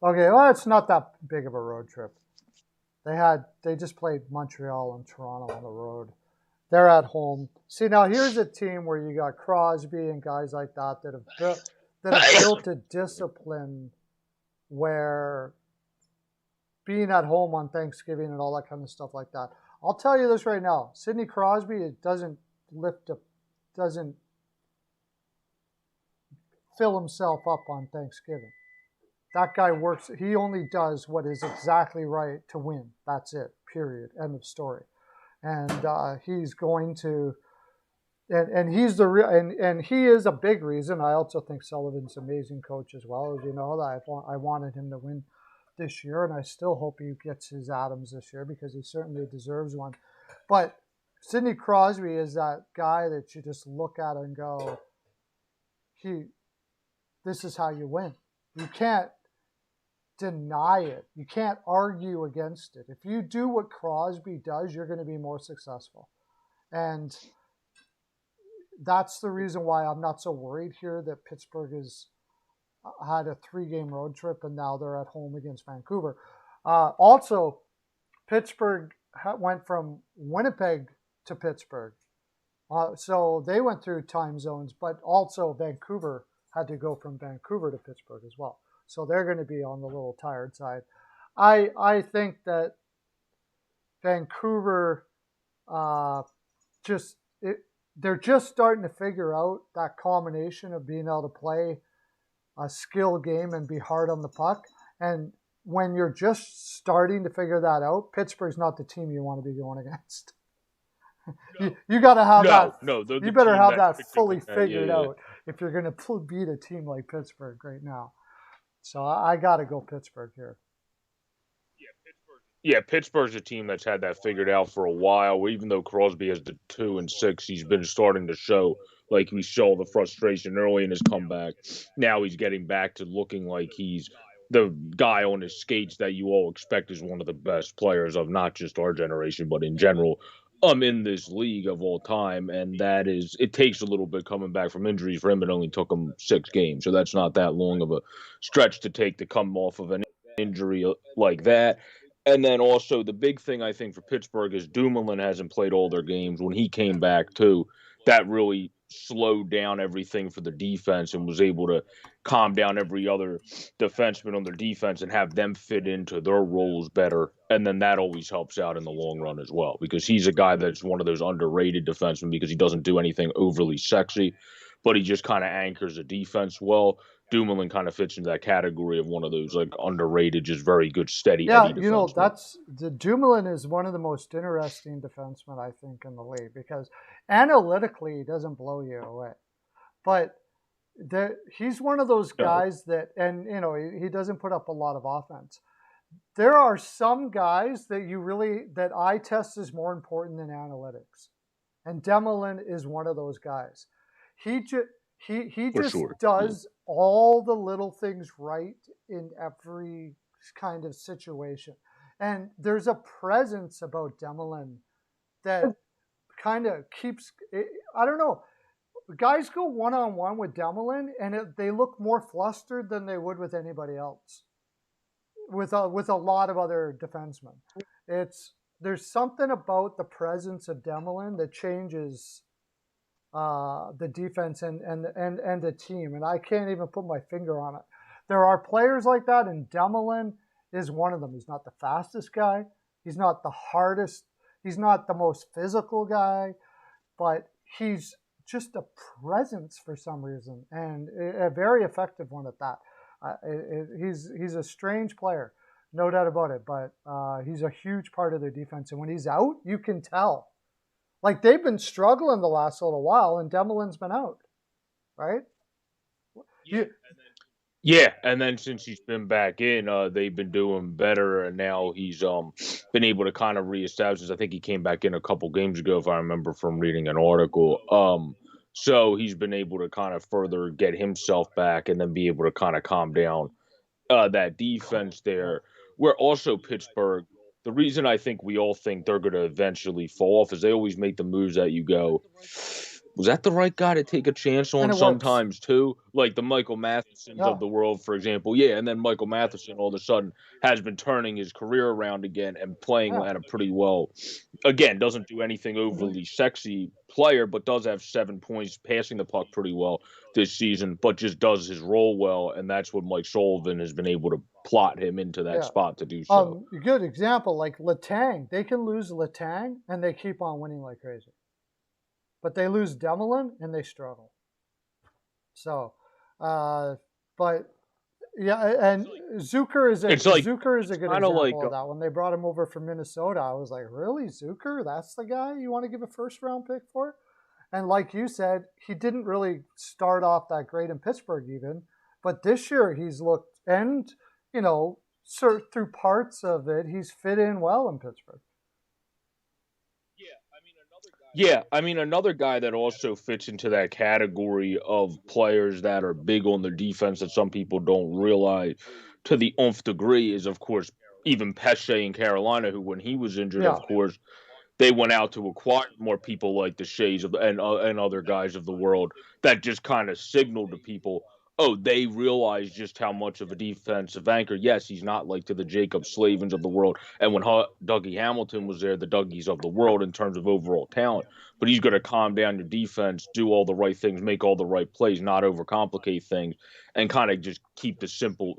Okay, well, it's not that big of a road trip. They just played Montreal and Toronto on the road. They're at home. See, now here's a team where you got Crosby and guys like that have built a discipline where being at home on Thanksgiving and all that kind of stuff like that. I'll tell you this right now. Sidney Crosby doesn't fill himself up on Thanksgiving. That guy works. He only does what is exactly right to win. That's it. Period. End of story. And he's going to, and he's the real, and he is a big reason. I also think Sullivan's an amazing coach as well. As you know, that I wanted him to win this year, and I still hope he gets his Adams this year because he certainly deserves one. But Sidney Crosby is that guy that you just look at and go, this is how you win. You can't deny it. You can't argue against it. If you do what Crosby does, you're going to be more successful. And that's the reason why I'm not so worried here that Pittsburgh has had a 3-game road trip and now they're at home against Vancouver. Also, Pittsburgh went from Winnipeg to Pittsburgh. So they went through time zones, but also Vancouver had to go from Vancouver to Pittsburgh as well. So they're going to be on the little tired side. I think that Vancouver they're just starting to figure out that combination of being able to play a skill game and be hard on the puck. And when you're just starting to figure that out, Pittsburgh's not the team you want to be going against. No. You got to have that. No, you better have that fully figured out. if you're going to beat a team like Pittsburgh right now. So I got to go Pittsburgh here. Yeah, Pittsburgh's a team that's had that figured out for a while. Even though Crosby has the 2-6, he's been starting to show, like we saw the frustration early in his comeback. Now he's getting back to looking like he's the guy on his skates that you all expect is one of the best players of not just our generation, but in general, in this league of all time. And that is, it takes a little bit coming back from injuries for him. It only took him 6 games, so that's not that long of a stretch to take to come off of an injury like that. And then also the big thing I think for Pittsburgh is Dumoulin hasn't played all their games. When he came back too, that really slowed down everything for the defense and was able to calm down every other defenseman on their defense and have them fit into their roles better. And then that always helps out in the long run as well, because he's a guy that's one of those underrated defensemen because he doesn't do anything overly sexy, but he just kind of anchors the defense well. Dumoulin kind of fits into that category of one of those like underrated, just very good, steady Eddie defensemen. That's the Dumoulin is one of the most interesting defensemen I think in the league because analytically he doesn't blow you away, but he's one of those guys that, and he doesn't put up a lot of offense. There are some guys that eye test is more important than analytics, and Dumoulin is one of those guys. He just does all the little things right in every kind of situation. And there's a presence about Dumoulin that kind of keeps, I don't know, guys go one-on-one with Dumoulin and they look more flustered than they would with anybody else, with a lot of other defensemen. There's something about the presence of Dumoulin that changes the defense and the team, and I can't even put my finger on it. There are players like that, and Dumoulin is one of them. He's not the fastest guy. He's not the hardest. He's not the most physical guy, but he's just a presence for some reason, and a very effective one at that. He's a strange player, no doubt about it, but he's a huge part of their defense, and when he's out, you can tell. Like, they've been struggling the last little while, and Dumoulin's been out, right? Yeah, and then since he's been back in, they've been doing better, and now he's been able to kind of reestablish. I think he came back in a couple games ago, if I remember from reading an article. So he's been able to kind of further get himself back, and then be able to kind of calm down that defense there. Where also Pittsburgh, the reason I think we all think they're going to eventually fall off is they always make the moves that you go, was that the right guy to take a chance on sometimes too? Like the Michael Mathesons of the world, for example. Yeah, and then Michael Matheson all of a sudden has been turning his career around again and playing at a pretty well. Again, doesn't do anything overly sexy player, but does have 7 points, passing the puck pretty well this season, but just does his role well, and that's what Mike Sullivan has been able to plot him into that spot to do so. Good example, like Letang. They can lose Letang, and they keep on winning like crazy. But they lose Dumoulin and they struggle. So, but yeah, and Zucker is a good example of that. When they brought him over from Minnesota, I was like, really, Zucker? That's the guy you want to give a first-round pick for? And like you said, he didn't really start off that great in Pittsburgh even, but this year he's looked, and through parts of it, he's fit in well in Pittsburgh. Yeah, I mean, another guy that also fits into that category of players that are big on their defense that some people don't realize to the nth degree is, of course, even Pesce in Carolina, who, when he was injured, of course, they went out to acquire more people like the Shays and other guys of the world that just kind of signaled to people, oh, they realize just how much of a defensive anchor. Yes, he's not like to the Jacob Slavins of the world. And when Dougie Hamilton was there, the Dougies of the world in terms of overall talent. But he's going to calm down your defense, do all the right things, make all the right plays, not overcomplicate things, and kind of just keep the simple,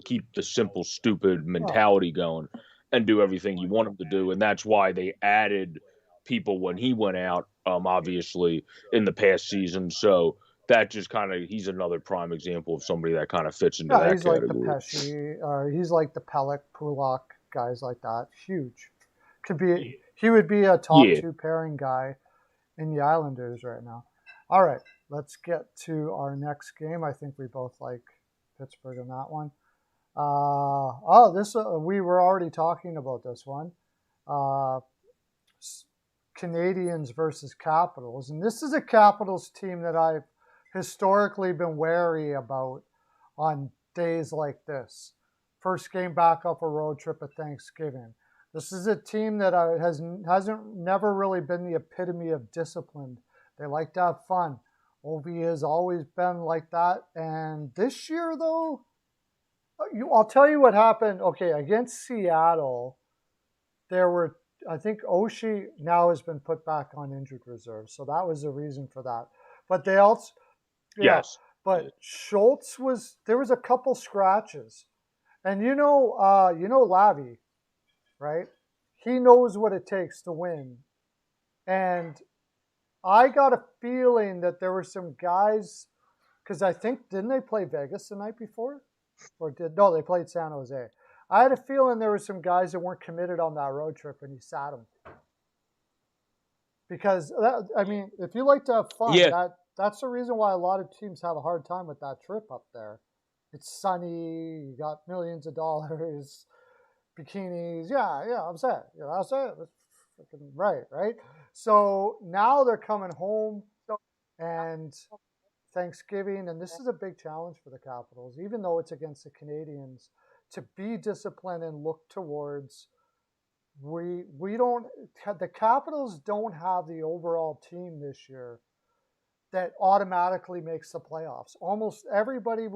stupid mentality going and do everything you want him to do. And that's why they added people when he went out, obviously, in the past season. So that just kind of, he's another prime example of somebody that kind of fits into that category. He's like the Pesce, or he's like the Pelech, Pulak, guys like that. Huge. He would be a top two pairing guy in the Islanders right now. All right. let's get to our next game. I think we both like Pittsburgh in that one. This we were already talking about this one. Uh, Canadians versus Capitals, and this is a Capitals team that I've historically been wary about on days like this. First game back off a road trip at Thanksgiving. This is a team that hasn't never really been the epitome of discipline. They like to have fun. Ovi has always been like that, and this year though, I'll tell you what happened. Okay, against Seattle, there were, I think Oshie now has been put back on injured reserve, so that was the reason for that. But they also, yeah, Yes. but Schultz there was a couple scratches, and Lavi, right? He knows what it takes to win, and I got a feeling that there were some guys, because I think didn't they play Vegas the night before, no? They played San Jose. I had a feeling there were some guys that weren't committed on that road trip, and he sat them. Because if you like to have fun, Yeah. that's the reason why a lot of teams have a hard time with that trip up there. It's sunny, you got millions of dollars, bikinis. Yeah, I'm saying, that's it. That's freaking right. So now they're coming home, and Thanksgiving, and this is a big challenge for the Capitals, even though it's against the Canadians, to be disciplined and look towards. We don't, the Capitals don't have the overall team this year that automatically makes the playoffs. Almost everybody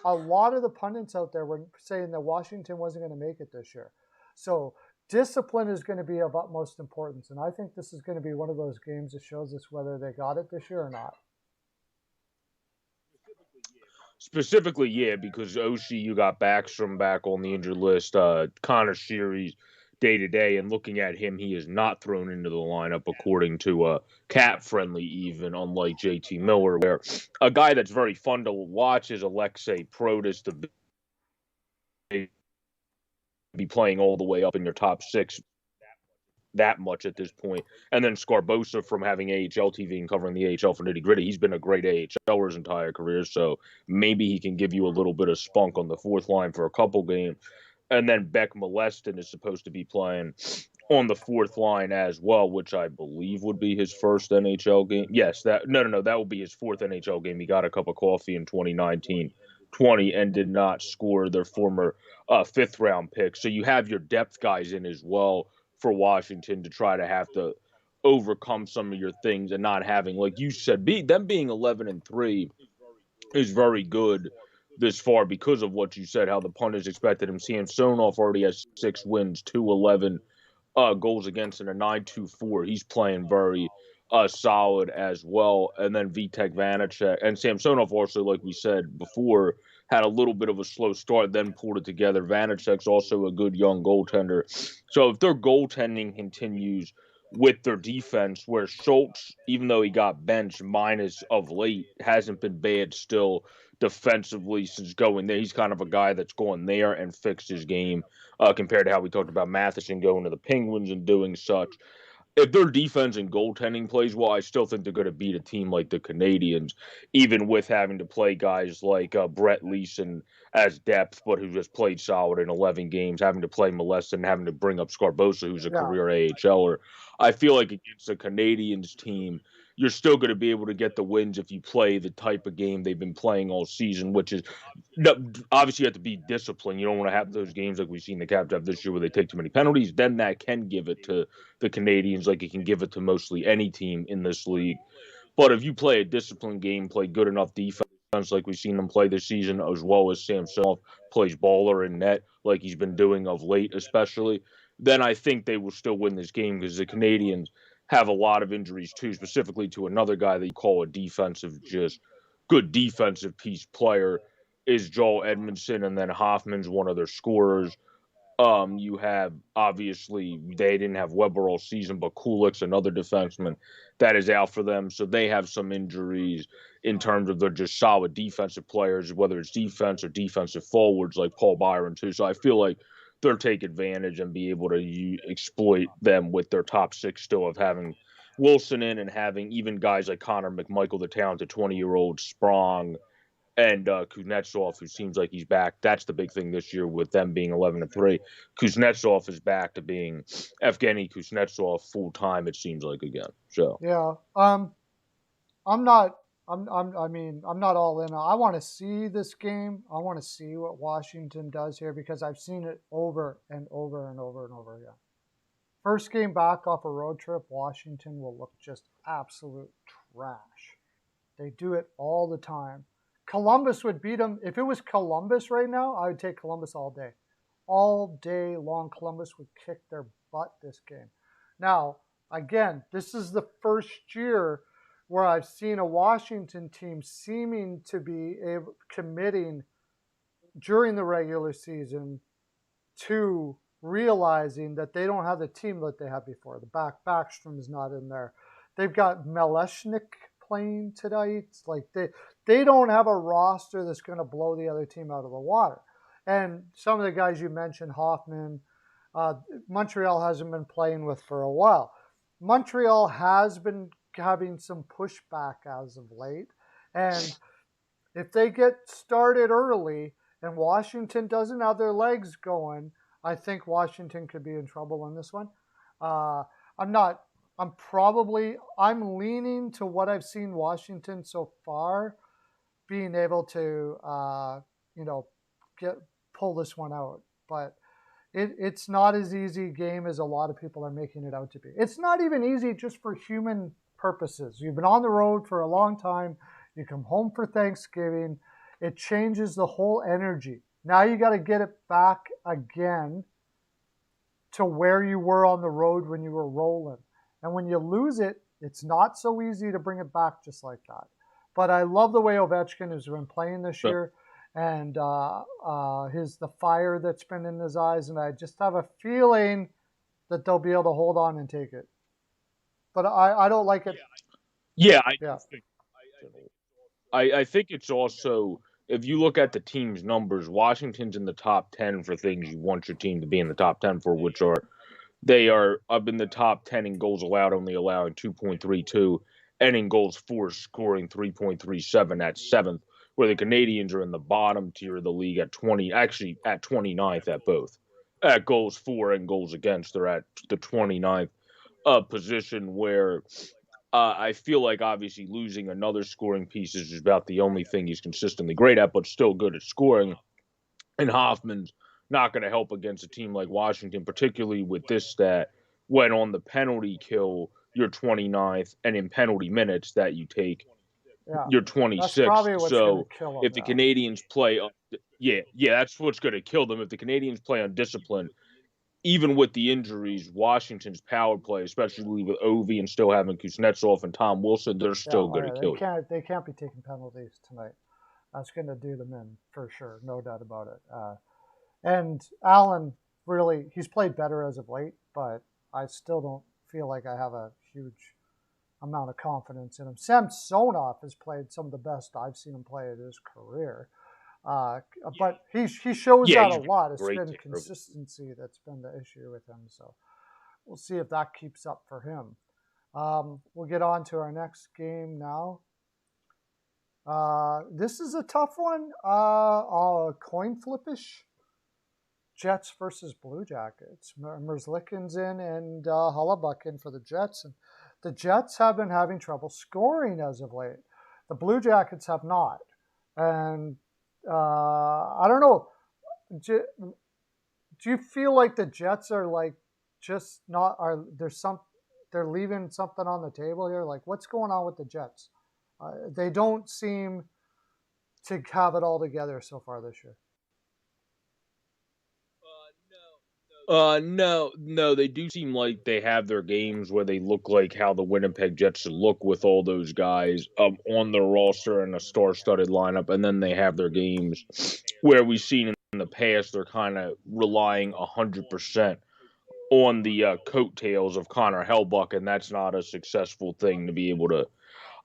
a lot of the pundits out there were saying that Washington wasn't going to make it this year. So discipline is going to be of utmost importance, and I think this is going to be one of those games that shows us whether they got it this year or not. Specifically, yeah, because Oshie, you got Backstrom back on the injured list. Connor Sheary's day to day, and looking at him, he is not thrown into the lineup according to Cap Friendly, even unlike JT Miller, where a guy that's very fun to watch is Alexei Protas to be playing all the way up in your top six that much at this point. And then Scarbosa, from having AHL TV and covering the AHL for Nitty Gritty, he's been a great AHLer his entire career, so maybe he can give you a little bit of spunk on the fourth line for a couple games. And then Beck Molestin is supposed to be playing on the fourth line as well, which I believe would be his first NHL game. Yes, that will be his fourth NHL game. He got a cup of coffee in 2019-20 and did not score their former fifth round pick. So you have your depth guys in as well for Washington to try to have to overcome some of your things, and not having, like you said, them being 11-3 is very good this far because of what you said, how the pundits expected him. Samsonov already has 6 wins, 211 goals against, and a 9.24. He's playing very solid as well. And then Vitek Vanacek and Samsonov also, like we said before, had a little bit of a slow start, then pulled it together. Vanacek's also a good young goaltender. So if their goaltending continues with their defense, where Schultz, even though he got benched minus of late, hasn't been bad still defensively since going there. He's kind of a guy that's going there and fixed his game compared to how we talked about Matheson going to the Penguins and doing such. If their defense and goaltending plays well, I still think they're going to beat a team like the Canadians, even with having to play guys like Brett Leeson as depth, but who just played solid in 11 games, having to play Molestin, having to bring up Scarbosa, who's a career AHLer. I feel like against the Canadians team, you're still going to be able to get the wins if you play the type of game they've been playing all season, which is obviously you have to be disciplined. You don't want to have those games like we've seen the Caps have this year where they take too many penalties. Then that can give it to the Canadians like it can give it to mostly any team in this league. But if you play a disciplined game, play good enough defense like we've seen them play this season, as well as Samsonov plays baller in net like he's been doing of late especially, then I think they will still win this game because the Canadians have a lot of injuries too, specifically to another guy that you call a just good defensive piece player is Joel Edmondson, and then Hoffman's one of their scorers. You have, obviously, they didn't have Weber all season, but Kulik's another defenseman that is out for them. So they have some injuries in terms of their just solid defensive players, whether it's defense or defensive forwards like Paul Byron too. So I feel like they'll take advantage and be able to exploit them with their top six still of having Wilson in and having even guys like Connor McMichael, the talented 20-year-old Sprong, and Kuznetsov, who seems like he's back. That's the big thing this year with them being 11-3. Kuznetsov is back to being Evgeny Kuznetsov full time. It seems like again. So yeah, I'm not. I'm not all in. I want to see this game. I want to see what Washington does here because I've seen it over and over and over and over again. First game back off a road trip, Washington will look just absolute trash. They do it all the time. Columbus would beat them. If it was Columbus right now, I would take Columbus all day. All day long, Columbus would kick their butt this game. Now, again, this is the first year where I've seen a Washington team seeming to be committing during the regular season to realizing that they don't have the team that they had before. The Backstrom is not in there. They've got Meleshnik playing tonight. It's like they don't have a roster that's going to blow the other team out of the water. And some of the guys you mentioned, Hoffman, Montreal hasn't been playing with for a while. Montreal has been having some pushback as of late. And if they get started early and Washington doesn't have their legs going, I think Washington could be in trouble in this one. I'm leaning to what I've seen Washington so far being able to, pull this one out. But it's not as easy a game as a lot of people are making it out to be. It's not even easy just for human purposes. You've been on the road for a long time. You come home for Thanksgiving. It changes the whole energy. Now you got to get it back again to where you were on the road when you were rolling. And when you lose it, it's not so easy to bring it back just like that. But I love the way Ovechkin has been playing this year and the fire that's been in his eyes. And I just have a feeling that they'll be able to hold on and take it. But I don't like it. Yeah, I think it's also, if you look at the team's numbers, Washington's in the top 10 for things you want your team to be in the top 10 for, which are they are up in the top 10 in goals allowed, only allowing 2.32, and in goals for scoring 3.37 at 7th, where the Canadians are in the bottom tier of the league at 29th at both. At goals for and goals against, they're at the 29th position, where I feel like obviously losing another scoring piece is about the only thing he's consistently great at, but still good at scoring. And Hoffman's not going to help against a team like Washington, particularly with this stat, when on the penalty kill, you're 29th, and in penalty minutes that you take, you're 26th. So if the Canadians play, that's what's going to kill them. If the Canadians play undisciplined, even with the injuries, Washington's power play, especially with Ovi and still having Kuznetsov and Tom Wilson, they're still going to kill you. They can't be taking penalties tonight. That's going to do them in for sure, no doubt about it. And Allen, really, he's played better as of late, but I still don't feel like I have a huge amount of confidence in him. Samsonov has played some of the best I've seen him play in his career. But he shows that a lot. It's been consistency that's been the issue with him. So we'll see if that keeps up for him. We'll get on to our next game now. This is a tough one. Coin flippish. Jets versus Blue Jackets. Merzlikins in and Hellebuyck in for the Jets. And the Jets have been having trouble scoring as of late. The Blue Jackets have not. And I don't know. Do you feel like the Jets are like just not they're leaving something on the table here? Like what's going on with the Jets? They don't seem to have it all together so far this year. No, they do seem like they have their games where they look like how the Winnipeg Jets should look with all those guys on their roster and a star-studded lineup, and then they have their games where we've seen in the past they're kind of relying 100% on the coattails of Connor Hellebuyck, and that's not a successful thing to be able to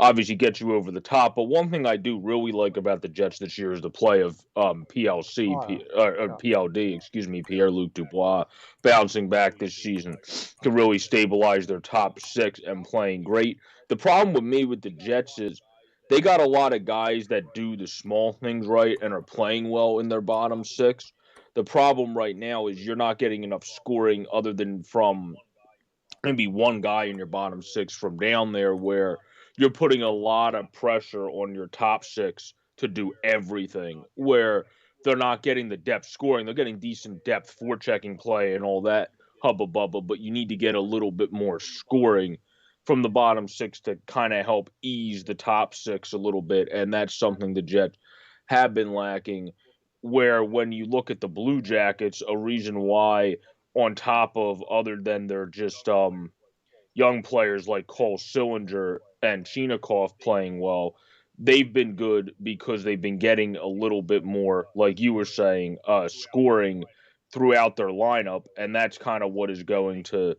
obviously get you over the top. But one thing I do really like about the Jets this year is the play of PLD, excuse me, Pierre-Luc Dubois bouncing back this season to really stabilize their top six and playing great. The problem with me with the Jets is they got a lot of guys that do the small things right and are playing well in their bottom six. The problem right now is you're not getting enough scoring other than from maybe one guy in your bottom six from down there, where you're putting a lot of pressure on your top six to do everything, where they're not getting the depth scoring. They're getting decent depth forechecking play and all that hubba bubba, but you need to get a little bit more scoring from the bottom six to kind of help ease the top six a little bit. And that's something the Jets have been lacking. Where when you look at the Blue Jackets, a reason why, on top of other than they're just young players like Cole Sillinger and Chinikov playing well, they've been good because they've been getting a little bit more, like you were saying, scoring throughout their lineup, and that's kind of what is going to,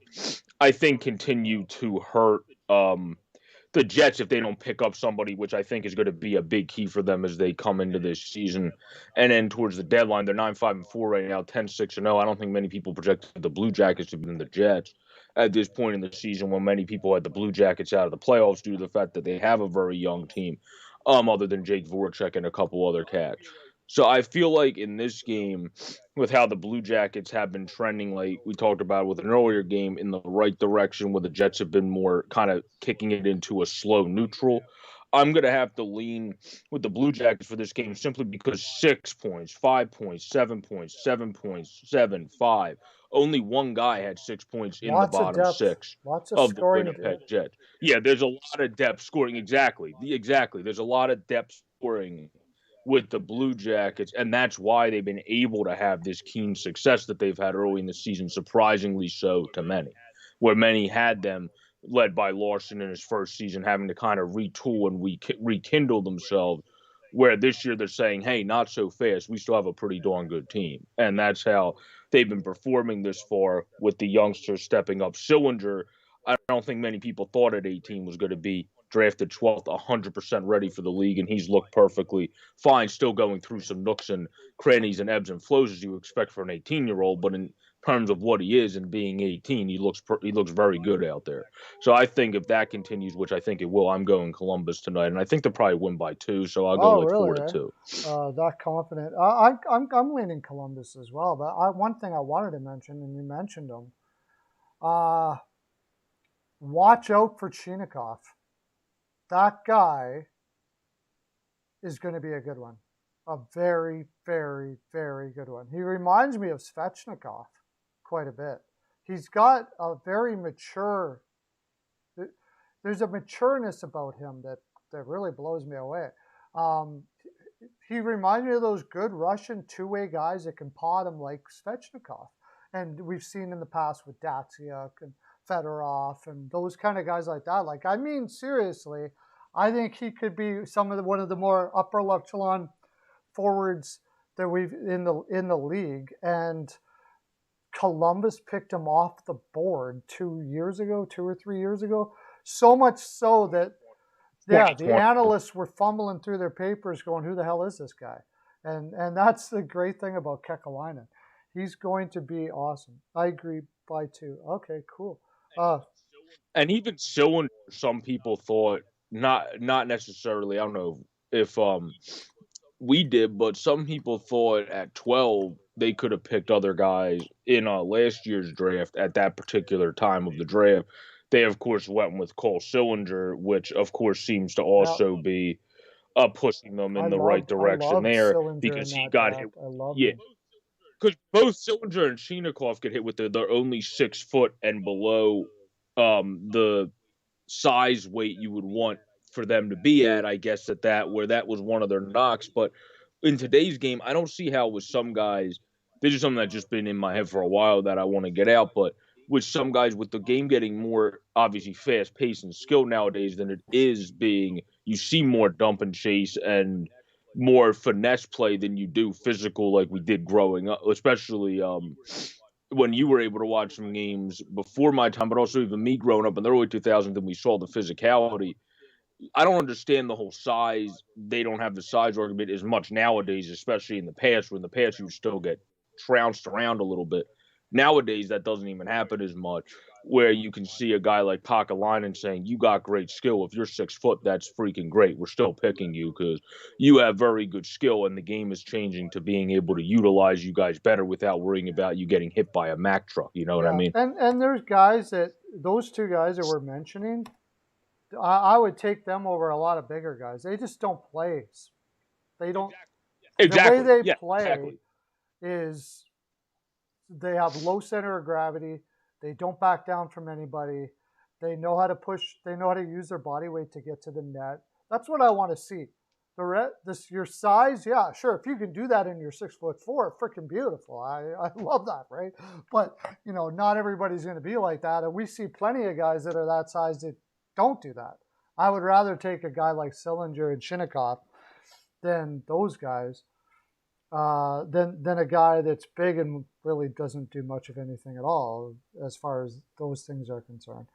I think, continue to hurt the Jets if they don't pick up somebody, which I think is going to be a big key for them as they come into this season. And then towards the deadline, they're 9-5-4 right now, 10-6-0. I don't think many people projected the Blue Jackets to be in the Jets at this point in the season, when many people had the Blue Jackets out of the playoffs due to the fact that they have a very young team, other than Jake Voracek and a couple other cats. So I feel like in this game, with how the Blue Jackets have been trending, like we talked about with an earlier game, in the right direction, where the Jets have been more kind of kicking it into a slow neutral, I'm going to have to lean with the Blue Jackets for this game simply because 6 points, 5 points, 7 points, 7 points, 7, 5. Only one guy had 6 points in the Lots of bottom depth, six lots of of the scoring. Winnipeg Jets. Yeah, there's a lot of depth scoring. Exactly. There's a lot of depth scoring with the Blue Jackets, and that's why they've been able to have this keen success that they've had early in the season, surprisingly so to many, where many had them led by Larson in his first season, having to kind of retool and rekindle themselves. Where this year they're saying, hey, not so fast. We still have a pretty darn good team. And that's how they've been performing this far with the youngsters stepping up. Sillinger, I don't think many people thought at 18 was going to be drafted 12th, 100% ready for the league, and he's looked perfectly fine, still going through some nooks and crannies and ebbs and flows as you expect for an 18-year-old, but in terms of what he is and being 18, he looks very good out there. So I think if that continues, which I think it will, I'm going Columbus tonight, and I think they'll probably win by 2, so I'll go Oh, like really? 4-2. That confident? I'm leaning Columbus as well. But one thing I wanted to mention, and you mentioned them. Watch out for Chinikov. That guy is going to be a good one. A very, very, very good one. He reminds me of Svechnikov quite a bit. He's got a very mature, there's a matureness about him that really blows me away. He reminds me of those good Russian two-way guys that can pot him like Svechnikov. And we've seen in the past with Datsyuk and Fedorov and those kind of guys like that. Like, I mean, seriously, I think he could be one of the more upper echelon forwards that we've in the league. And Columbus picked him off the board 2 or 3 years ago. So much so that the analysts were fumbling through their papers going, who the hell is this guy? And that's the great thing about Kekalainen. He's going to be awesome. I agree by 2. Okay, cool. And even Cylinder, some people thought, not necessarily, I don't know if we did, but some people thought at 12 they could have picked other guys in last year's draft at that particular time of the draft. They, of course, went with Cole Sillinger, which, of course, seems to also be pushing them in the right direction there, because he got hit. Yeah, because both Sillinger and Chinikov get hit with they're only 6 foot and below the size weight you would want for them to be at, I guess, where that was one of their knocks. But in today's game, I don't see how with some guys, this is something that's just been in my head for a while that I want to get out, but with some guys, with the game getting more obviously fast paced and skilled nowadays than it is being, you see more dump and chase and more finesse play than you do physical, like we did growing up, especially when you were able to watch some games before my time, but also even me growing up in the early 2000s, and we saw the physicality I don't understand the whole size. They don't have the size argument as much nowadays, especially in the past. When in the past you still get trounced around a little bit. Nowadays that doesn't even happen as much. Where you can see a guy like Pakalainen saying, "You got great skill. If you're 6 foot, that's freaking great. We're still picking you because you have very good skill, and the game is changing to being able to utilize you guys better without worrying about you getting hit by a Mack truck." You know what I Yeah, mean? and there's guys that those two guys that we're mentioning, I would take them over a lot of bigger guys. They just don't play. They don't. The way Exactly. they Yeah. play Exactly. is they have low center of gravity. They don't back down from anybody. They know how to push. They know how to use their body weight to get to the net. That's what I want to see. Your size, yeah, sure. If you can do that and you're 6'4", freaking beautiful. I love that, right? But not everybody's going to be like that, and we see plenty of guys that are that size that don't do that. I would rather take a guy like Sillinger and Shinnikov than those guys, than a guy that's big and really doesn't do much of anything at all as far as those things are concerned.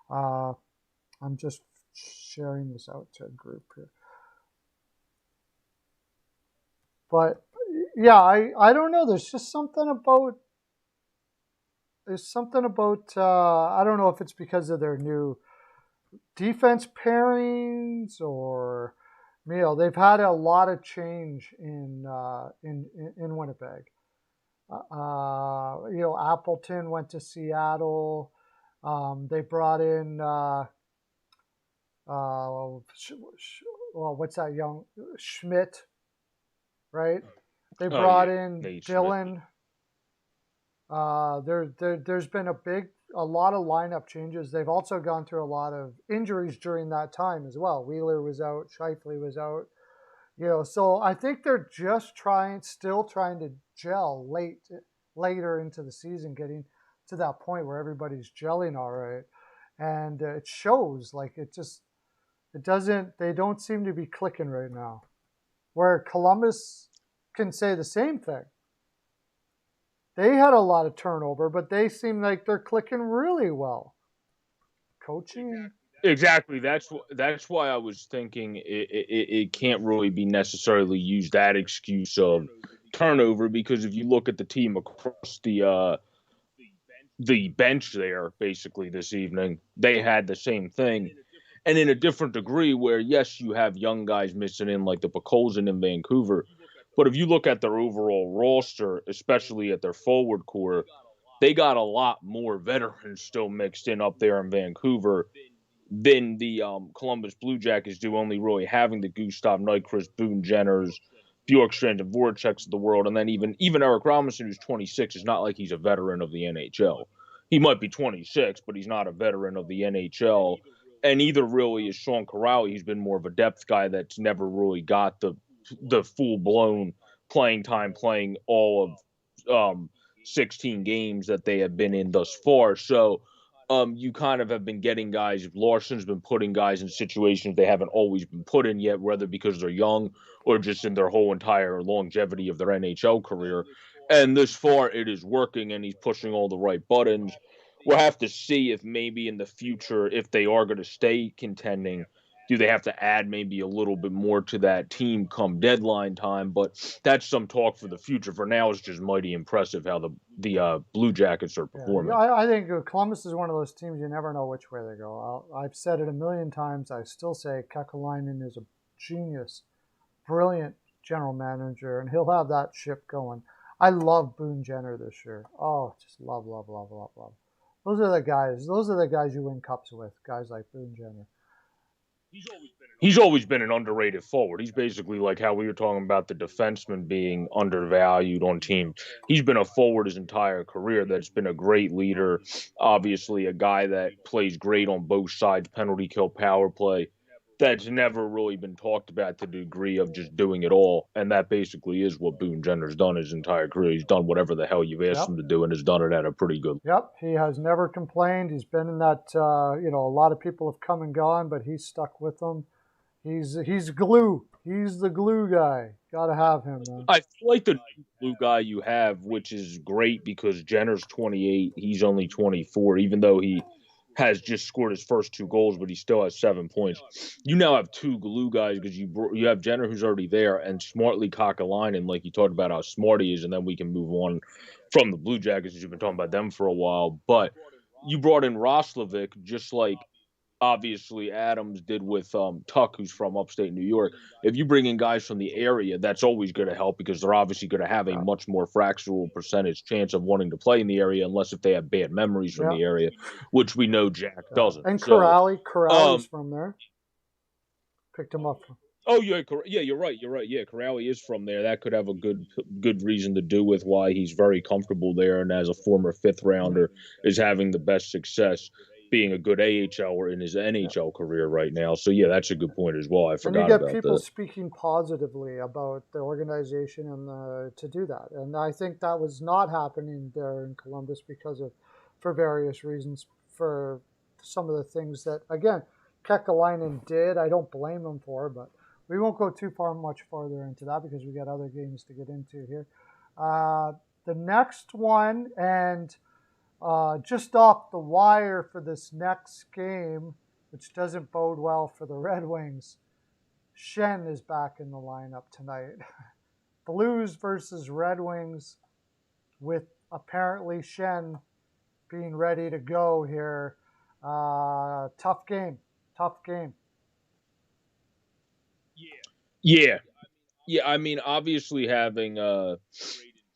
I'm just sharing this out to a group here. But yeah, I don't know. There's something about I don't know if it's because of their new defense pairings or they've had a lot of change in Winnipeg. Appleton went to Seattle. They brought in what's that young Schmidt, right? They brought in Dylan. There's been a lot of lineup changes. They've also gone through a lot of injuries during that time as well. Wheeler was out, Scheifele was out. So I think they're just still trying to gel later into the season, getting to that point where everybody's gelling all right, and it shows. Like they don't seem to be clicking right now. Where Columbus can say the same thing. They had a lot of turnover, but they seem like they're clicking really well. Coaching. Exactly. That's why I was thinking it can't really be necessarily used that excuse of turnover, because if you look at the team across the bench there, basically this evening, they had the same thing, and in a different degree. Where yes, you have young guys missing in like the Picolzin in Vancouver, but if you look at their overall roster, especially at their forward core, they got a lot more veterans still mixed in up there in Vancouver than the Columbus Blue Jackets do, only really having the Gustav Nyquist, Boone Jenners, Bjorkstrand, and Voraceks of the world. And then even Eric Robinson, who's 26, is not like he's a veteran of the NHL. He might be 26, but he's not a veteran of the NHL. And either really is Sean Corrali. He's been more of a depth guy that's never really got the full-blown playing time, playing all of 16 games that they have been in thus far. So you kind of have been getting guys. Larson's been putting guys in situations they haven't always been put in yet, whether because they're young or just in their whole entire longevity of their NHL career. And this far, it is working, and he's pushing all the right buttons. We'll have to see if maybe in the future, if they are going to stay contending, do they have to add maybe a little bit more to that team come deadline time? But that's some talk for the future. For now, it's just mighty impressive how the Blue Jackets are performing. Yeah, I think Columbus is one of those teams you never know which way they go. I've said it a million times. I still say Kekalainen is a genius, brilliant general manager, and he'll have that ship going. I love Boone Jenner this year. Oh, just love, love, love, love, love. Those are the guys. Those are the guys you win cups with. Guys like Boone Jenner. He's always been an underrated forward. He's basically like how we were talking about the defenseman being undervalued on teams. He's been a forward his entire career that's been a great leader. Obviously, a guy that plays great on both sides, penalty kill, power play. That's never really been talked about to the degree of just doing it all. And that basically is what Boone Jenner's done his entire career. He's done whatever the hell you've asked him to do and has done it at a pretty good level. Yep, he has never complained. He's been in that, a lot of people have come and gone, but he's stuck with them. He's glue. He's the glue guy. Got to have him, man. I feel like the glue guy you have, which is great because Jenner's 28, he's only 24, even though he has just scored his first 2 goals, but he still has 7 points. You now have 2 glue guys because you have Jenner, who's already there, and smartly Kakalainen, like you talked about how smart he is, and then we can move on from the Blue Jackets, because you've been talking about them for a while. But you brought in Roslovic, just like obviously Adams did with Tuck, who's from upstate New York. If you bring in guys from the area, that's always going to help, because they're obviously going to have a much more fractional percentage chance of wanting to play in the area, unless if they have bad memories from the area, which we know Jack doesn't. And Corrali's from there. Picked him up. Oh yeah, you're right. Yeah, Corrali is from there. That could have a good reason to do with why he's very comfortable there, and as a former 5th rounder, is having the best success being a good AHL in his NHL career right now. So yeah, that's a good point as well. I forgot about that. And you get people speaking positively about the organization and to do that. And I think that was not happening there in Columbus for various reasons, for some of the things that, again, Kekalainen did. I don't blame him for, but we won't go much farther into that, because we got other games to get into here. The next one, and just off the wire for this next game, which doesn't bode well for the Red Wings, Schenn is back in the lineup tonight. Blues versus Red Wings, with apparently Schenn being ready to go here. Tough game. Yeah. I mean, obviously having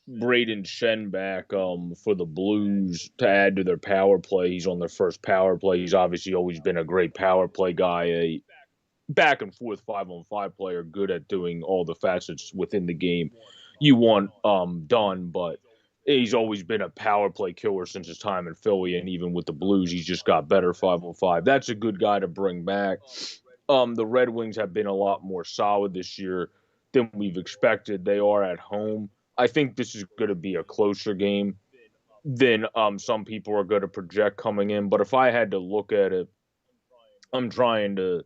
Braden Schenn back for the Blues to add to their power play. He's on their first power play. He's obviously always been a great power play guy, a back and forth 5-on-5 player, good at doing all the facets within the game you want done. But he's always been a power play killer since his time in Philly, and even with the Blues, he's just got better 5-on-5. That's a good guy to bring back. The Red Wings have been a lot more solid this year than we've expected. They are at home. I think this is going to be a closer game than some people are going to project coming in. But if I had to look at it, I'm trying to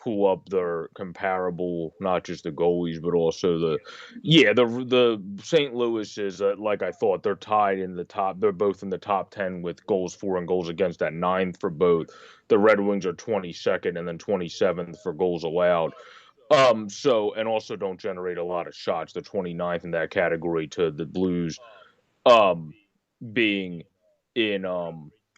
pull up their comparable, not just the goalies, but also the St. Louis is like I thought. They're tied in the top. They're both in the top 10 with goals for and goals against at 9th for both. The Red Wings are 22nd and then 27th for goals allowed. And also don't generate a lot of shots. They're 29th in that category, to the Blues being in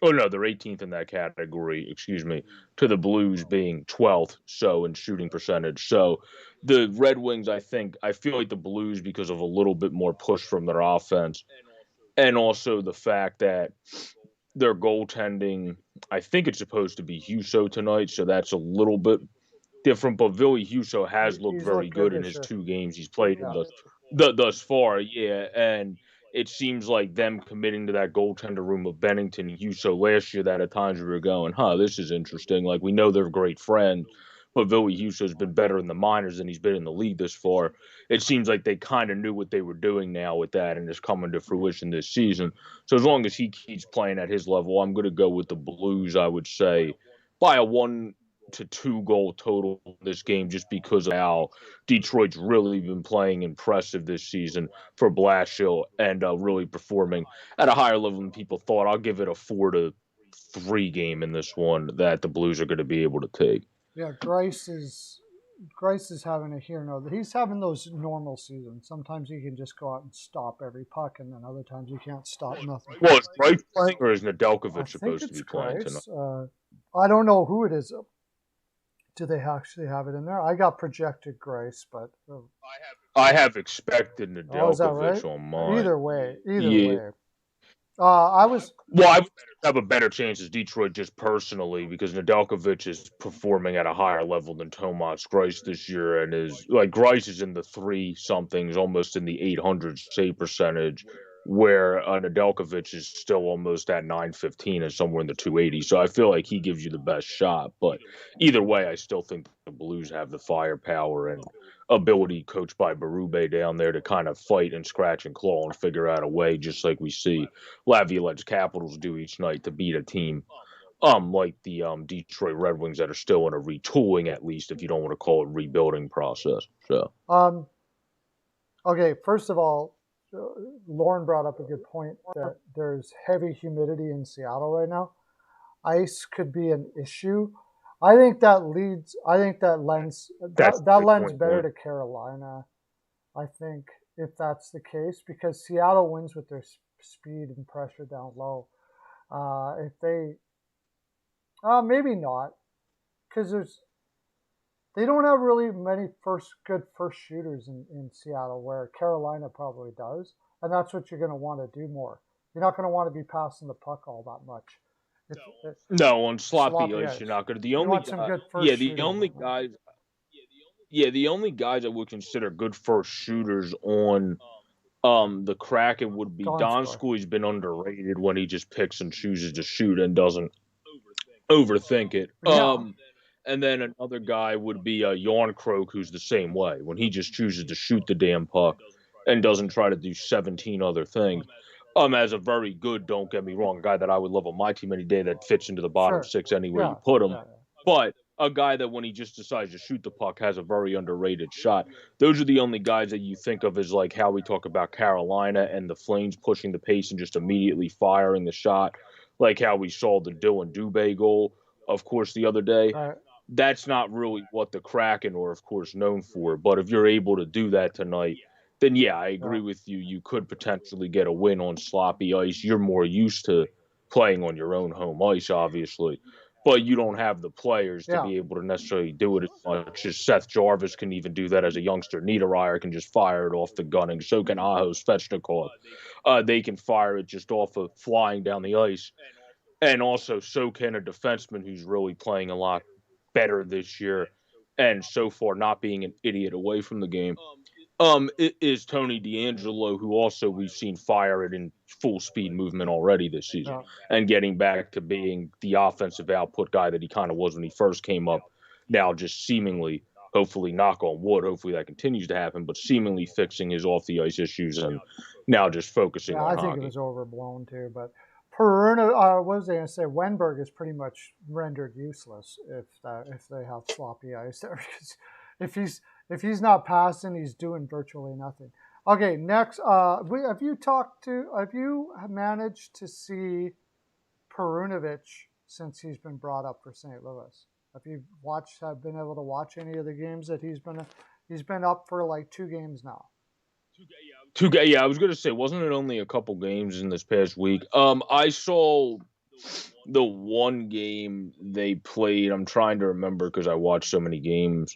they're 18th in that category, excuse me, to the Blues being 12th, so in shooting percentage. So the Red Wings, I feel like the Blues, because of a little bit more push from their offense, and also the fact that their goaltending, I think it's supposed to be Husso tonight, so that's a little bit different. But Ville Husso has looked very good in his 2 games he's played thus far. Yeah, and it seems like them committing to that goaltender room of Bennington and Husso last year, that at times we were going, this is interesting. Like, we know they're great friends, but Ville Husso's been better in the minors than he's been in the league this far. It seems like they kind of knew what they were doing now with that, and it's coming to fruition this season. So as long as he keeps playing at his level, I'm going to go with the Blues, I would say, by a 1 to 2 goal total in this game, just because of how Detroit's really been playing impressive this season for Blashill, and really performing at a higher level than people thought. I'll give it a 4-3 game in this one that the Blues are going to be able to take. Yeah, Grice is having a he's having those normal seasons. Sometimes he can just go out and stop every puck, and then other times he can't stop nothing. Well, is Grice playing, or is Nedeljkovic supposed to be playing tonight? I don't know who it is. Do they actually have it in there? I got projected Grice, but I have expected Nedeljkovic on mine. Either way. I would have a better chance as Detroit, just personally, because Nedeljkovic is performing at a higher level than Tomas Grice this year, and Grice is in the 3-somethings, almost in the 800 save percentage, where Nedeljkovic is still almost at 915 and somewhere in the 280. So I feel like he gives you the best shot. But either way, I still think the Blues have the firepower and ability, coached by Berube down there, to kind of fight and scratch and claw and figure out a way, just like we see Laviolette's Capitals do each night, to beat a team like the Detroit Red Wings that are still in a retooling, at least, if you don't want to call it rebuilding process. So okay, first of all, Lauren brought up a good point that there's heavy humidity in Seattle right now. ice could be an issue. I think that leads. I think that lends That's that a good lends point, better Glenn. to Carolina. I think if that's the case, because Seattle wins with their speed and pressure down low. If they, maybe not, because they don't have really many good first shooters in Seattle, where Carolina probably does, and that's what you're going to want to do more. You're not going to want to be passing the puck all that much. If No, on sloppy sloppy ice, you're ice, not going to. The you only want some guy, good first yeah, the shooters only on there. guys, yeah, the only guys I would consider good first shooters on the Kraken would be Donskoi. Donskoi's been underrated when he just picks and chooses to shoot and doesn't overthink it. Yeah, And then another guy would be Yarncroke, who's the same way when he just chooses to shoot the damn puck and doesn't try to do 17 other things. As a very good, don't get me wrong, a guy that I would love on my team any day that fits into the bottom sure. six anywhere you Yeah, put him. yeah, But a guy that when he just decides to shoot the puck has a very underrated shot. Those are the only guys that you think of as like how we talk about Carolina and the Flames pushing the pace and just immediately firing the shot, like how we saw the Dylan Dubé goal, of course, the other day. yeah. That's not really what the Kraken are, of course, known for. But if you're able to do that tonight, then yeah, I Yeah. agree with you. You could potentially get a win on sloppy ice. You're more used to playing on your own home ice, obviously, but you don't have the players to Yeah. be able to necessarily do it as much as Seth Jarvis can even do that as a youngster. Niederreiter can just fire it off the gunning. So can Aho Svechnikov. They can fire it just off of flying down the ice. And also, so can a defenseman who's really playing a lot better this year and so far not being an idiot away from the game. It is Tony DeAngelo, who also we've seen fire it in full speed movement already this season Yeah. and getting back to being the offensive output guy that he kind of was when he first came up. Now, just seemingly, hopefully, knock on wood, hopefully that continues to happen, but seemingly fixing his off the ice issues and now just focusing Yeah, on I think it hockey. was overblown too. But Peruna, what was I going to say? Wenberg is pretty much rendered useless if they have sloppy ice there. Because if he's not passing, he's doing virtually nothing. Okay, next, have you managed to see Perunovic since he's been brought up for St. Louis? Have been able to watch any of the games that he's been up for like 2 games now? Yeah, I was gonna say, wasn't it only a couple games in this past week? I saw the one game they played. I'm trying to remember because I watched so many games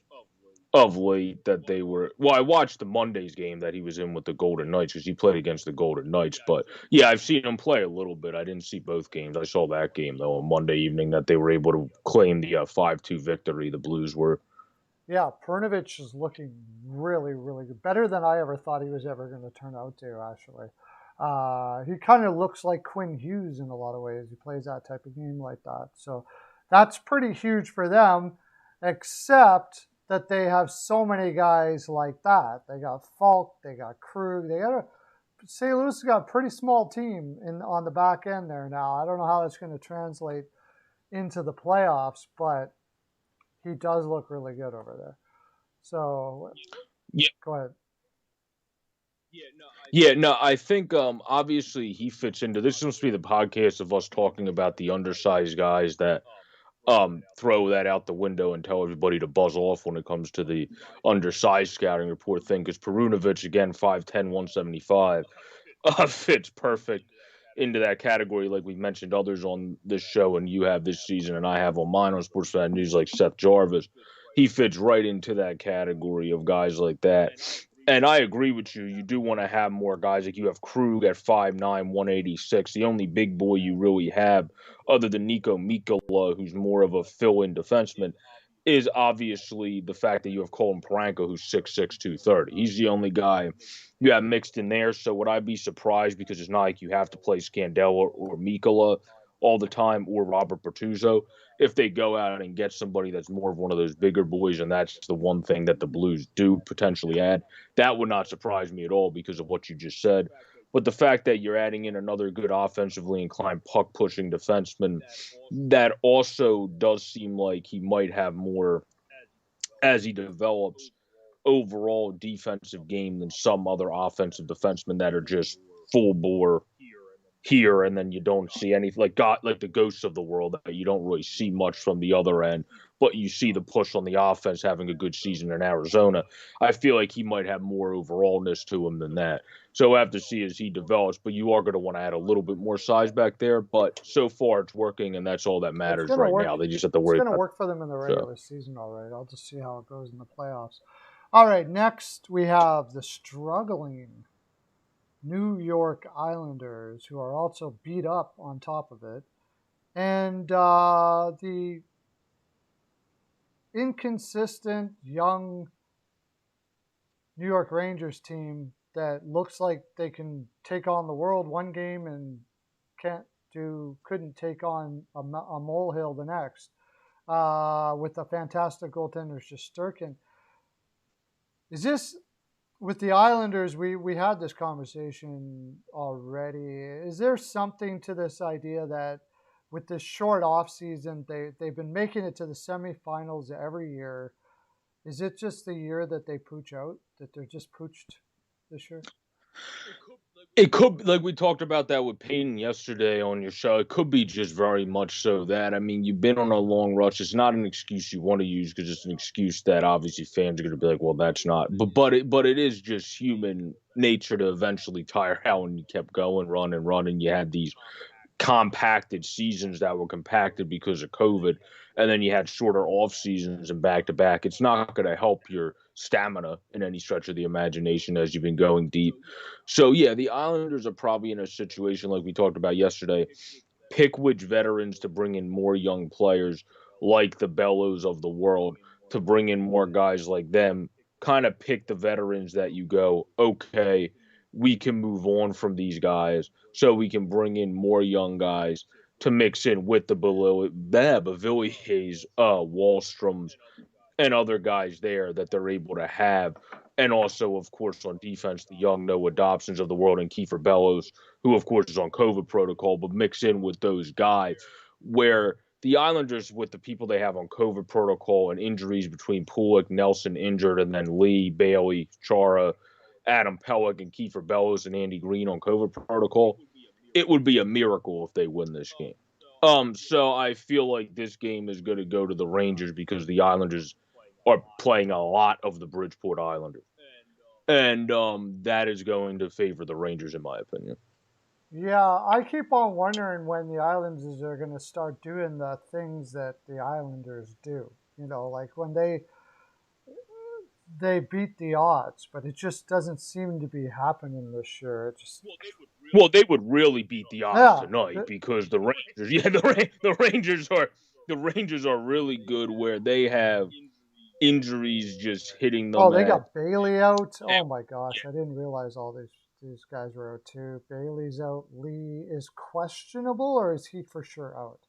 of late that they were. Well, I watched the Mondays game that he was in with the Golden Knights because he played against the Golden Knights. But yeah, I've seen him play a little bit. I didn't see both games. I saw that game though on Monday evening that they were able to claim the 5-2 victory. The Blues were. Yeah, Pernovich is looking really, really good. Better than I ever thought he was ever going to turn out to, actually. He kind of looks like Quinn Hughes in a lot of ways. He plays that type of game like that. So that's pretty huge for them, except that they have so many guys like that. They got Falk, they got Krug, St. Louis has got a pretty small team on the back end there now. I don't know how that's going to translate into the playoffs, but he does look really good over there. So Yeah, go ahead. yeah, no, I think obviously he fits into this. Must be the podcast of us talking about the undersized guys that throw that out the window and tell everybody to buzz off when it comes to the undersized scouting report thing. Because Perunovic again 5'10", 175, fits perfect into that category. Like we mentioned others on this show, and you have this season, and I have on mine on Sports Fan News, like Seth Jarvis. He fits right into that category of guys like that. And I agree with you. You do want to have more guys. Like you have Krug at 5'9", 186. The only big boy you really have, other than Nico Mikkola, who's more of a fill-in defenseman, is obviously the fact that you have Colin Paranko, who's 6'6", 230. He's the only guy you have mixed in there. So would I be surprised, because it's not like you have to play Scandella or Mikkola all the time or Robert Bertuzzo, if they go out and get somebody that's more of one of those bigger boys, and that's the one thing that the Blues do potentially add, that would not surprise me at all because of what you just said. But the fact that you're adding in another good offensively inclined puck pushing defenseman, that also does seem like he might have more as he develops overall defensive game than some other offensive defensemen that are just full bore here, and then you don't see anything like the ghosts of the world that you don't really see much from the other end, but you see the push on the offense having a good season in Arizona. I feel like he might have more overallness to him than that. So we'll have to see as he develops, but you are going to want to add a little bit more size back there. But so far it's working, and that's all that matters right now. They just have to worry about it. It's going to work for them in the regular season, all right. I'll just see how it goes in the playoffs. All right, next we have the struggling New York Islanders, who are also beat up on top of it, and the inconsistent young New York Rangers team that looks like they can take on the world one game and couldn't take on a molehill the next, with a fantastic goaltender Shesterkin. Is this with the Islanders? We had this conversation already. Is there something to this idea that with this short off season, they've been making it to the semifinals every year? Is it just the year that they pooch out, that they're just pooched this year? It could, like we talked about that with Peyton yesterday on your show. It could be just very much so that. I mean, you've been on a long rush. It's not an excuse you want to use because it's an excuse that obviously fans are going to be like, well, that's not. But it is just human nature to eventually tire out, and you kept going, running. You had these compacted seasons that were compacted because of COVID, and then you had shorter off seasons and back to back. It's not going to help your stamina in any stretch of the imagination as you've been going deep. So yeah, the Islanders are probably in a situation like we talked about yesterday. Pick which veterans to bring in more young players like the Bellows of the world, to bring in more guys like them. Kind of pick the veterans that you go, okay, we can move on from these guys so we can bring in more young guys to mix in with the Bavilliers, Wallstroms, and other guys there that they're able to have. And also, of course, on defense, the young Noah Dobsons of the world and Kiefer Bellows, who, of course, is on COVID protocol, but mix in with those guys where the Islanders, with the people they have on COVID protocol and injuries between Pulick, Nelson injured, and then Lee, Bailey, Chara, Adam Pellick, and Kiefer Bellows and Andy Green on COVID protocol, it would be a miracle if they win this game. So I feel like this game is going to go to the Rangers because the Islanders are playing a lot of the Bridgeport Islanders, and that is going to favor the Rangers, in my opinion. Yeah, I keep on wondering when the Islanders are going to start doing the things that the Islanders do. You know, like when they beat the odds, but it just doesn't seem to be happening this year. It just Well, they would really beat the odds tonight because the Rangers, the Rangers are really good where they have injuries just hitting them. Oh, they got Bailey out. Oh my gosh, I didn't realize all these guys were out too. Bailey's out. Lee is questionable, or is he for sure out?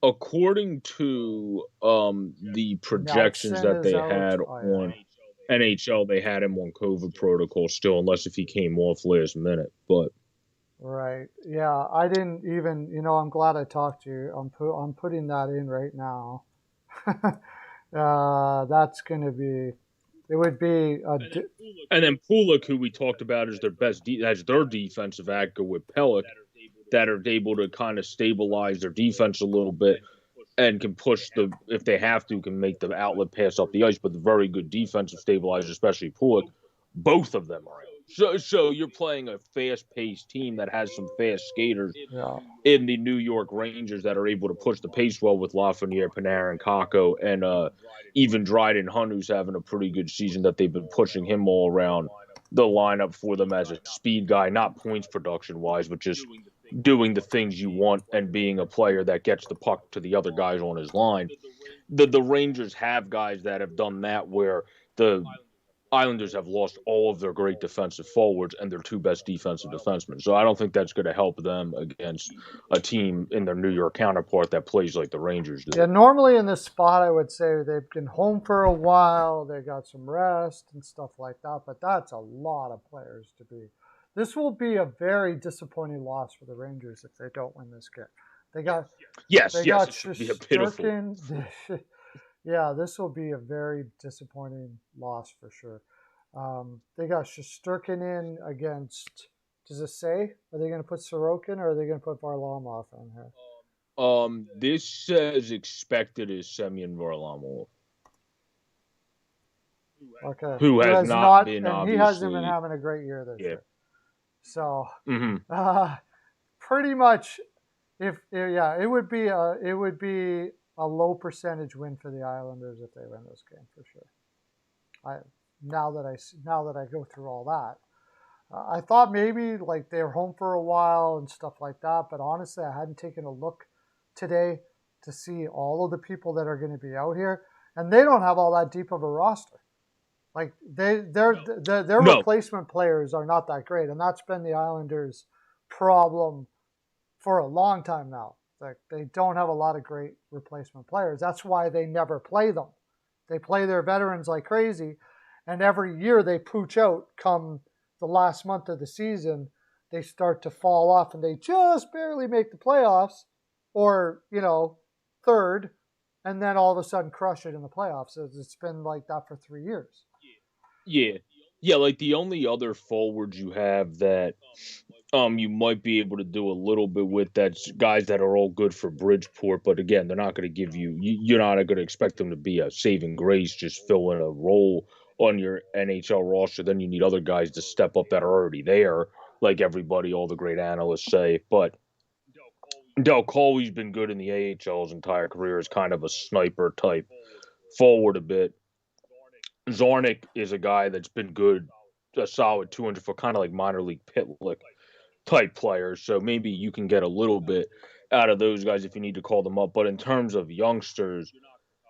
According to the projections that they had on NHL, they had him on COVID protocol still, unless if he came off last minute. But right, yeah, I didn't even. You know, I'm glad I talked to you. I'm putting that in right now. That's going to be. It would be. And then Pulick, who we talked about, is as their defensive actor with Pellick, that are able to kind of stabilize their defense a little bit and can push if they have to, can make the outlet pass up the ice. But the very good defensive stabilizers, especially Pulick, both of them are out. So you're playing a fast-paced team that has some fast skaters in the New York Rangers that are able to push the pace well with Lafreniere, Panarin, Kakko, and even Dryden Hunt, who's having a pretty good season that they've been pushing him all around the lineup for them as a speed guy, not points production-wise, but just doing the things you want and being a player that gets the puck to the other guys on his line. The Rangers have guys that have done that where the Islanders have lost all of their great defensive forwards and their two best defensive defensemen. So I don't think that's going to help them against a team in their New York counterpart that plays like the Rangers do. Yeah, normally in this spot, I would say they've been home for a while. They got some rest and stuff like that, but that's a lot of players to be. This will be a very disappointing loss for the Rangers if they don't win this game. They got Shesterkin. Yeah, this will be a very disappointing loss for sure. They got Shesterkin in against Does it say? Are they going to put Sorokin or are they going to put Varlamov in here? This says expected is Semyon Varlamov. Okay. Who has has not not, been and he hasn't been obviously. having a great year this Yeah. year. So, Mm-hmm. pretty much, it would be a low percentage win for the Islanders if they win this game for sure. Now that I go through all that, I thought maybe like they're home for a while and stuff like that, but honestly, I hadn't taken a look today to see all of the people that are going to be out here, and they don't have all that deep of a roster. Like their No. replacement players are not that great, and that's been the Islanders' problem for a long time now. Like they don't have a lot of great replacement players. That's why they never play them. They play their veterans like crazy, and every year they pooch out. Come the last month of the season, they start to fall off, and they just barely make the playoffs, or third, and then all of a sudden crush it in the playoffs. It's been like that for 3 years. Yeah, like the only other forwards you have that you might be able to do a little bit with that's guys that are all good for Bridgeport, but again, they're not going to give you're not going to expect them to be a saving grace, just fill in a role on your NHL roster. Then you need other guys to step up that are already there, like everybody, all the great analysts say. But Del Coley's been good in the AHL his entire career as kind of a sniper type forward a bit. Zornik is a guy that's been good, a solid 200 for kind of like minor league Pitlick type players. So maybe you can get a little bit out of those guys if you need to call them up. But in terms of youngsters,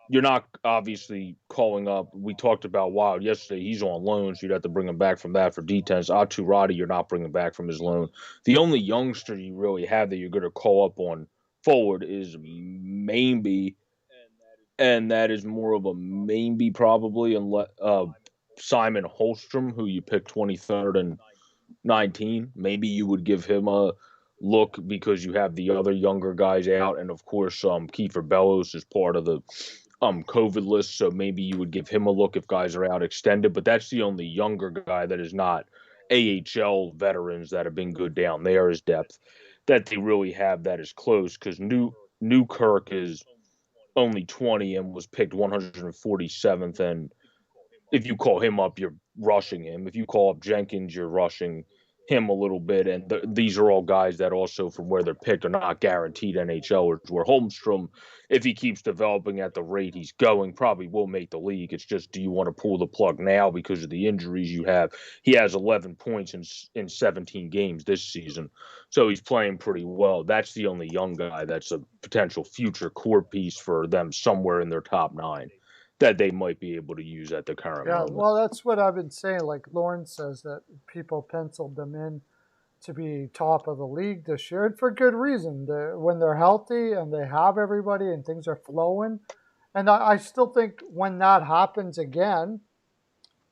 you're not obviously calling up. We talked about Wild yesterday. He's on loan, so you'd have to bring him back from that for D10s. Aturati, you're not bringing back from his loan. The only youngster you really have that you're going to call up on forward is maybe, and that is more of a maybe probably, unless Simon Holstrom, who you picked 23rd and 19. Maybe you would give him a look because you have the other younger guys out, and of course, Kiefer Bellows is part of the COVID list, so maybe you would give him a look if guys are out extended. But that's the only younger guy that is not AHL veterans that have been good down there as depth that they really have that is close because Newkirk is only 20 and was picked 147th, and if you call him up, you're rushing him. If you call up Jenkins, you're rushing him a little bit. And these are all guys that also, from where they're picked, are not guaranteed NHLers. Where Holmstrom, if he keeps developing at the rate he's going, probably will make the league. It's just, do you want to pull the plug now because of the injuries you have? He has 11 points in 17 games this season, so he's playing pretty well. That's the only young guy that's a potential future core piece for them somewhere in their top 9 that they might be able to use at the current moment. Well, that's what I've been saying. Like Lawrence says that people penciled them in to be top of the league this year, and for good reason. When they're healthy and they have everybody and things are flowing, and I still think when that happens again,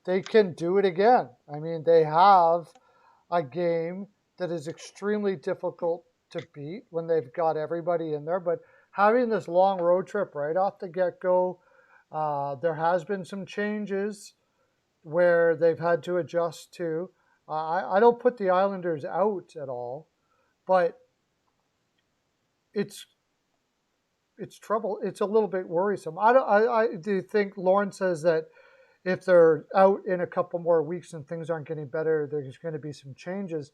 they can do it again. I mean, they have a game that is extremely difficult to beat when they've got everybody in there, but having this long road trip right off the get-go, there has been some changes where they've had to adjust to. I don't put the Islanders out at all, but it's trouble. It's a little bit worrisome. I do think Lauren says that if they're out in a couple more weeks and things aren't getting better, there's going to be some changes.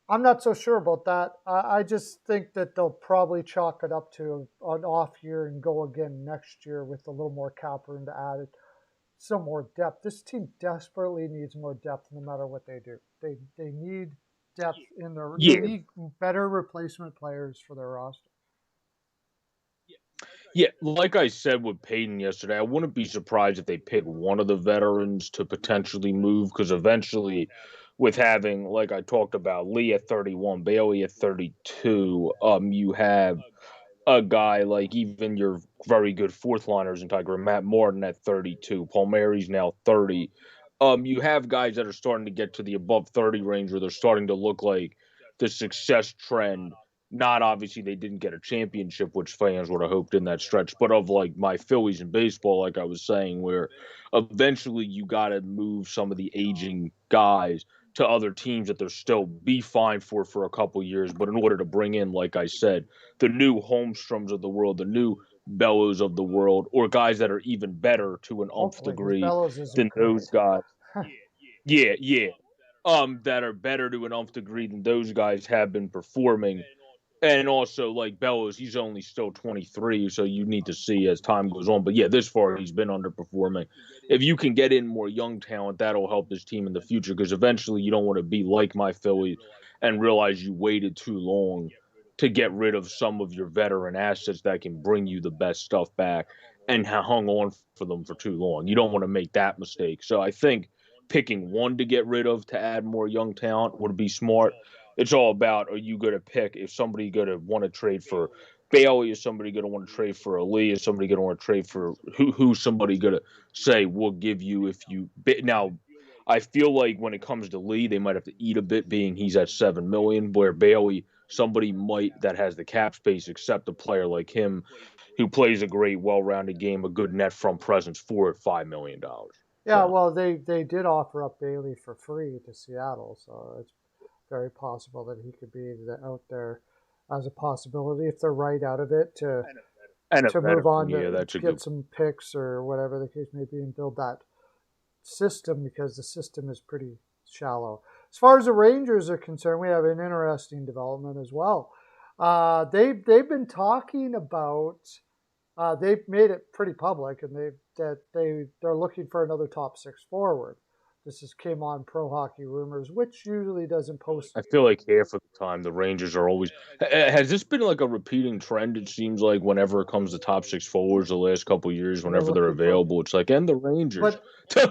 I'm not so sure about that. I just think that they'll probably chalk it up to an off year and go again next year with a little more cap room to add it, some more depth. This team desperately needs more depth no matter what they do. They need depth in their. They need better replacement players for their roster. Yeah, like I said with Peyton yesterday, I wouldn't be surprised if they pick one of the veterans to potentially move because eventually, with having, like I talked about, Lee at 31, Bailey at 32, you have a guy like even your very good fourth liners in Tiger, Matt Martin at 32, Palmieri's now 30. You have guys that are starting to get to the above 30 range where they're starting to look like the success trend. Not obviously they didn't get a championship, which fans would have hoped in that stretch, but of like my Phillies in baseball, like I was saying, where eventually you got to move some of the aging guys to other teams that they'll still be fine for a couple years. But in order to bring in, like I said, the new Holmstroms of the world, the new Bellows of the world, or guys that are even better to an nth Hopefully, because degree Bellows isn't than those great. guys. Yeah, yeah. That are better to an nth degree than those guys have been performing. And also, like Bellows, he's only still 23, so you need to see as time goes on. But yeah, this far he's been underperforming. If you can get in more young talent, that'll help this team in the future because eventually you don't want to be like my Phillies and realize you waited too long to get rid of some of your veteran assets that can bring you the best stuff back and hung on for them for too long. You don't want to make that mistake. So I think picking one to get rid of to add more young talent would be smart. It's all about, are you going to pick, if somebody going to want to trade for Bailey, is somebody going to want to trade for Ali, is somebody going to want to trade for who's somebody going to say we'll give you if you now. I feel like when it comes to Lee, they might have to eat a bit, being he's at 7 million. Where Bailey, somebody might that has the cap space accept a player like him, who plays a great, well-rounded game, a good net front presence for $5 million. Yeah, So well, they did offer up Bailey for free to Seattle, so it's very possible that he could be out there as a possibility if they're right out of it and a to move on veteran, yeah, to that's a get good. some picks or whatever the case may be and build that system because the system is pretty shallow. As far as the Rangers are concerned, we have an interesting development as well. They've been talking about they've made it pretty public, and they're looking for another top six forward. This came on Pro Hockey Rumors, which usually doesn't post. I feel like half of the time the Rangers are always. Has this been like a repeating trend? It seems like whenever it comes to top six forwards, the last couple of years, They're whenever they're looking for, available, it's like, and the Rangers but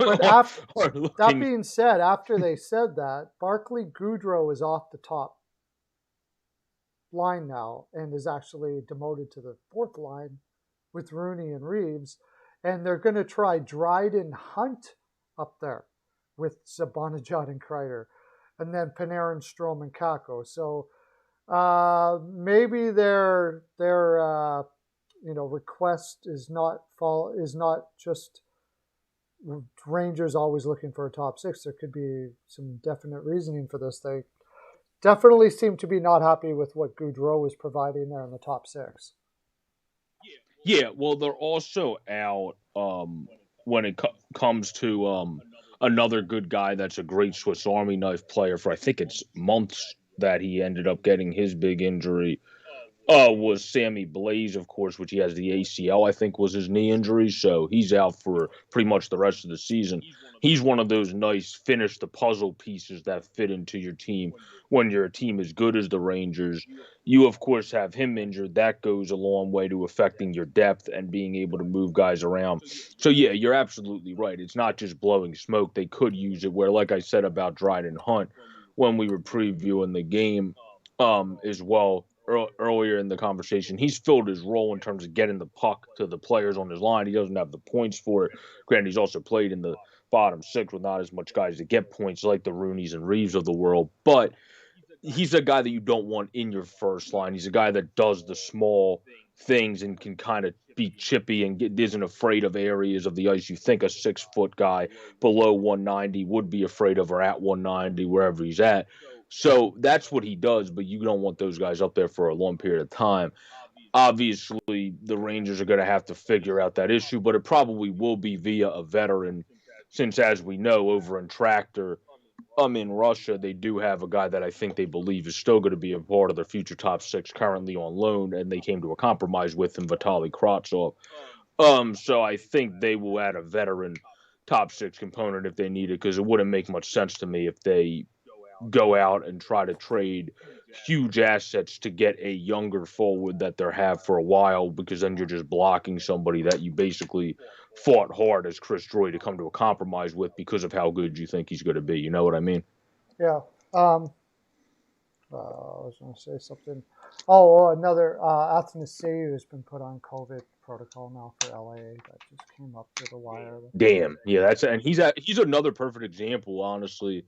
are, after are that looking. being said, after they said that, Barclay Goodrow is off the top line now and is actually demoted to the fourth line with Rooney and Reeves, and they're going to try Dryden Hunt up there with Zibanejad and Kreider, and then Panarin, Strome, and Kako. So maybe their request is not just Rangers always looking for a top six. There could be some definite reasoning for this. They definitely seem to be not happy with what Goudreau is providing there in the top six. Yeah, well, they're also out when it comes to another good guy that's a great Swiss Army knife player for I think it's months that he ended up getting his big injury. Was Sammy Blaze, of course, which he has the ACL, I think was his knee injury. So he's out for pretty much the rest of the season. He's one of those nice finish the puzzle pieces that fit into your team when you're a team as good as the Rangers. You, of course, have him injured. That goes a long way to affecting your depth and being able to move guys around. So, yeah, you're absolutely right. It's not just blowing smoke. They could use it where, like I said about Dryden Hunt when we were previewing the game as well earlier in the conversation. He's filled his role in terms of getting the puck to the players on his line. He doesn't have the points for it. Granted, he's also played in the bottom six with not as much guys to get points like the Rooneys and Reeves of the world. But he's a guy that you don't want in your first line. He's a guy that does the small things and can kind of be chippy and isn't afraid of areas of the ice you think a 6 foot guy below 190 would be afraid of, or at 190 wherever he's at. So that's what he does, but you don't want those guys up there for a long period of time. Obviously, the Rangers are going to have to figure out that issue, but it probably will be via a veteran, since, as we know, over in Tractor, in Russia, they do have a guy that I think they believe is still going to be a part of their future top six, currently on loan, and they came to a compromise with him, Vitaly Kravtsov. So I think they will add a veteran top six component if they need it, because it wouldn't make much sense to me if they go out and try to trade huge assets to get a younger forward that they have for a while, because then you're just blocking somebody that you basically fought hard as Chris Droy to come to a compromise with because of how good you think he's going to be. You know what I mean? Yeah. I was going to say something. Oh, another Athanasiou has been put on COVID protocol now for LA. That just came up through the wire. Damn. Yeah, he's another perfect example, honestly.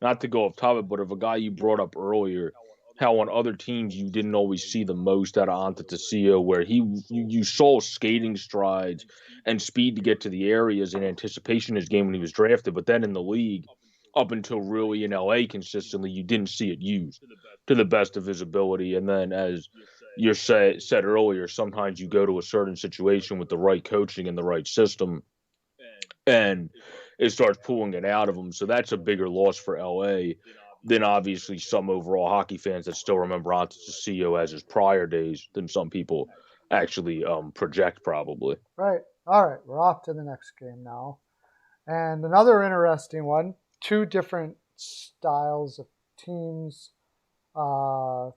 Not to go off topic, but of a guy you brought up earlier, how on other teams you didn't always see the most out of Antatasio, where you saw skating strides and speed to get to the areas in anticipation of his game when he was drafted, but then in the league, up until really in LA consistently, you didn't see it used to the best of his ability. And then, as you said earlier, sometimes you go to a certain situation with the right coaching and the right system, and it starts pulling it out of them. So that's a bigger loss for LA than obviously some overall hockey fans that still remember Antetokounmpo as his prior days than some people actually project probably. Right. All right. We're off to the next game now. And another interesting one, two different styles of teams. One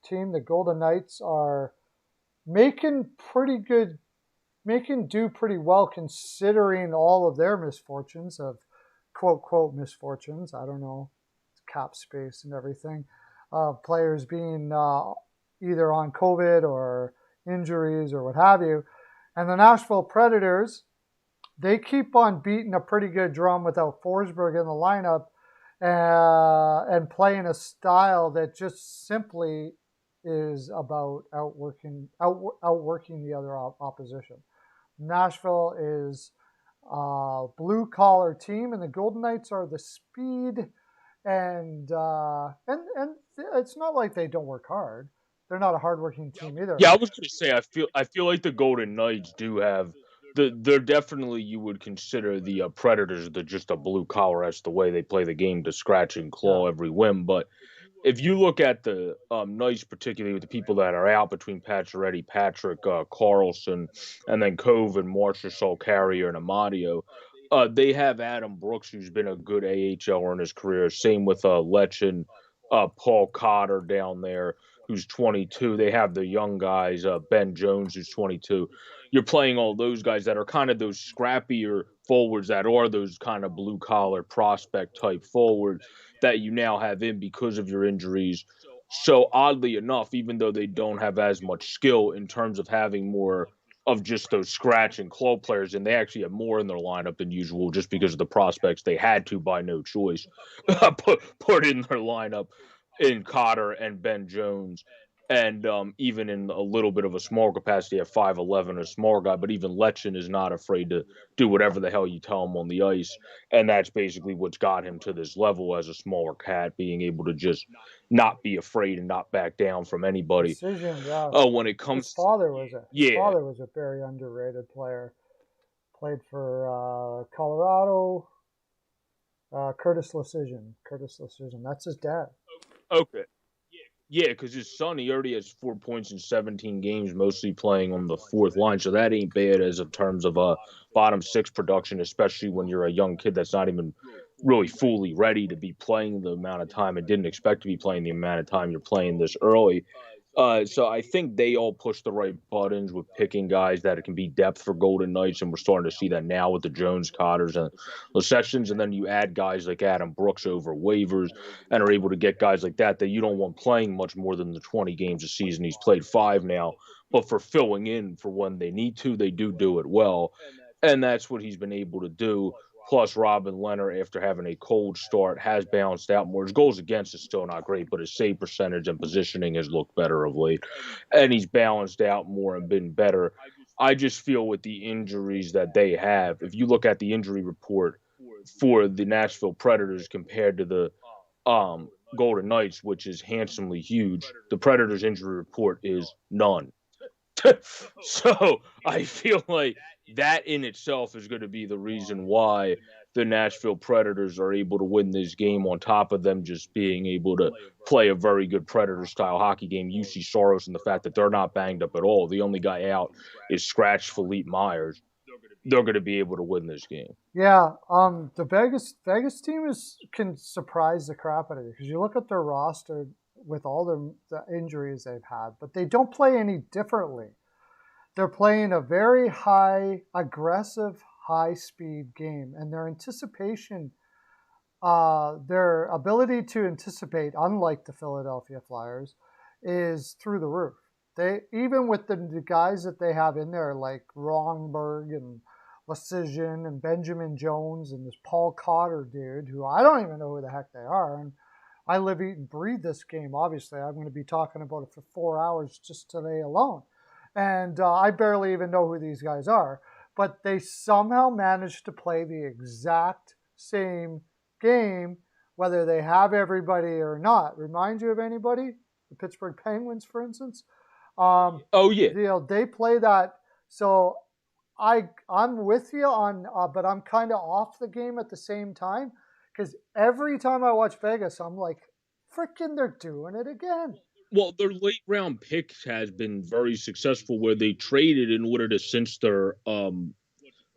team, the Golden Knights, are making do pretty well considering all of their misfortunes of quote misfortunes. I don't know, cap space and everything. Players being either on COVID or injuries or what have you. And the Nashville Predators, they keep on beating a pretty good drum without Forsberg in the lineup and playing a style that just simply is about outworking the other opposition. Nashville is a blue-collar team, and the Golden Knights are the speed, and it's not like they don't work hard. They're not a hardworking team either. Yeah, I was going to say I feel like the Golden Knights do have they're definitely, you would consider the Predators just a blue collar. That's the way they play the game, to scratch and claw every win. But if you look at the Knights, particularly with the people that are out between Pacioretty, Patrick, Carlson, and then Cove and Marchessault, Carrier, and Amadio, they have Adam Brooks, who's been a good AHLer in his career. Same with Lechin, Paul Cotter down there, who's 22. They have the young guys, Ben Jones, who's 22. You're playing all those guys that are kind of those scrappier forwards that are those kind of blue-collar prospect type forwards that you now have in because of your injuries. So oddly enough, even though they don't have as much skill in terms of having more of just those scratch and claw players, and they actually have more in their lineup than usual just because of the prospects they had to, by no choice, put in their lineup in Cotter and Ben Jones. And even in a little bit of a small capacity at 5'11", a small guy, but even Lechin is not afraid to do whatever the hell you tell him on the ice. And that's basically what's got him to this level as a smaller cat, being able to just not be afraid and not back down from anybody. Precision, yeah. When it comes, his father was a very underrated player. Played for Colorado. Curtis Lecision. That's his dad. Okay. Yeah, because his son, he already has 4 points in 17 games, mostly playing on the fourth line. So that ain't bad as in terms of bottom six production, especially when you're a young kid that's not even really fully ready to be playing the amount of time and didn't expect to be playing the amount of time you're playing this early. So I think they all push the right buttons with picking guys that can be depth for Golden Knights, and we're starting to see that now with the Jones, Cotters, and the Sessions. And then you add guys like Adam Brooks over waivers and are able to get guys like that you don't want playing much more than the 20 games a season. He's played 5 now, but for filling in for when they need to, they do it well. And that's what he's been able to do. Plus, Robin Leonard, after having a cold start, has balanced out more. His goals against is still not great, but his save percentage and positioning has looked better of late. And he's balanced out more and been better. I just feel with the injuries that they have, if you look at the injury report for the Nashville Predators compared to the Golden Knights, which is handsomely huge, the Predators' injury report is none. So I feel like that in itself is going to be the reason why the Nashville Predators are able to win this game, on top of them just being able to play a very good Predator-style hockey game. You see Soros and the fact that they're not banged up at all. The only guy out is scratched Philippe Myers. They're going to be able to win this game. Yeah, the Vegas team can surprise the crap out of you, because you look at their roster with all the injuries they've had, but they don't play any differently. They're playing a very high, aggressive, high-speed game, and their anticipation, their ability to anticipate, unlike the Philadelphia Flyers, is through the roof. They, even with the guys that they have in there, like Rongberg and Lecision and Benjamin Jones and this Paul Cotter dude, who I don't even know who the heck they are, and I live, eat, and breathe this game, obviously. I'm going to be talking about it for 4 hours just today alone. And I barely even know who these guys are. But they somehow managed to play the exact same game, whether they have everybody or not. Remind you of anybody? The Pittsburgh Penguins, for instance. Oh yeah. They play that. So I'm with you on, but I'm kind of off the game at the same time because every time I watch Vegas, I'm like, freaking, they're doing it again. Well, their late round picks has been very successful where they traded in order to, since their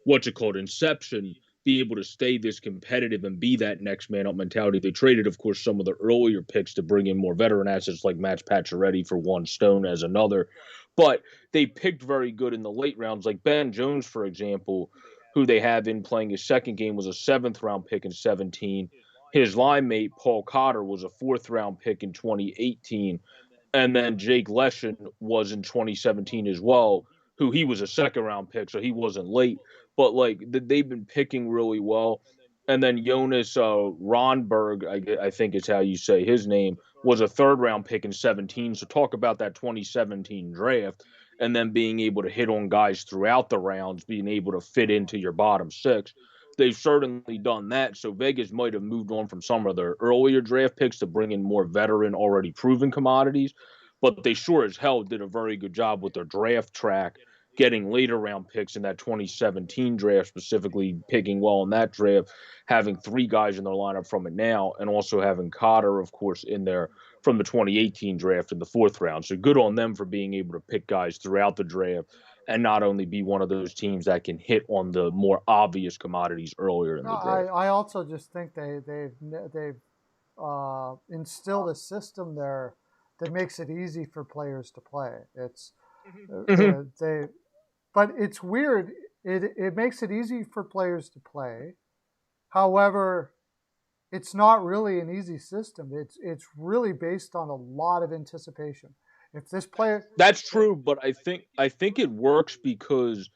what's it called, inception, be able to stay this competitive and be that next man up mentality. They traded, of course, some of the earlier picks to bring in more veteran assets like Matt Pacioretty for one, Stone as another. But they picked very good in the late rounds, like Ben Jones, for example, who they have in playing his second game was a seventh round pick in 17. His line mate, Paul Cotter, was a fourth round pick in 2018. And then Jake Leshin was in 2017 as well, who he was a second round pick, so he wasn't late. But like they've been picking really well. And then Jonas Ronberg, I think is how you say his name, was a third round pick in 17. So talk about that 2017 draft and then being able to hit on guys throughout the rounds, being able to fit into your bottom six. They've certainly done that. So Vegas might have moved on from some of their earlier draft picks to bring in more veteran, already proven commodities. But they sure as hell did a very good job with their draft track, getting later round picks in that 2017 draft, specifically picking well in that draft, having three guys in their lineup from it now, and also having Cotter, of course, in there from the 2018 draft in the fourth round. So good on them for being able to pick guys throughout the draft and not only be one of those teams that can hit on the more obvious commodities earlier in No, the draft. I also just think they've instilled a system there that makes it easy for players to play. It's Mm-hmm. they, but it's weird. It makes it easy for players to play. However, it's not really an easy system. It's really based on a lot of anticipation. If this player, That's true, but I think it works because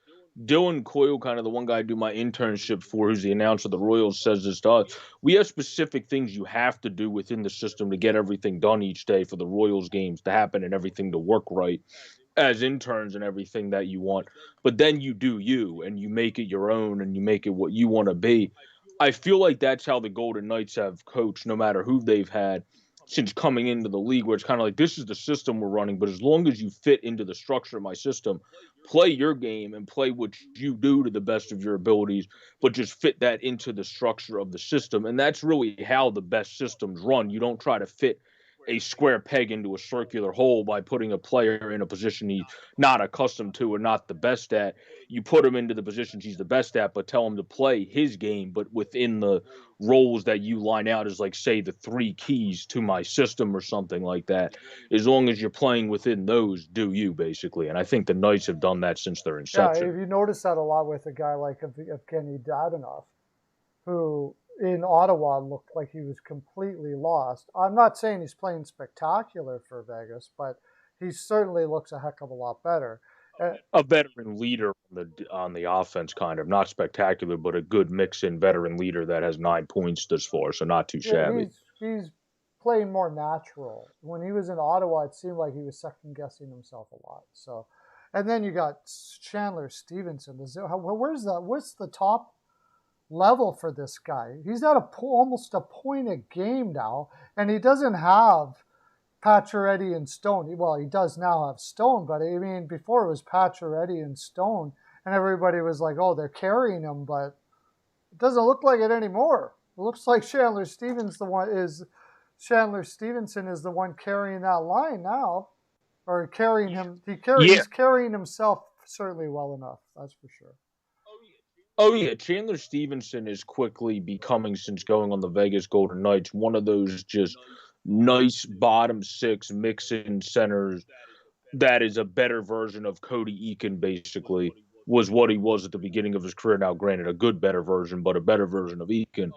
Dylan Coyle, kind of the one guy I do my internship for, who's the announcer of the Royals, says this to us. We have specific things you have to do within the system to get everything done each day for the Royals games to happen and everything to work right as interns and everything that you want. But then you do you and you make it your own and you make it what you want to be. I feel like that's how the Golden Knights have coached, no matter who they've had since coming into the league, where it's kind of like this is the system we're running, but as long as you fit into the structure of my system, play your game and play what you do to the best of your abilities, but just fit that into the structure of the system. And that's really how the best systems run. You don't try to fit a square peg into a circular hole by putting a player in a position he's not accustomed to or not the best at. You put him into the positions he's the best at, but tell him to play his game, but within the roles that you line out as, like, say, the three keys to my system or something like that. As long as you're playing within those, do you, basically. And I think the Knights have done that since their yeah, inception. if you notice that a lot with a guy like Evgeny Dadonov, who in Ottawa looked like he was completely lost. I'm not saying he's playing spectacular for Vegas, but he certainly looks a heck of a lot better. A veteran leader on the offense, kind of not spectacular, but a good mix-in veteran leader that has 9 points this far, so not too Yeah, shabby. he's playing more natural. When he was in Ottawa, it seemed like he was second guessing himself a lot. So, and then you got Chandler Stevenson. Where's that? What's the top level for this guy? He's at almost a point a game now, and he doesn't have Pacioretty and Stone. Well, he does now have Stone, but I mean, before it was Pacioretty and Stone, and everybody was like, "Oh, they're carrying him," but it doesn't look like it anymore. It looks like Chandler Stevenson is the one carrying that line now, or carrying him. Yeah. He's carrying himself certainly well enough. That's for sure. Oh yeah, Chandler Stevenson is quickly becoming, since going on the Vegas Golden Knights, one of those just nice bottom six mix-in centers that is a better version of Cody Eakin, basically, was what he was at the beginning of his career. Now, granted, a good, better version, but a better version of Eakin.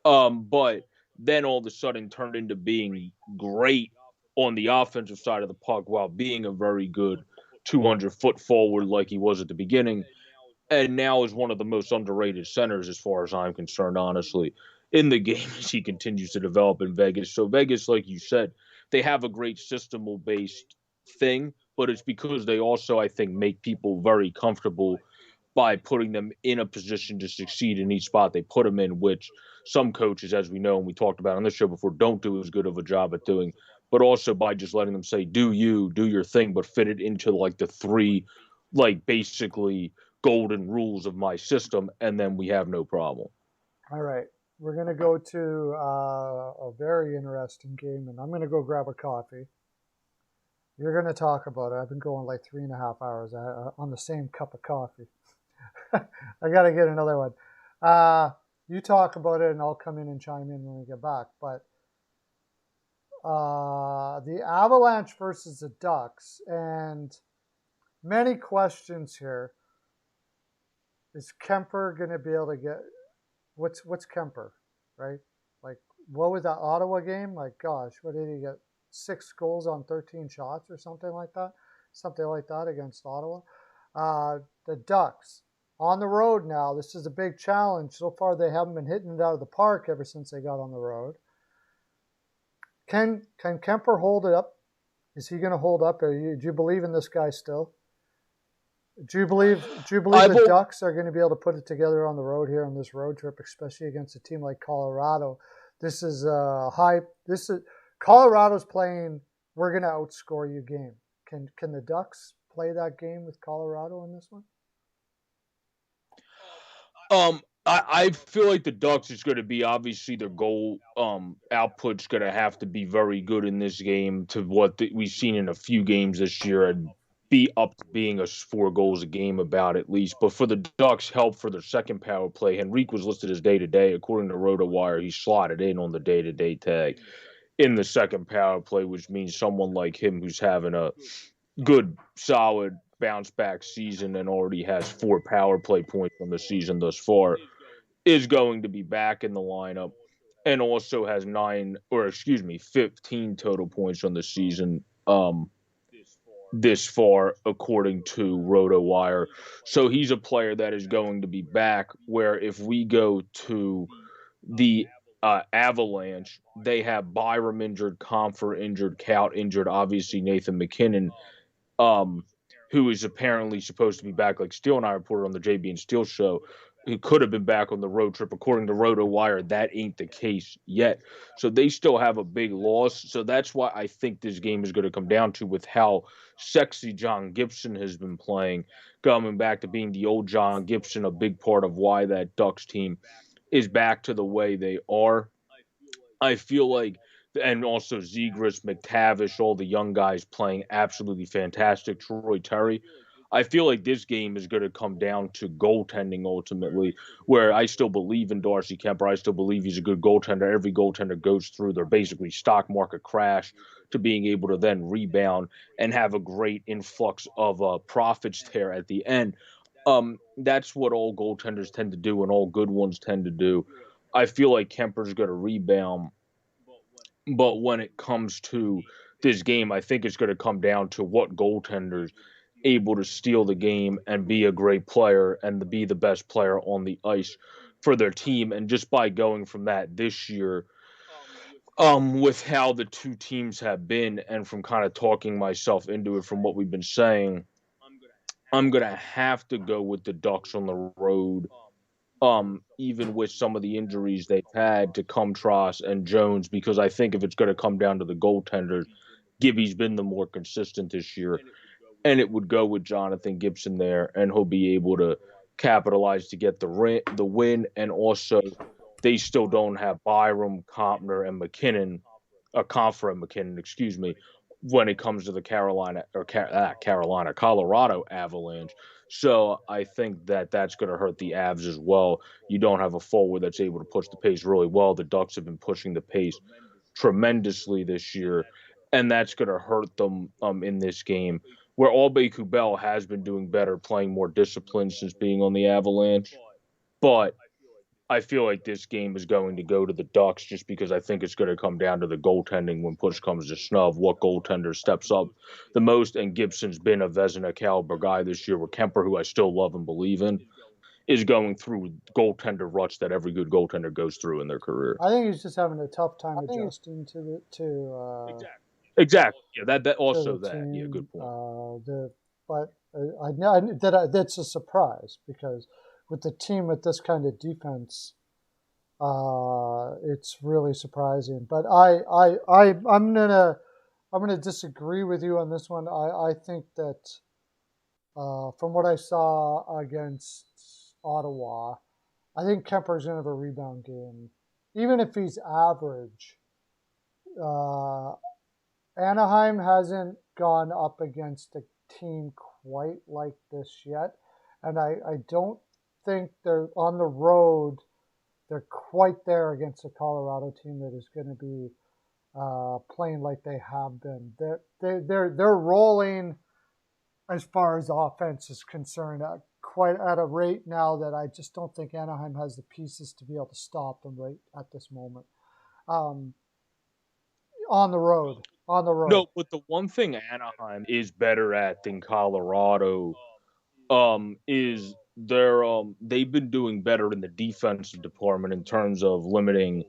But then all of a sudden turned into being great on the offensive side of the puck while being a very good 200-foot forward like he was at the beginning. And now is one of the most underrated centers, as far as I'm concerned, honestly, in the game as he continues to develop in Vegas. So Vegas, like you said, they have a great systemal based thing, but it's because they also, I think, make people very comfortable by putting them in a position to succeed in each spot they put them in, which some coaches, as we know and we talked about on this show before, don't do as good of a job at doing, but also by just letting them say, do your thing, but fit it into like the three, like basically golden rules of my system, and then we have no problem. All right. We're going to go to a very interesting game, and I'm going to go grab a coffee. You're going to talk about it. I've been going like 3.5 hours on the same cup of coffee. I got to get another one. You talk about it, and I'll come in and chime in when we get back. But the Avalanche versus the Ducks, and many questions here. Is Kemper going to be able to get what's Kemper, right? Like, what was that Ottawa game? Like, gosh, what did he get? 6 goals on 13 shots or something like that? Something like that against Ottawa. The Ducks on the road now. This is a big challenge. So far, they haven't been hitting it out of the park ever since they got on the road. Can Kemper hold it up? Is he going to hold up? Do you believe in this guy still? Do you believe the Ducks are going to be able to put it together on the road here on this road trip, especially against a team like Colorado? This is Colorado's playing, we're going to outscore you game. Can the Ducks play that game with Colorado in this one? I feel like the Ducks is going to be, obviously their goal output's going to have to be very good in this game to what we've seen in a few games this year and be up to being a 4 goals a game about at least. But for the Ducks, help for their second power play. Henrique was listed as day-to-day. According to RotoWire, he slotted in on the day-to-day tag in the second power play, which means someone like him who's having a good, solid bounce-back season and already has 4 power play points from the season thus far is going to be back in the lineup and also has 15 total points on the season this far, according to RotoWire. So he's a player that is going to be back, where if we go to the Avalanche, they have Byram injured, Comfer injured, Kaut injured, obviously Nathan McKinnon, who is apparently supposed to be back, like Steele and I reported on the JB and Steele show, who could have been back on the road trip. According to RotoWire, that ain't the case yet. So they still have a big loss. So that's why I think this game is going to come down to with how sexy John Gibson has been playing, coming back to being the old John Gibson, a big part of why that Ducks team is back to the way they are. I feel like, and also Zegras, McTavish, all the young guys playing absolutely fantastic. Troy Terry. I feel like this game is going to come down to goaltending ultimately, where I still believe in Darcy Kemper. I still believe he's a good goaltender. Every goaltender goes through their basically stock market crash to being able to then rebound and have a great influx of profits there at the end. That's what all goaltenders tend to do and all good ones tend to do. I feel like Kemper's going to rebound, but when it comes to this game, I think it's going to come down to what goaltenders able to steal the game and be a great player and to be the best player on the ice for their team. And just by going from that this year, with how the two teams have been and from kind of talking myself into it from what we've been saying, I'm going to have to go with the Ducks on the road. Even with some of the injuries they've had to Comtros and Jones, because I think if it's going to come down to the goaltenders, Gibby's been the more consistent this year, and it would go with Jonathan Gibson there, and he'll be able to capitalize to get the win. And also, they still don't have Byram, Compner, and McKinnon, Compher and McKinnon, excuse me, when it comes to the Colorado Avalanche. So I think that that's going to hurt the Avs as well. You don't have a forward that's able to push the pace really well. The Ducks have been pushing the pace tremendously this year, and that's going to hurt them in this game, where Albe Kubel has been doing better, playing more disciplined since being on the Avalanche. But I feel like this game is going to go to the Ducks just because I think it's going to come down to the goaltending when push comes to shove, what goaltender steps up the most. And Gibson's been a Vezina caliber guy this year, where Kemper, who I still love and believe in, is going through goaltender ruts that every good goaltender goes through in their career. I think he's just having a tough time adjusting to exactly. Yeah, that also that. Team. Yeah, good point. but that's a surprise because with the team with this kind of defense, it's really surprising. But I'm gonna disagree with you on this one. I think that from what I saw against Ottawa, I think Kemper's gonna have a rebound game, even if he's average. Uh, Anaheim hasn't gone up against a team quite like this yet, and I don't think they're on the road. They're quite there against a Colorado team that is going to be playing like they have been. They're rolling as far as offense is concerned, quite at a rate now that I just don't think Anaheim has the pieces to be able to stop them right at this moment. On the road. No, but the one thing Anaheim is better at than Colorado is they've been doing better in the defensive department in terms of limiting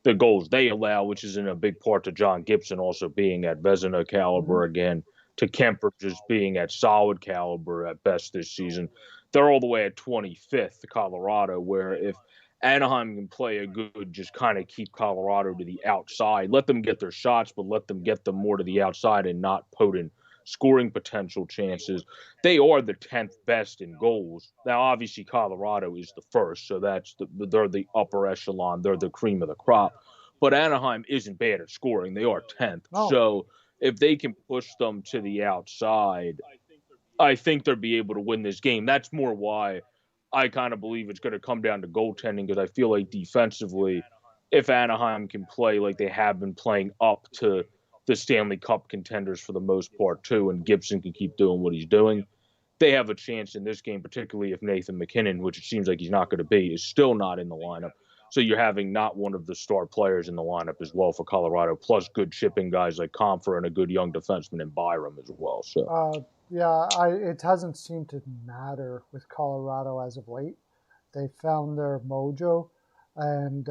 the goals they allow, which is in a big part to John Gibson also being at Vezina caliber again, to Kemper just being at solid caliber at best this season. They're all the way at 25th to Colorado, where if Anaheim can play a good, just kind of keep Colorado to the outside, let them get their shots, but let them get them more to the outside and not potent scoring potential chances. They are the 10th best in goals. Now, obviously, Colorado is the first, so they're the upper echelon. They're the cream of the crop. But Anaheim isn't bad at scoring. They are 10th. Oh. So if they can push them to the outside, I think they'll be able to win this game. That's more why I kind of believe it's going to come down to goaltending, because I feel like defensively, if Anaheim can play like they have been playing up to the Stanley Cup contenders for the most part too, and Gibson can keep doing what he's doing, they have a chance in this game, particularly if Nathan MacKinnon, which it seems like he's not going to be, is still not in the lineup. So you're having not one of the star players in the lineup as well for Colorado, plus good chipping guys like Comfer and a good young defenseman in Byram as well. So it hasn't seemed to matter with Colorado as of late. They found their mojo, and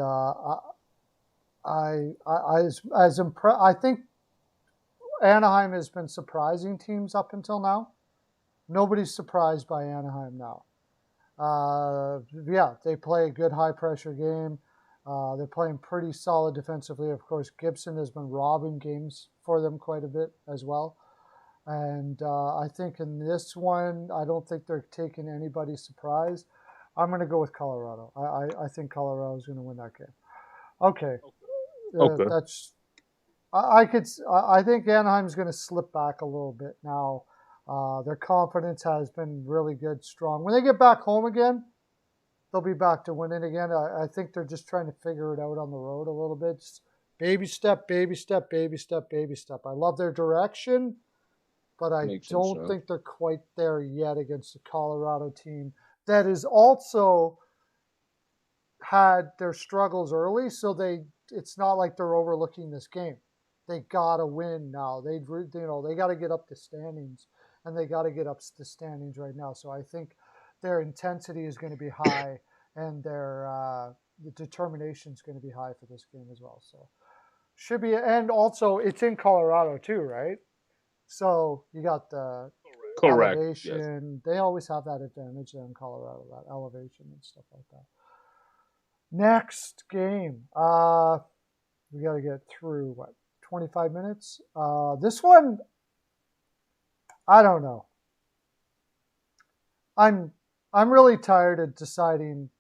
I think Anaheim has been surprising teams up until now. Nobody's surprised by Anaheim now. They play a good high-pressure game. They're playing pretty solid defensively. Of course, Gibson has been robbing games for them quite a bit as well. And I think in this one, I don't think they're taking anybody's surprise. I'm going to go with Colorado. I think Colorado is going to win that game. Okay. I think Anaheim's going to slip back a little bit now. Their confidence has been really good, strong. When they get back home again, they'll be back to winning again. I think they're just trying to figure it out on the road a little bit. Just baby step, baby step, baby step, baby step. I love their direction, but I don't think they're quite there yet against the Colorado team that has also had their struggles early. So it's not like they're overlooking this game. They gotta win now. They got to get up the standings. And they got to get up the standings right now. So I think their intensity is going to be high, and their determination is going to be high for this game as well. So should be, and also it's in Colorado too, right? So you got the elevation. Yes. They always have that advantage there in Colorado, that elevation and stuff like that. Next game, we got to get through 25 minutes. This one, I don't know. I'm really tired of deciding.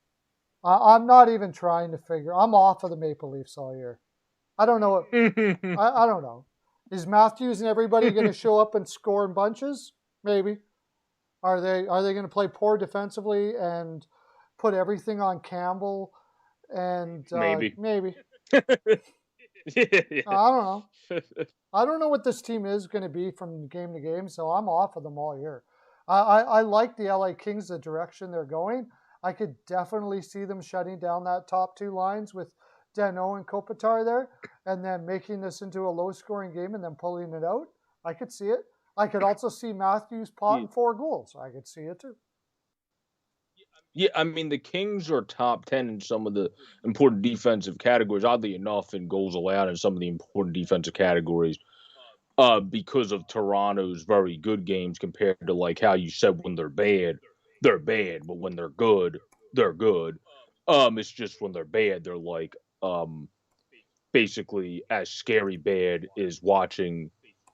I'm not even trying to figure. I'm off of the Maple Leafs all year. I don't know. I don't know. Is Matthews and everybody going to show up and score in bunches? Maybe. Are they going to play poor defensively and put everything on Campbell? And maybe. I don't know. I don't know what this team is going to be from game to game, so I'm off of them all year. I like the LA Kings, the direction they're going. I could definitely see them shutting down that top two lines with Danault and Kopitar there, and then making this into a low-scoring game and then pulling it out. I could see it. I could also see Matthews potting 4 goals. I could see it too. Yeah, I mean, the Kings are top 10 in some of the important defensive categories, oddly enough, in goals allowed in some of the important defensive categories. because of Toronto's very good games compared to like how you said when they're bad, but when they're good, they're good. It's just when they're bad, they're like basically as scary bad as watching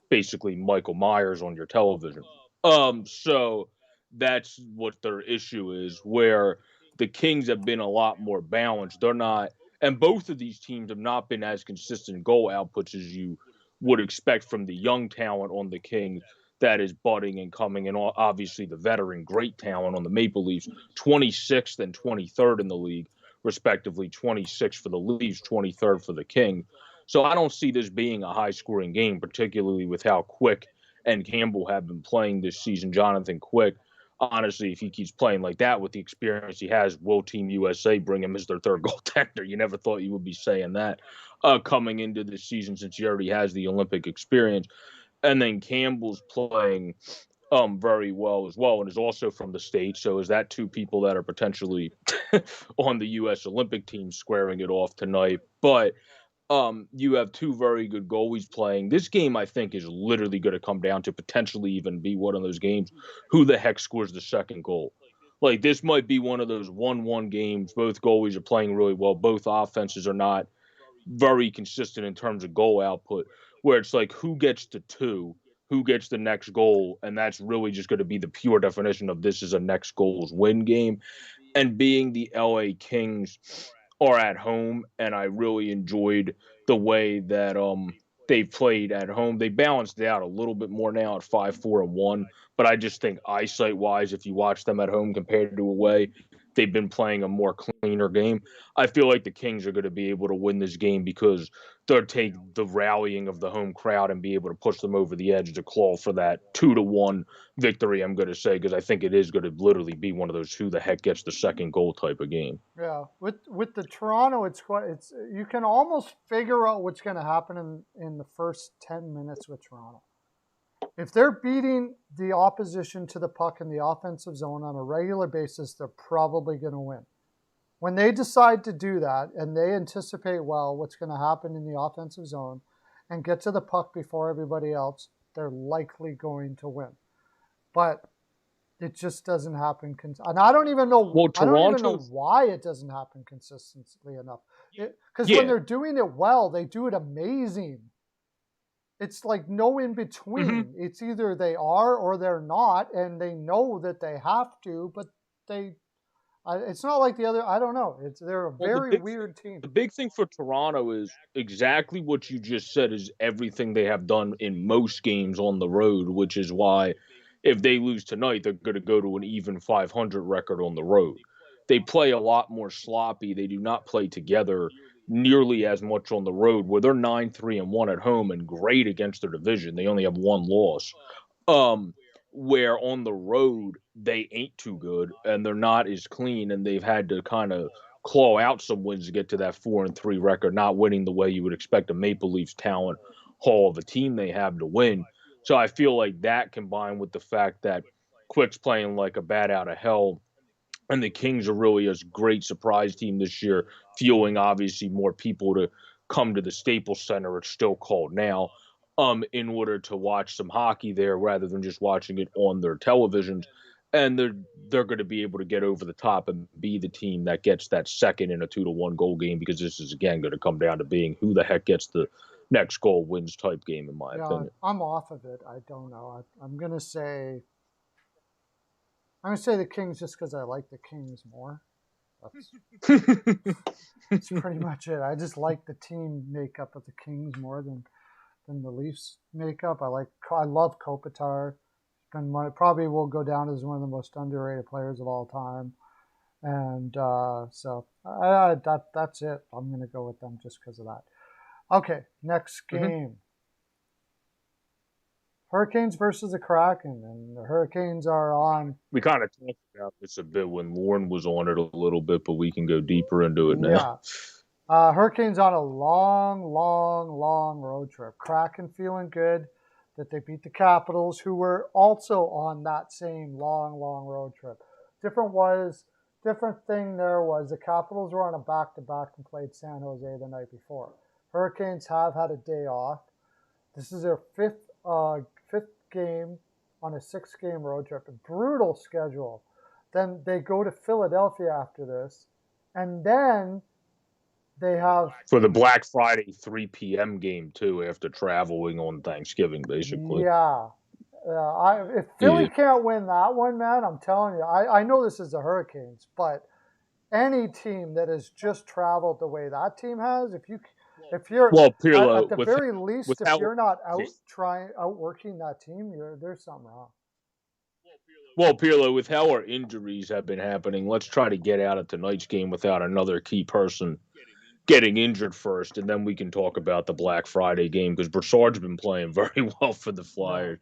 basically Michael Myers on your television. So that's what their issue is, where the Kings have been a lot more balanced. They're not, and both of these teams have not been as consistent goal outputs as you would expect from the young talent on the Kings that is budding and coming, and obviously the veteran great talent on the Maple Leafs, 26th and 23rd in the league, respectively, 26th for the Leafs, 23rd for the Kings. So I don't see this being a high scoring game, particularly with how quick and Campbell have been playing this season. Jonathan Quick, honestly, if he keeps playing like that with the experience he has, will Team USA bring him as their third goaltender? You never thought you would be saying that coming into this season since he already has the Olympic experience. And then Campbell's playing very well as well, and is also from the state. So is that two people that are potentially on the U.S. Olympic team squaring it off tonight? But you have two very good goalies playing. This game, I think, is literally going to come down to potentially even be one of those games. Who the heck scores the second goal? Like, this might be one of those 1-1 games. Both goalies are playing really well. Both offenses are not very consistent in terms of goal output, where it's like, who gets to two? Who gets the next goal? And that's really just going to be the pure definition of this is a next goals win game. And being the LA Kings are at home, and I really enjoyed the way that they played at home. They balanced it out a little bit more now at 5-4-1, but I just think eyesight wise, if you watch them at home compared to away, they've been playing a more cleaner game. I feel like the Kings are going to be able to win this game because they'll take the rallying of the home crowd and be able to push them over the edge to claw for that 2-1 victory, I'm going to say, because I think it is going to literally be one of those who the heck gets the second goal type of game. Yeah, with the Toronto, it's you can almost figure out what's going to happen in the first 10 minutes with Toronto. If they're beating the opposition to the puck in the offensive zone on a regular basis, they're probably going to win. When they decide to do that and they anticipate well what's going to happen in the offensive zone and get to the puck before everybody else, they're likely going to win. But it just doesn't happen. And I don't even know. Well, I don't even know why it doesn't happen consistently enough. Because when they're doing it well, they do it amazing. It's like no in between. Mm-hmm. It's either they are or they're not, and they know that they have to, but they. It's not like the other. I don't know. They're a very weird team. The big thing for Toronto is exactly what you just said is everything they have done in most games on the road, which is why if they lose tonight, they're going to go to an even 500 record on the road. They play a lot more sloppy. They do not play together nearly as much on the road, where they're 9-3-1 at home and great against their division. They only have one loss. Where on the road they ain't too good and they're not as clean, and they've had to kind of claw out some wins to get to that 4-3 record, not winning the way you would expect a Maple Leafs talent haul of a team they have to win. So I feel like that, combined with the fact that Quick's playing like a bat out of hell, and the Kings are really a great surprise team this year, fueling obviously more people to come to the Staples Center, it's still called now, in order to watch some hockey there rather than just watching it on their televisions. And they're going to be able to get over the top and be the team that gets that second in a 2-1 goal game, because this is again going to come down to being who the heck gets the next goal wins type game, in my opinion. I'm off of it. I don't know. I'm going to say the Kings just because I like the Kings more. That's pretty much it. I just like the team makeup of the Kings more than the Leafs makeup. I love Kopitar. Probably will go down as one of the most underrated players of all time. And so that's it. I'm going to go with them just because of that. Okay, next game. Mm-hmm. Hurricanes versus the Kraken, and the Hurricanes are on. We kind of talked about this a bit when Lauren was on it a little bit, but we can go deeper into it now. Yeah. Hurricanes on a long road trip. Kraken feeling good that they beat the Capitals, who were also on that same long road trip. Different thing there was the Capitals were on a back-to-back and played San Jose the night before. Hurricanes have had a day off. This is their 5th fifth game on a 6-game road trip. A brutal schedule. Then they go to Philadelphia after this, and then they have for the Black Friday 3 p.m. game too, after traveling on Thanksgiving, basically. Yeah. If Philly can't win that one, man, I'm telling you, I know this is the Hurricanes, but any team that has just traveled the way that team has, if you're Pearlo, at the very least, if you're not outworking that team, there's something wrong. Well, Pearlo, with how our injuries have been happening, let's try to get out of tonight's game without another key person getting injured first, and then we can talk about the Black Friday game, because Brassard's been playing very well for the Flyers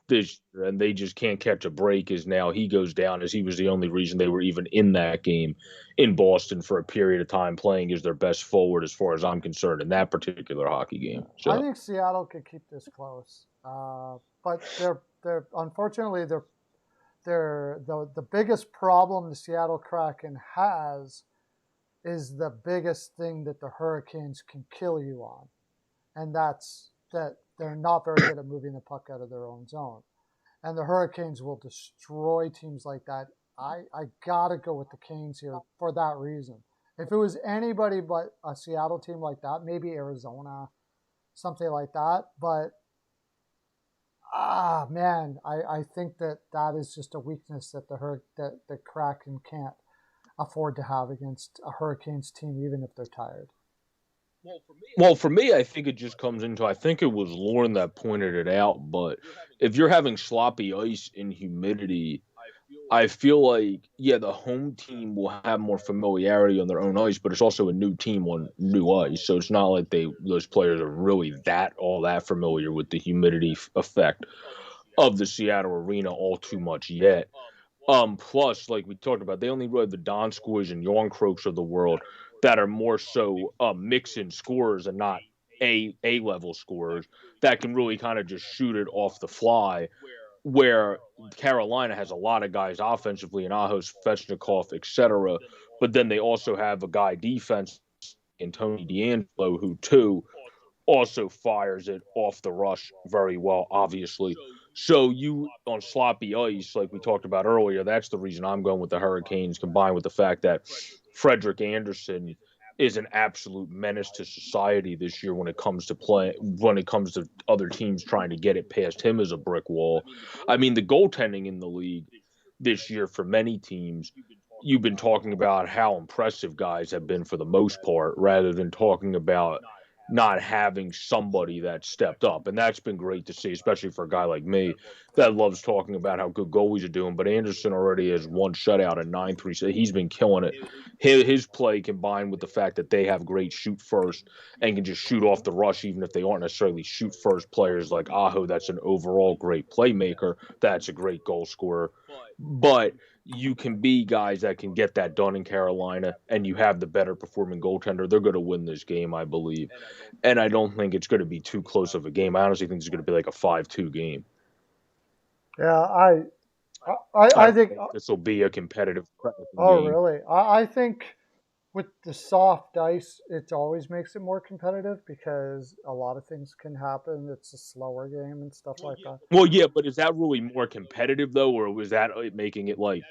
this year, and they just can't catch a break as now he goes down, as he was the only reason they were even in that game in Boston for a period of time, playing as their best forward as far as I'm concerned in that particular hockey game. So I think Seattle could keep this close, but they're unfortunately the biggest problem the Seattle Kraken has is the biggest thing that the Hurricanes can kill you on, and that's that they're not very good at moving the puck out of their own zone. And the Hurricanes will destroy teams like that. I got to go with the Canes here for that reason. If it was anybody but a Seattle team like that, maybe Arizona, something like that. But, man, I think that is just a weakness that the Kraken can't afford to have against a Hurricanes team, even if they're tired. Well, for me, I think it just comes into, I think it was Lauren that pointed it out, but if you're having sloppy ice and humidity, I feel like, yeah, the home team will have more familiarity on their own ice, but it's also a new team on new ice. So it's not like those players are really all that familiar with the humidity effect of the Seattle arena all too much yet. Plus, like we talked about, they only really have the Donskoys and Yarncroaks of the world that are more so mix-in scorers and not A-level scorers that can really kind of just shoot it off the fly, where Carolina has a lot of guys offensively, and Ahos, Svechnikov, etc. But then they also have a guy defense in Tony DeAngelo, who too also fires it off the rush very well, obviously. So you on sloppy ice, like we talked about earlier, that's the reason I'm going with the Hurricanes, combined with the fact that Frederick Anderson is an absolute menace to society this year when it comes to other teams trying to get it past him as a brick wall. I mean, the goaltending in the league this year for many teams, you've been talking about how impressive guys have been for the most part, rather than talking about not having somebody that stepped up. And that's been great to see, especially for a guy like me that loves talking about how good goalies are doing. But Anderson already has one shutout and 9-3, so he's been killing it. His play, combined with the fact that they have great shoot first and can just shoot off the rush, even if they aren't necessarily shoot first players like Aho, that's an overall great playmaker, that's a great goal scorer. But you can be guys that can get that done in Carolina, and you have the better performing goaltender. They're going to win this game, I believe. And I don't think it's going to be too close of a game. I honestly think it's going to be like a 5-2 game. Yeah, I think this will be a competitive game. Really? I think with the soft ice, it always makes it more competitive because a lot of things can happen. It's a slower game and stuff like that. Well, yeah, but is that really more competitive, though, or was that making it like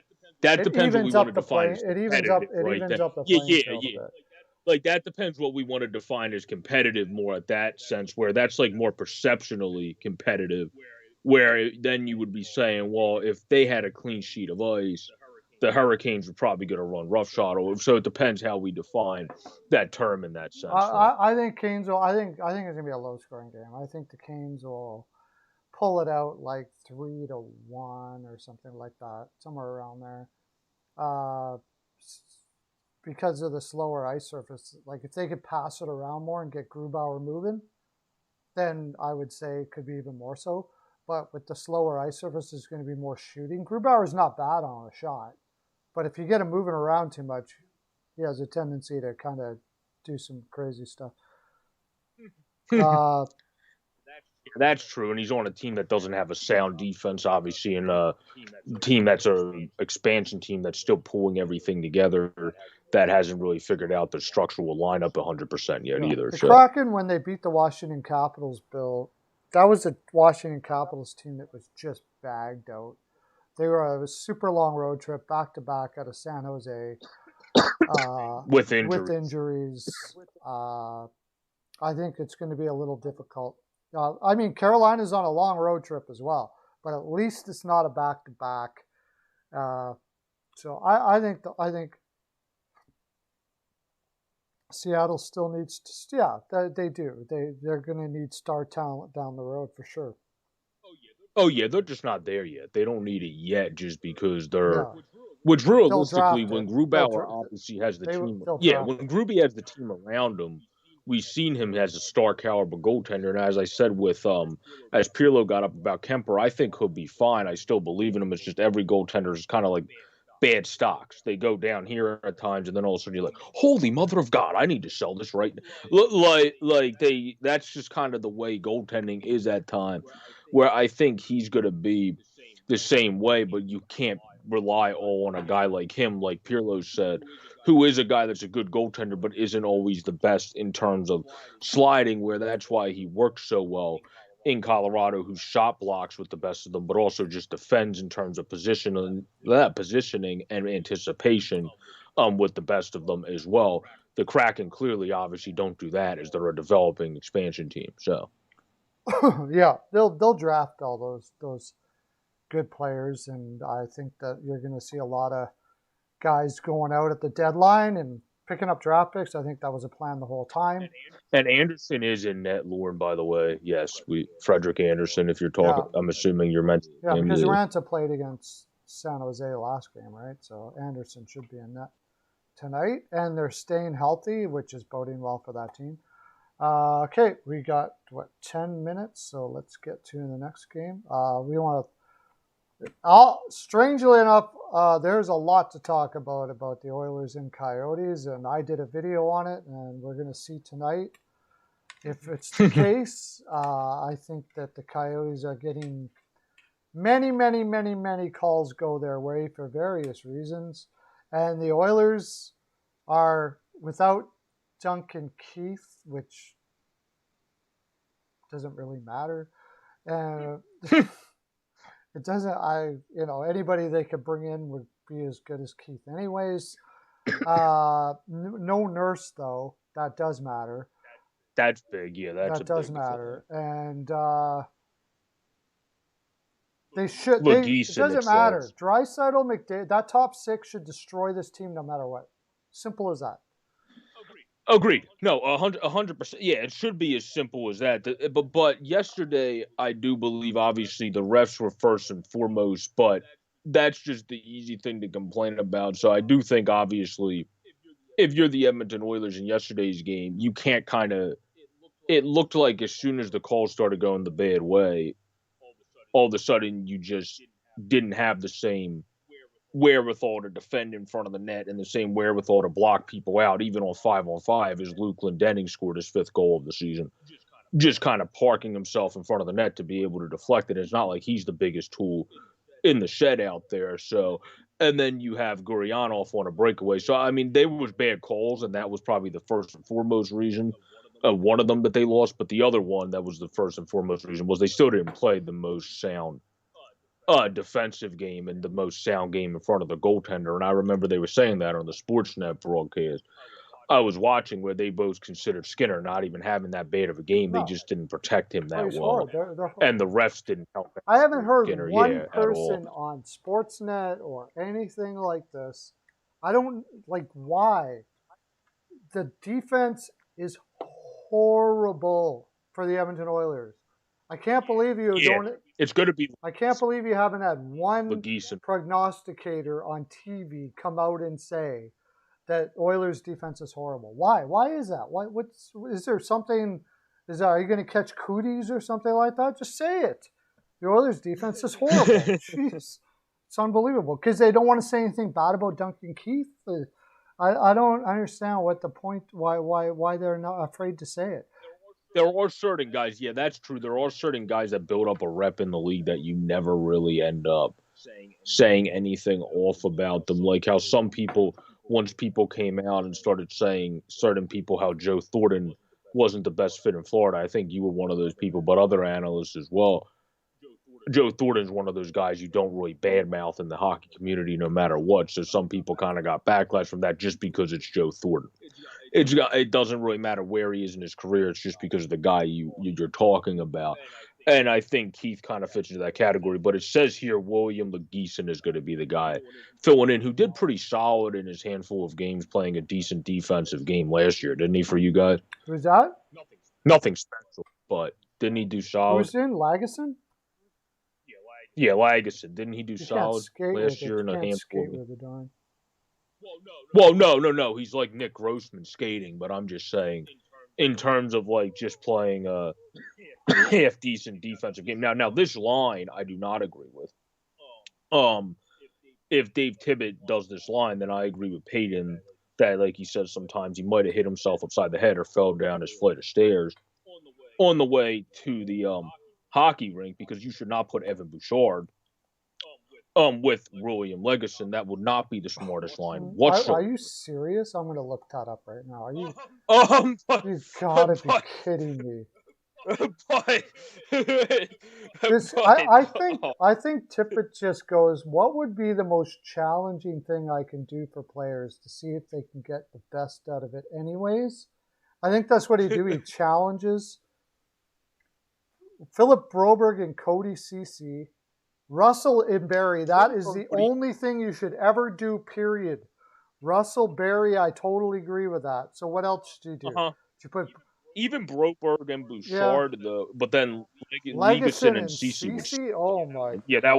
that? Depends what we want to define as competitive. It evens up the playing field a bit. Like, that depends what we want to define as competitive more at that sense, where that's like more perceptionally competitive, where then you would be saying, well, if they had a clean sheet of ice, the Hurricanes are probably going to run roughshod. So it depends how we define that term in that sense. I think Canes will. I think it's going to be a low-scoring game. I think the Canes will pull it out like 3-1 or something like that, somewhere around there. Because of the slower ice surface, like if they could pass it around more and get Grubauer moving, then I would say it could be even more so. But with the slower ice surface, there's going to be more shooting. Grubauer's not bad on a shot. But if you get him moving around too much, he has a tendency to kind of do some crazy stuff. That's true, and he's on a team that doesn't have a sound defense, obviously, and a team that's an expansion team that's still pulling everything together, that hasn't really figured out the structural lineup 100% yet either. The Kraken, when they beat the Washington Capitals, Bill, that was a Washington Capitals team that was just bagged out. They were a super long road trip, back to back out of San Jose, with injuries. with injuries. I think it's going to be a little difficult. I mean, Carolina's on a long road trip as well, but at least it's not a back to back. So I think Seattle still needs to. Yeah, they do. They're going to need star talent down the road for sure. Oh yeah, they're just not there yet. They don't need it yet, just because they're. Yeah. Which realistically, draft when it. Grubauer obviously has the team, when Gruby has the team around him, we've seen him as a star caliber goaltender. And as I said with as Pearlo got up about Kemper, I think he'll be fine. I still believe in him. It's just every goaltender is kind of like bad stocks. They go down here at times, and then all of a sudden you're like, "Holy mother of God, I need to sell this right now." That's just kind of the way goaltending is at time. Where I think he's going to be the same way, but you can't rely all on a guy like him, like Pearlo said, who is a guy that's a good goaltender, but isn't always the best in terms of sliding, where that's why he works so well in Colorado, who shot blocks with the best of them, but also just defends in terms of positioning and anticipation with the best of them as well. The Kraken clearly, obviously, don't do that, as they're a developing expansion team. So, yeah, they'll draft all those good players, and I think that you're going to see a lot of guys going out at the deadline and picking up draft picks. I think that was a plan the whole time. And Anderson is in net, Lauren, by the way. Yes, Frederick Anderson, if you're talking, I'm assuming you're meant to. Yeah, because Ranta played against San Jose last game, right? So Anderson should be in net tonight, and they're staying healthy, which is boding well for that team. Okay, we got, 10 minutes, so let's get to the next game. We want to, strangely enough, there's a lot to talk about the Oilers and Coyotes, and I did a video on it, and we're going to see tonight if it's the case. I think that the Coyotes are getting many calls go their way for various reasons, and the Oilers are without Duncan Keith, which doesn't really matter. It doesn't. Anybody they could bring in would be as good as Keith, anyways. No Nurse though. That does matter. That's big. Yeah, that does matter, and they should. It doesn't matter. Draisaitl, McDavid, that top six should destroy this team no matter what. Simple as that. Agreed. No, 100%. Yeah, it should be as simple as that. But yesterday, I do believe, obviously, the refs were first and foremost, but that's just the easy thing to complain about. So I do think, obviously, if you're the Edmonton Oilers in yesterday's game, you can't it looked like as soon as the calls started going the bad way, all of a sudden you just didn't have the same wherewithal to defend in front of the net and the same wherewithal to block people out, even on 5-on-5, as Luke Glendening scored his 5th goal of the season. Just kind of parking himself in front of the net to be able to deflect it. It's not like he's the biggest tool in the shed out there. So, and then you have Gurianov on a breakaway. So, I mean, there was bad calls, and that was probably the first and foremost reason. One of them that they lost, but the other one that was the first and foremost reason was they still didn't play the most sound defensive game and the most sound game in front of the goaltender. And I remember they were saying that on the Sportsnet broadcast I was watching, where they both considered Skinner not even having that bad of a game. No. They just didn't protect him that well. And the refs didn't help him. I haven't heard Skinner, one person on Sportsnet or anything like this. I don't like why. The defense is horrible for the Edmonton Oilers. I can't believe you don't. It's going to be. I can't believe you haven't had one prognosticator on TV come out and say that Oilers defense is horrible. Why? Why is that? Is there something? Are you going to catch cooties or something like that? Just say it. The Oilers defense is horrible. Jeez, it's unbelievable because they don't want to say anything bad about Duncan Keith. I don't understand what the point. Why they're not afraid to say it. There are certain guys, yeah, that's true. There are certain guys that build up a rep in the league that you never really end up saying anything off about them. Like how some people, once people came out and started saying certain people how Joe Thornton wasn't the best fit in Florida. I think you were one of those people, but other analysts as well. Joe Thornton's one of those guys you don't really badmouth in the hockey community no matter what. So some people kind of got backlash from that just because it's Joe Thornton. It doesn't really matter where he is in his career. It's just because of the guy you're talking about. And I think Keith kind of fits into that category. But it says here William Lageson is going to be the guy filling in, who did pretty solid in his handful of games, playing a decent defensive game last year, didn't he, for you guys? Who's that? Nothing special, but didn't he do solid? Who's in Lageson? Yeah, Lageson. Didn't he do solid last year in a handful? With a dime. Well, no. He's like Nick Grossman skating, but I'm just saying, in terms of like just playing a half decent defensive game. Now this line I do not agree with. If Dave Tibbett does this line, then I agree with Peyton that, like he says, sometimes he might have hit himself upside the head or fell down his flight of stairs on the way to the hockey rink, because you should not put Evan Bouchard with William Lageson. That would not be the smartest line whatsoever. Are you serious? I'm going to look that up right now. Are you? You've got to be kidding me. I think Tippett just goes, what would be the most challenging thing I can do for players to see if they can get the best out of it anyways? I think that's what he do. He challenges Philip Broberg and Cody Ceci, Russell and Barry. That is the only thing you should ever do, period. Russell, Barry, I totally agree with that. So what else do you do? Did you put even Broberg and Bouchard, but then Lageson and Ceci. Oh my yeah, that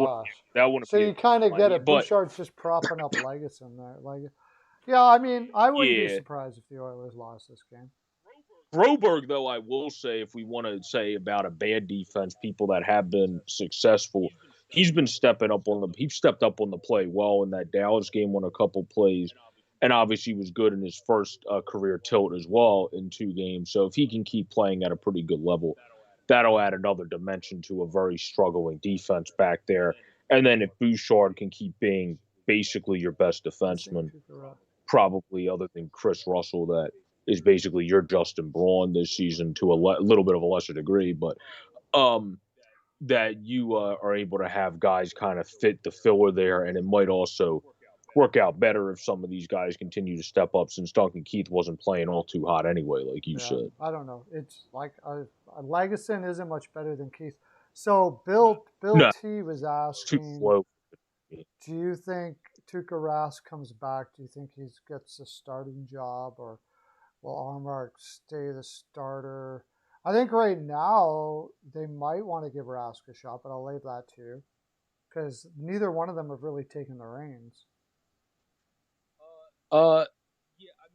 wouldn't. So you kind of get it. Bouchard's just propping up Lageson there. Yeah, I mean, I wouldn't be surprised if the Oilers lost this game. Broberg, though, I will say, if we want to say about a bad defense, people that have been successful, he's been stepping up he stepped up on the play well in that Dallas game on a couple plays. And obviously was good in his first career tilt as well in 2 games. So if he can keep playing at a pretty good level, that'll add another dimension to a very struggling defense back there. And then if Bouchard can keep being basically your best defenseman, probably other than Chris Russell, that is basically your Justin Braun this season to a little bit of a lesser degree, but that you are able to have guys kind of fit the filler there, and it might also work out better if some of these guys continue to step up, since Duncan Keith wasn't playing all too hot anyway, like you said. I don't know. It's like Lageson isn't much better than Keith. So Bill T was asking, do you think Tuukka Rask comes back? Do you think he gets a starting job, or will Armark stay the starter? I think right now they might want to give Rask a shot, but I'll leave that to you, because neither one of them have really taken the reins.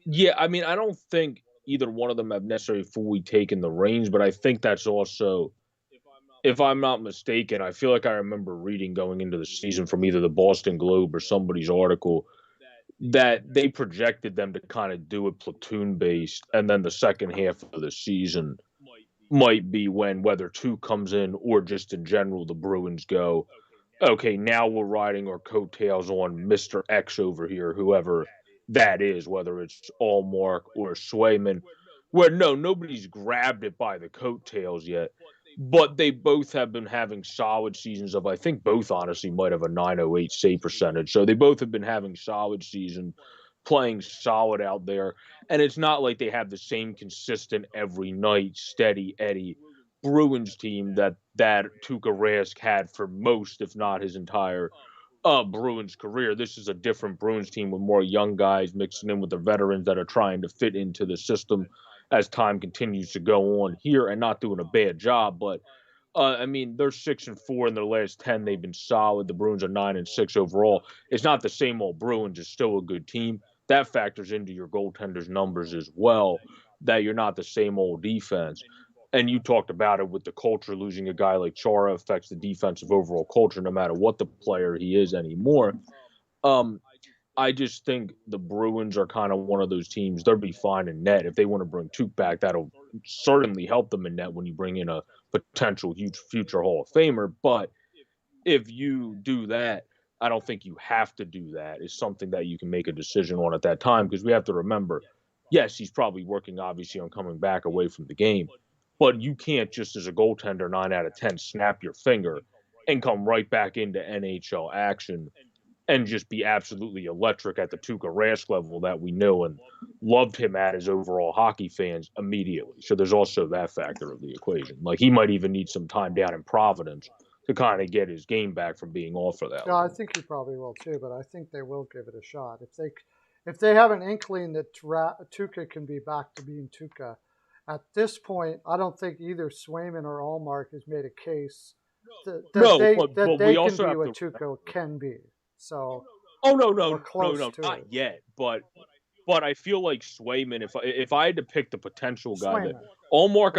Yeah, I mean, I don't think either one of them have necessarily fully taken the reins, but I think that's also, if I'm not mistaken, I feel like I remember reading going into the season from either the Boston Globe or somebody's article that they projected them to kind of do it platoon-based, and then the second half of the season might be when whether Tuukka comes in or just in general the Bruins go, okay, now we're riding our coattails on Mr. X over here, whoever that is, whether it's Allmark or Swayman, where nobody's grabbed it by the coattails yet, but they both have been having solid seasons of, I think both honestly might have a .908 save percentage. So they both have been having solid seasons, playing solid out there. And it's not like they have the same consistent every night, steady Eddie Bruins team that Tuukka Rask had for most, if not his entire Bruins career. This is a different Bruins team with more young guys mixing in with the veterans that are trying to fit into the system as time continues to go on here, and not doing a bad job. But I mean, they're 6-4 in their last 10. They've been solid. The Bruins are 9-6 overall. It's not the same old Bruins. It's still a good team. That factors into your goaltenders' numbers as well, that you're not the same old defense. And you talked about it with the culture. Losing a guy like Chara affects the defensive overall culture, no matter what the player he is anymore. I just think the Bruins are kind of one of those teams. They'll be fine in net. If they want to bring Tuukka back, that'll certainly help them in net when you bring in a potential huge future Hall of Famer. But if you do that, I don't think you have to do that. It's something that you can make a decision on at that time, because we have to remember yes, he's probably working obviously on coming back away from the game, but you can't just as a goaltender 9 out of 10 snap your finger and come right back into NHL action and just be absolutely electric at the Tuukka Rask level that we know and loved him at as overall hockey fans immediately. So there's also that factor of the equation. Like he might even need some time down in Providence to kind of get his game back from being off for that. Yeah, I think he probably will too, but I think they will give it a shot. If they have an inkling that Tuukka can be back to being Tuukka, at this point, I don't think either Swayman or Allmark has made a case that they can be what Tuukka can be. So, no, not yet. But I feel like Swayman. If I had to pick the potential guy, that Allmark,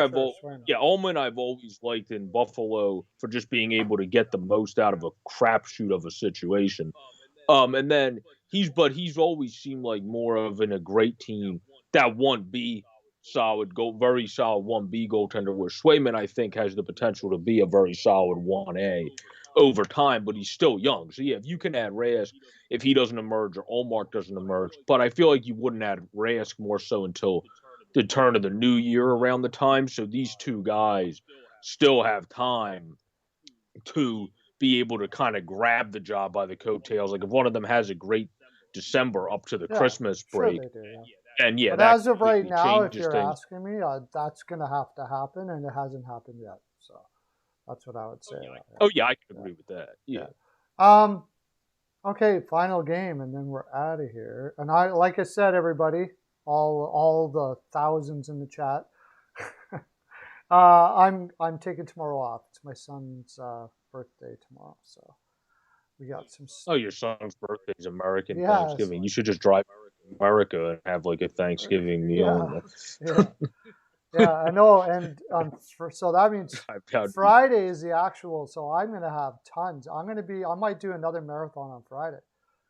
Allman I've always liked in Buffalo for just being able to get the most out of a crapshoot of a situation. And then he's always seemed like more of a great team that 1B very solid 1B goaltender, where Swayman I think has the potential to be a very solid 1A over time, but he's still young. So yeah, if you can add Rask, if he doesn't emerge or Allmark doesn't emerge, but I feel like you wouldn't add Rask more so until the turn of the new year around the time. So these two guys still have time to be able to kind of grab the job by the coattails. Like if one of them has a great December up to the Christmas break, sure they do, and but as of right now, if you're asking me, that's going to have to happen, and it hasn't happened yet. So that's what I would say. I can agree with that. Yeah. Okay, final game, and then we're out of here. And like I said, everybody, all the thousands in the chat, I'm taking tomorrow off. It's my son's birthday tomorrow, so we got some. Oh, your son's birthday is American Thanksgiving. You should just drive to America and have like a Thanksgiving meal. Yeah, I know. And so that means Friday is the actual. So I'm going to have tons. I might do another marathon on Friday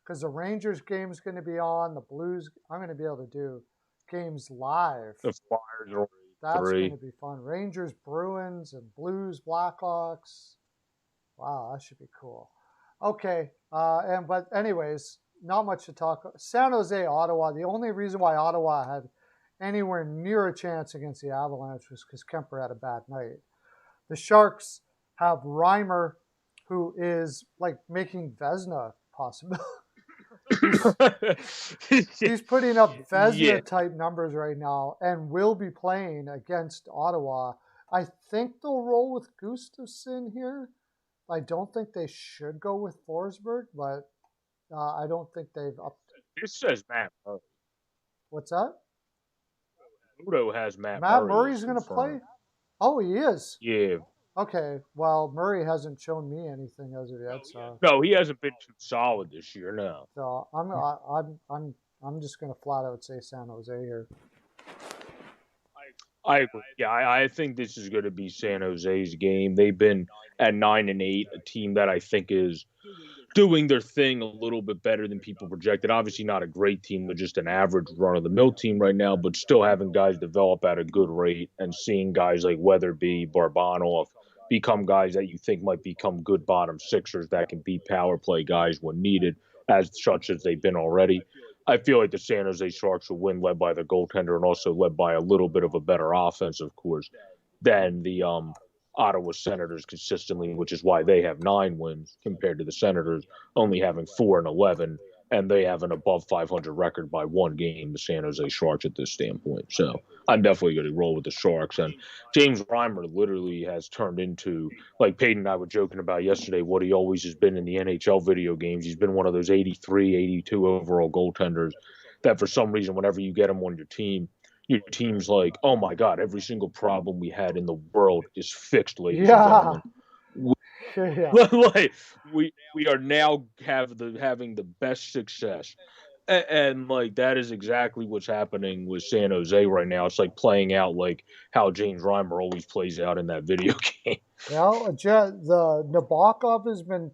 because the Rangers game is going to be on. The Blues, I'm going to be able to do games live. The Flyers are That's going to be fun. Rangers, Bruins, and Blues, Blackhawks. Wow, that should be cool. Okay, but anyways, not much to talk. San Jose, Ottawa. The only reason why Ottawa had anywhere near a chance against the Avalanche was because Kemper had a bad night. The Sharks have Reimer, who is like making Vezina possible. he's putting up Vezina type numbers right now and will be playing against Ottawa. I think they'll roll with Gustafsson here. I don't think they should go with Forsberg, but I don't think they've upped. This says Matt Murray. What's that? Udo has Matt Murray's going to play? Oh, he is? Yeah. Okay. Well, Murray hasn't shown me anything as of yet. So. No, he hasn't been too solid this year, no. So I'm just going to flat out say San Jose here. I agree. Yeah, I think this is going to be San Jose's game. They've been at 9-8, a team that I think is doing their thing a little bit better than people projected. Obviously not a great team, but just an average run-of-the-mill team right now, but still having guys develop at a good rate and seeing guys like Weatherby, Barbanov become guys that you think might become good bottom sixers that can be power play guys when needed, as such as they've been already. I feel like the San Jose Sharks will win, led by the goaltender and also led by a little bit of a better offense, of course, than the Ottawa Senators consistently, which is why they have 9 wins compared to the Senators only having 4-11, and they have an above 500 record by 1 game, the San Jose Sharks at this standpoint. So I'm definitely going to roll with the Sharks. And James Reimer literally has turned into, like Peyton and I were joking about yesterday, what he always has been in the NHL video games. He's been one of those 83, 82 overall goaltenders that for some reason, whenever you get him on your team's like, oh my God, every single problem we had in the world is fixed, ladies and gentlemen. Like we are now having the best success, and like that is exactly what's happening with San Jose right now. It's like playing out like how James Reimer always plays out in that video game. Well, the Nabokov has been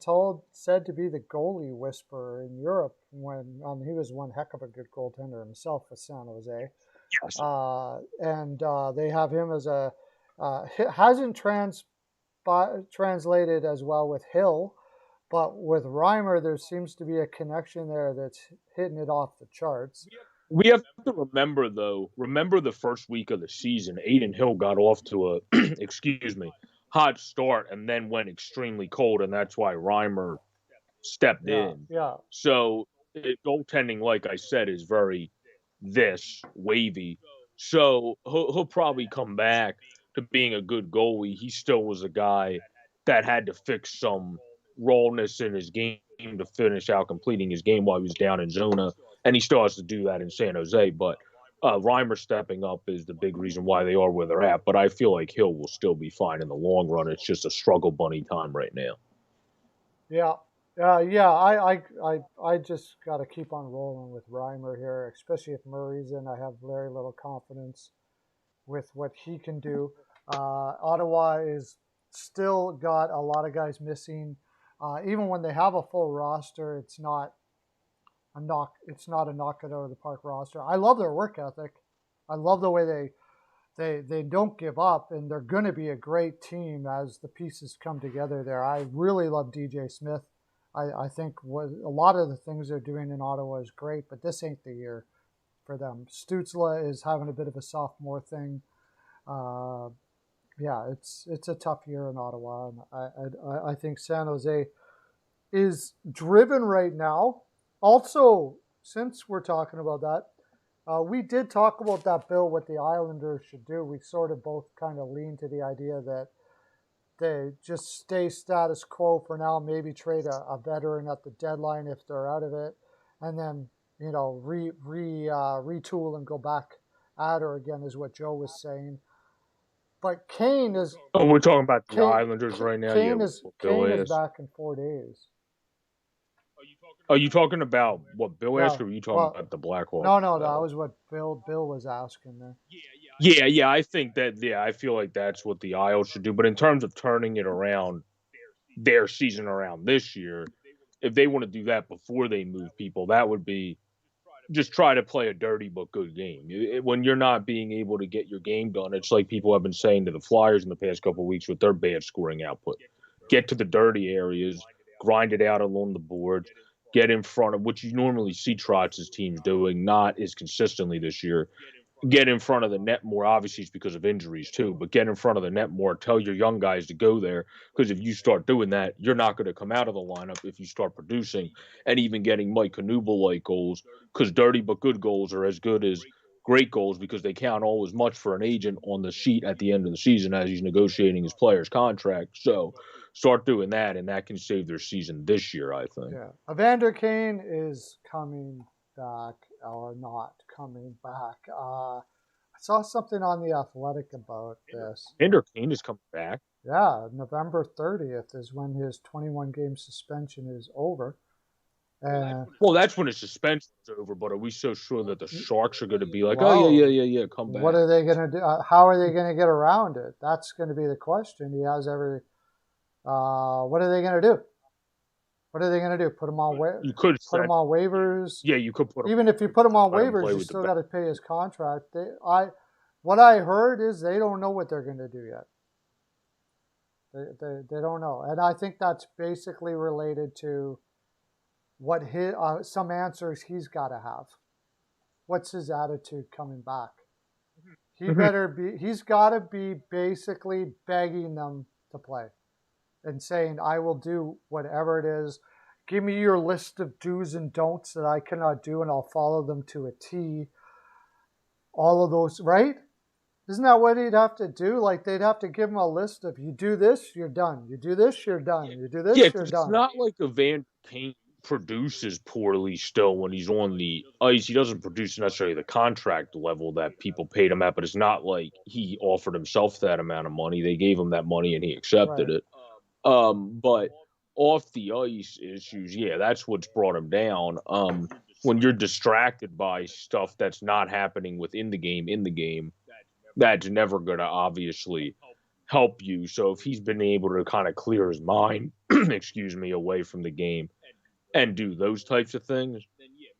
said to be the goalie whisperer in Europe when he was one heck of a good goaltender himself for San Jose. Yes. And they have him as a hasn't translated as well with Hill, but with Reimer there seems to be a connection there that's hitting it off the charts. We have to remember, though, the first week of the season, Aiden Hill got off to a, excuse me, hot start and then went extremely cold, and that's why Reimer stepped Yeah, in. yeah, So goaltending, like I said, is very this wavy. So he'll probably come back to being a good goalie. He still was a guy that had to fix some rawness in his game to finish out completing his game while he was down in Zona, and he still has to do that in San Jose. But Reimer stepping up is the big reason why they are where they're at. But I feel like Hill will still be fine in the long run. It's just a struggle bunny time right now. yeah. Yeah, I just got to keep on rolling with Reimer here, especially if Murray's in. I have very little confidence with what he can do. Ottawa is still got a lot of guys missing. Even when they have a full roster, it's not a knock. It's not a knock it out of the park roster. I love their work ethic. I love the way they don't give up, and they're going to be a great team as the pieces come together there. I really love DJ Smith. I think what a lot of the things they're doing in Ottawa is great, but this ain't the year for them. Stützle is having a bit of a sophomore thing. Uh, yeah, it's a tough year in Ottawa, and I think San Jose is driven right now. Also, since we're talking about that, we did talk about that bill, what the Islanders should do. We sort of both kind of lean to the idea that they just stay status quo for now, maybe trade a veteran at the deadline if they're out of it, and then retool and go back at her again is what Joe was saying. But Oh, we're talking about the Kane, Islanders right now. Yeah, what Bill Kane is is. back in 4 days. Are you talking about what Bill asked, Yeah, or are you talking well, about the Blackhawks? no, that was what Bill was asking there. Yeah, I think that. Yeah, I feel like that's what the Isles should do. But in terms of turning it around, their season around this year, if they want to do that before they move people, that would be just try to play a dirty but good game. When you're not being able to get your game done, it's like people have been saying to the Flyers in the past couple of weeks with their bad scoring output. Get to the dirty areas, grind it out along the boards, get in front of what you normally see Trotz's teams doing, not as consistently this year. Get in front of the net more. Obviously, it's because of injuries too, but get in front of the net more. Tell your young guys to go there because if you start doing that, you're not going to come out of the lineup if you start producing and even getting Mike Knuble like goals because dirty but good goals are as good as great goals because they count all as much for an agent on the sheet at the end of the season as he's negotiating his player's contract. So start doing that, and that can save their season this year, I think. Yeah, Evander Kane is coming back or not coming back. I saw something on the Athletic about this. Evander Kane is coming back. Yeah, November 30th is when his 21 game suspension is over. Well, that's when his suspension is over. But are we so sure that the Sharks are going to be like, well, oh yeah, come back? What are they going to do? How are they going to get around it? That's going to be the question. He has every. What are they going to do? What are they going to do? Put him on you could put him on waivers. Yeah, you could put him, even if you put him on waivers, you still got to pay his contract. What I heard is they don't know what they're going to do yet. They don't know, and I think that's basically related to what his some answers he's got to have. What's his attitude coming back? He better be. He's got to be basically begging them to play and saying, I will do whatever it is. Give me your list of do's and don'ts that I cannot do, and I'll follow them to a T. All of those, right? Isn't that what he'd have to do? Like, they'd have to give him a list of, you do this, you're done. You do this, you're done. You do this, you're done. It's not like Evander Kane produces poorly still when he's on the ice. He doesn't produce necessarily the contract level that people paid him at, but it's not like he offered himself that amount of money. They gave him that money and he accepted it. But off the ice issues, yeah, that's what's brought him down. When you're distracted by stuff that's not happening within the game, that's never going to obviously help you. So if he's been able to kind of clear his mind, away from the game and do those types of things,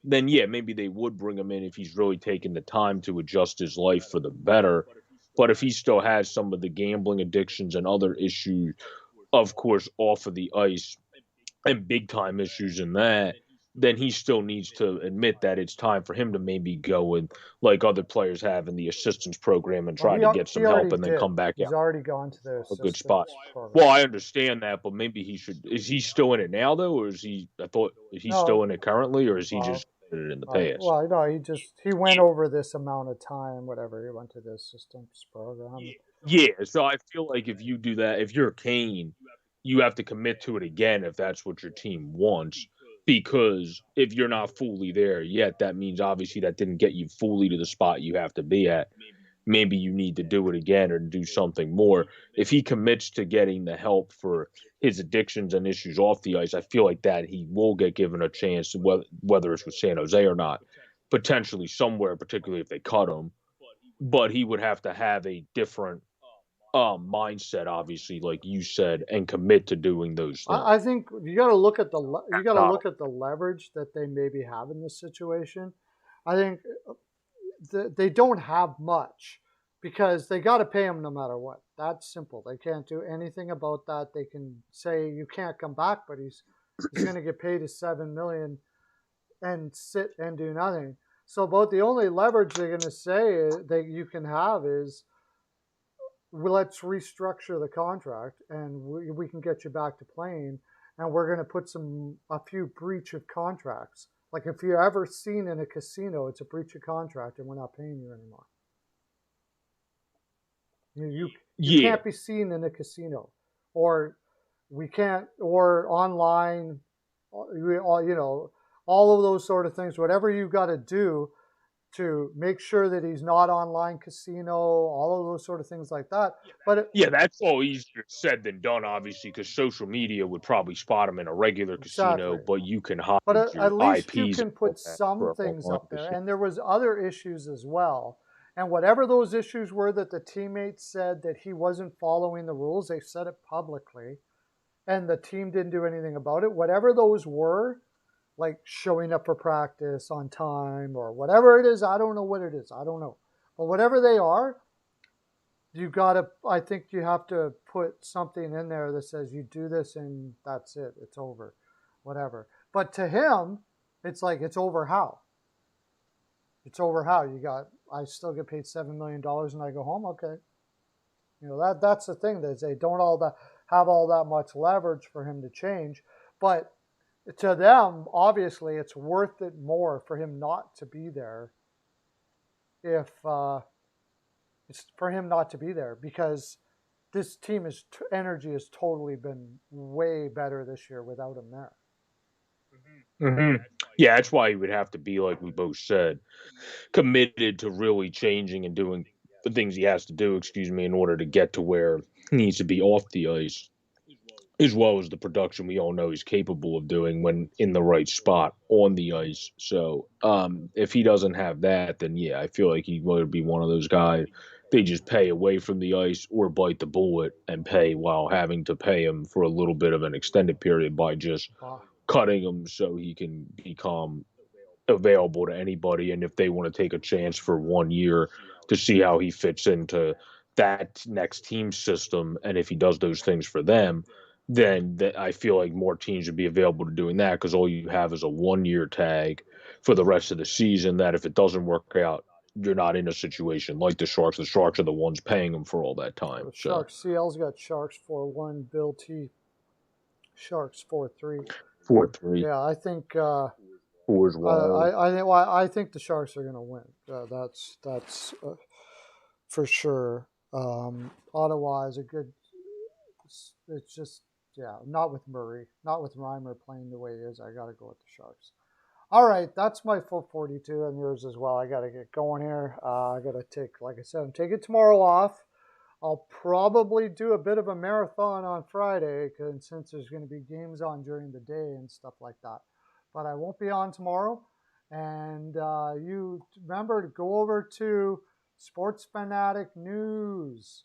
then yeah, maybe they would bring him in if he's really taken the time to adjust his life for the better. But if he still has some of the gambling addictions and other issues, of course, off of the ice and big time issues in that, then he still needs to admit that it's time for him to maybe go and, like other players have in the assistance program, and Well, try to get he some already help and then did. come back He's out already gone to the a good spot. assistance program. Well, I understand that, but maybe he should. Is he still in it now, though, or is he? I thought, is he still in it currently, or is he just in it in the past? Well, no, he went over this amount of time, whatever. He went to the assistance program. Yeah, so I feel like if you do that, if you're Kane, you have to commit to it again if that's what your team wants. Because if you're not fully there yet, that means obviously that didn't get you fully to the spot you have to be at. Maybe you need to do it again or do something more. If he commits to getting the help for his addictions and issues off the ice, I feel like that he will get given a chance, whether it's with San Jose or not, potentially somewhere, particularly if they cut him. But he would have to have a different mindset, obviously, like you said, and commit to doing those things. I think you got to look at the leverage that they maybe have in this situation. I think they don't have much because they got to pay him no matter what. That's simple. They can't do anything about that. They can say you can't come back, but he's going to get paid his $7 million and sit and do nothing. So about the only leverage they're going to say that you can have is, let's restructure the contract and we can get you back to playing, and we're going to put a few breach of contracts. Like if you're ever seen in a casino, it's a breach of contract and we're not paying you anymore. You can't be seen in a casino, or we can't, or online, all of those sort of things. Whatever you got to do to make sure that he's not online casino, all of those sort of things like that. But that's all easier said than done, obviously, because social media would probably spot him in a regular casino, but you can hide your at least IPs. You can put some things up there. And there was other issues as well. And whatever those issues were that the teammates said that he wasn't following the rules, they said it publicly, and the team didn't do anything about it. Whatever those were, like showing up for practice on time or whatever it is. I don't know what it is. I don't know. But whatever they are, I think you have to put something in there that says you do this and that's it. It's over. Whatever. But to him, it's like, it's over how? It's over how? I still get paid $7 million and I go home? Okay. That's the thing. They don't have all that much leverage for him to change. But to them, obviously, it's worth it more for him not to be there. It's for him not to be there because this team energy has totally been way better this year without him there. Mm-hmm. Yeah, that's why he would have to be, like we both said, committed to really changing and doing the things he has to do, in order to get to where he needs to be off the ice, as well as the production we all know he's capable of doing when in the right spot on the ice. So if he doesn't have that, then yeah, I feel like he would be one of those guys they just pay away from the ice or bite the bullet and pay while having to pay him for a little bit of an extended period by just cutting him so he can become available to anybody. And if they want to take a chance for 1 year to see how he fits into that next team system, and if he does those things for them, then I feel like more teams would be available to doing that, because all you have is a 1 year tag for the rest of the season that if it doesn't work out, you're not in a situation like the Sharks. The Sharks are the ones paying them for all that time. Sharks, CL's got Sharks 4-1, Bill T. Sharks 4-3. 4-3. Yeah, I think. I think the Sharks are going to win. That's for sure. Ottawa is a good. It's just not with Murray, not with Reimer playing the way he is. I got to go with the Sharks. All right, that's my full 42 and yours as well. I got to get going here. I got to take, like I said, I'm taking tomorrow off. I'll probably do a bit of a marathon on Friday, since there's going to be games on during the day and stuff like that. But I won't be on tomorrow. And you remember to go over to Sports Fanatic News.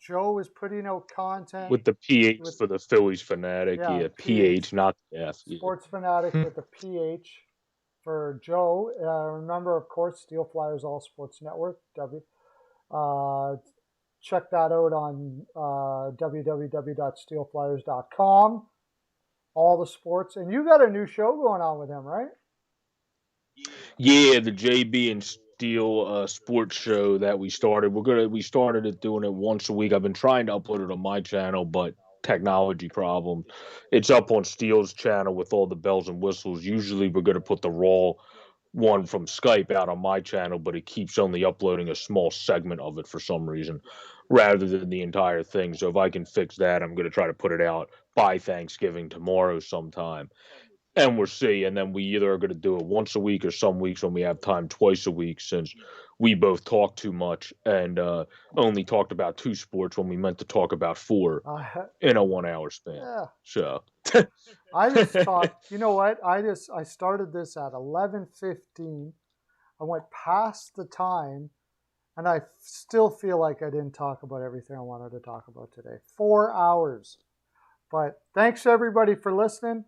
Joe is putting out content. With the PH for the Phillies Fanatic. Yeah, PH, not F. Sports Fanatic with the PH for Joe. Remember, of course, Steel Flyers All Sports Network. Check that out on www.steelflyers.com. all the sports. And you got a new show going on with him, right? Yeah, the JB and Steel sports show that we started. We started it doing it once a week. I've been trying to upload it on my channel, but technology problem. It's up on Steel's channel with all the bells and whistles. Usually we're gonna put the raw one from Skype out on my channel, but it keeps only uploading a small segment of it for some reason rather than the entire thing. So if I can fix that, I'm gonna try to put it out by Thanksgiving tomorrow sometime. And we'll see. And then we either are going to do it once a week or some weeks when we have time twice a week, since we both talk too much and only talked about 2 sports when we meant to talk about 4 in a 1 hour span. Yeah. So I just talked. You know what? I started this at 11:15. I went past the time, and I still feel like I didn't talk about everything I wanted to talk about today. 4 hours. But thanks everybody for listening.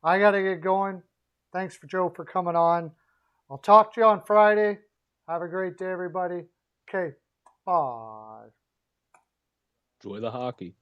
I got to get going. Thanks for Joe for coming on. I'll talk to you on Friday. Have a great day, everybody. Okay. Bye. enjoy the hockey.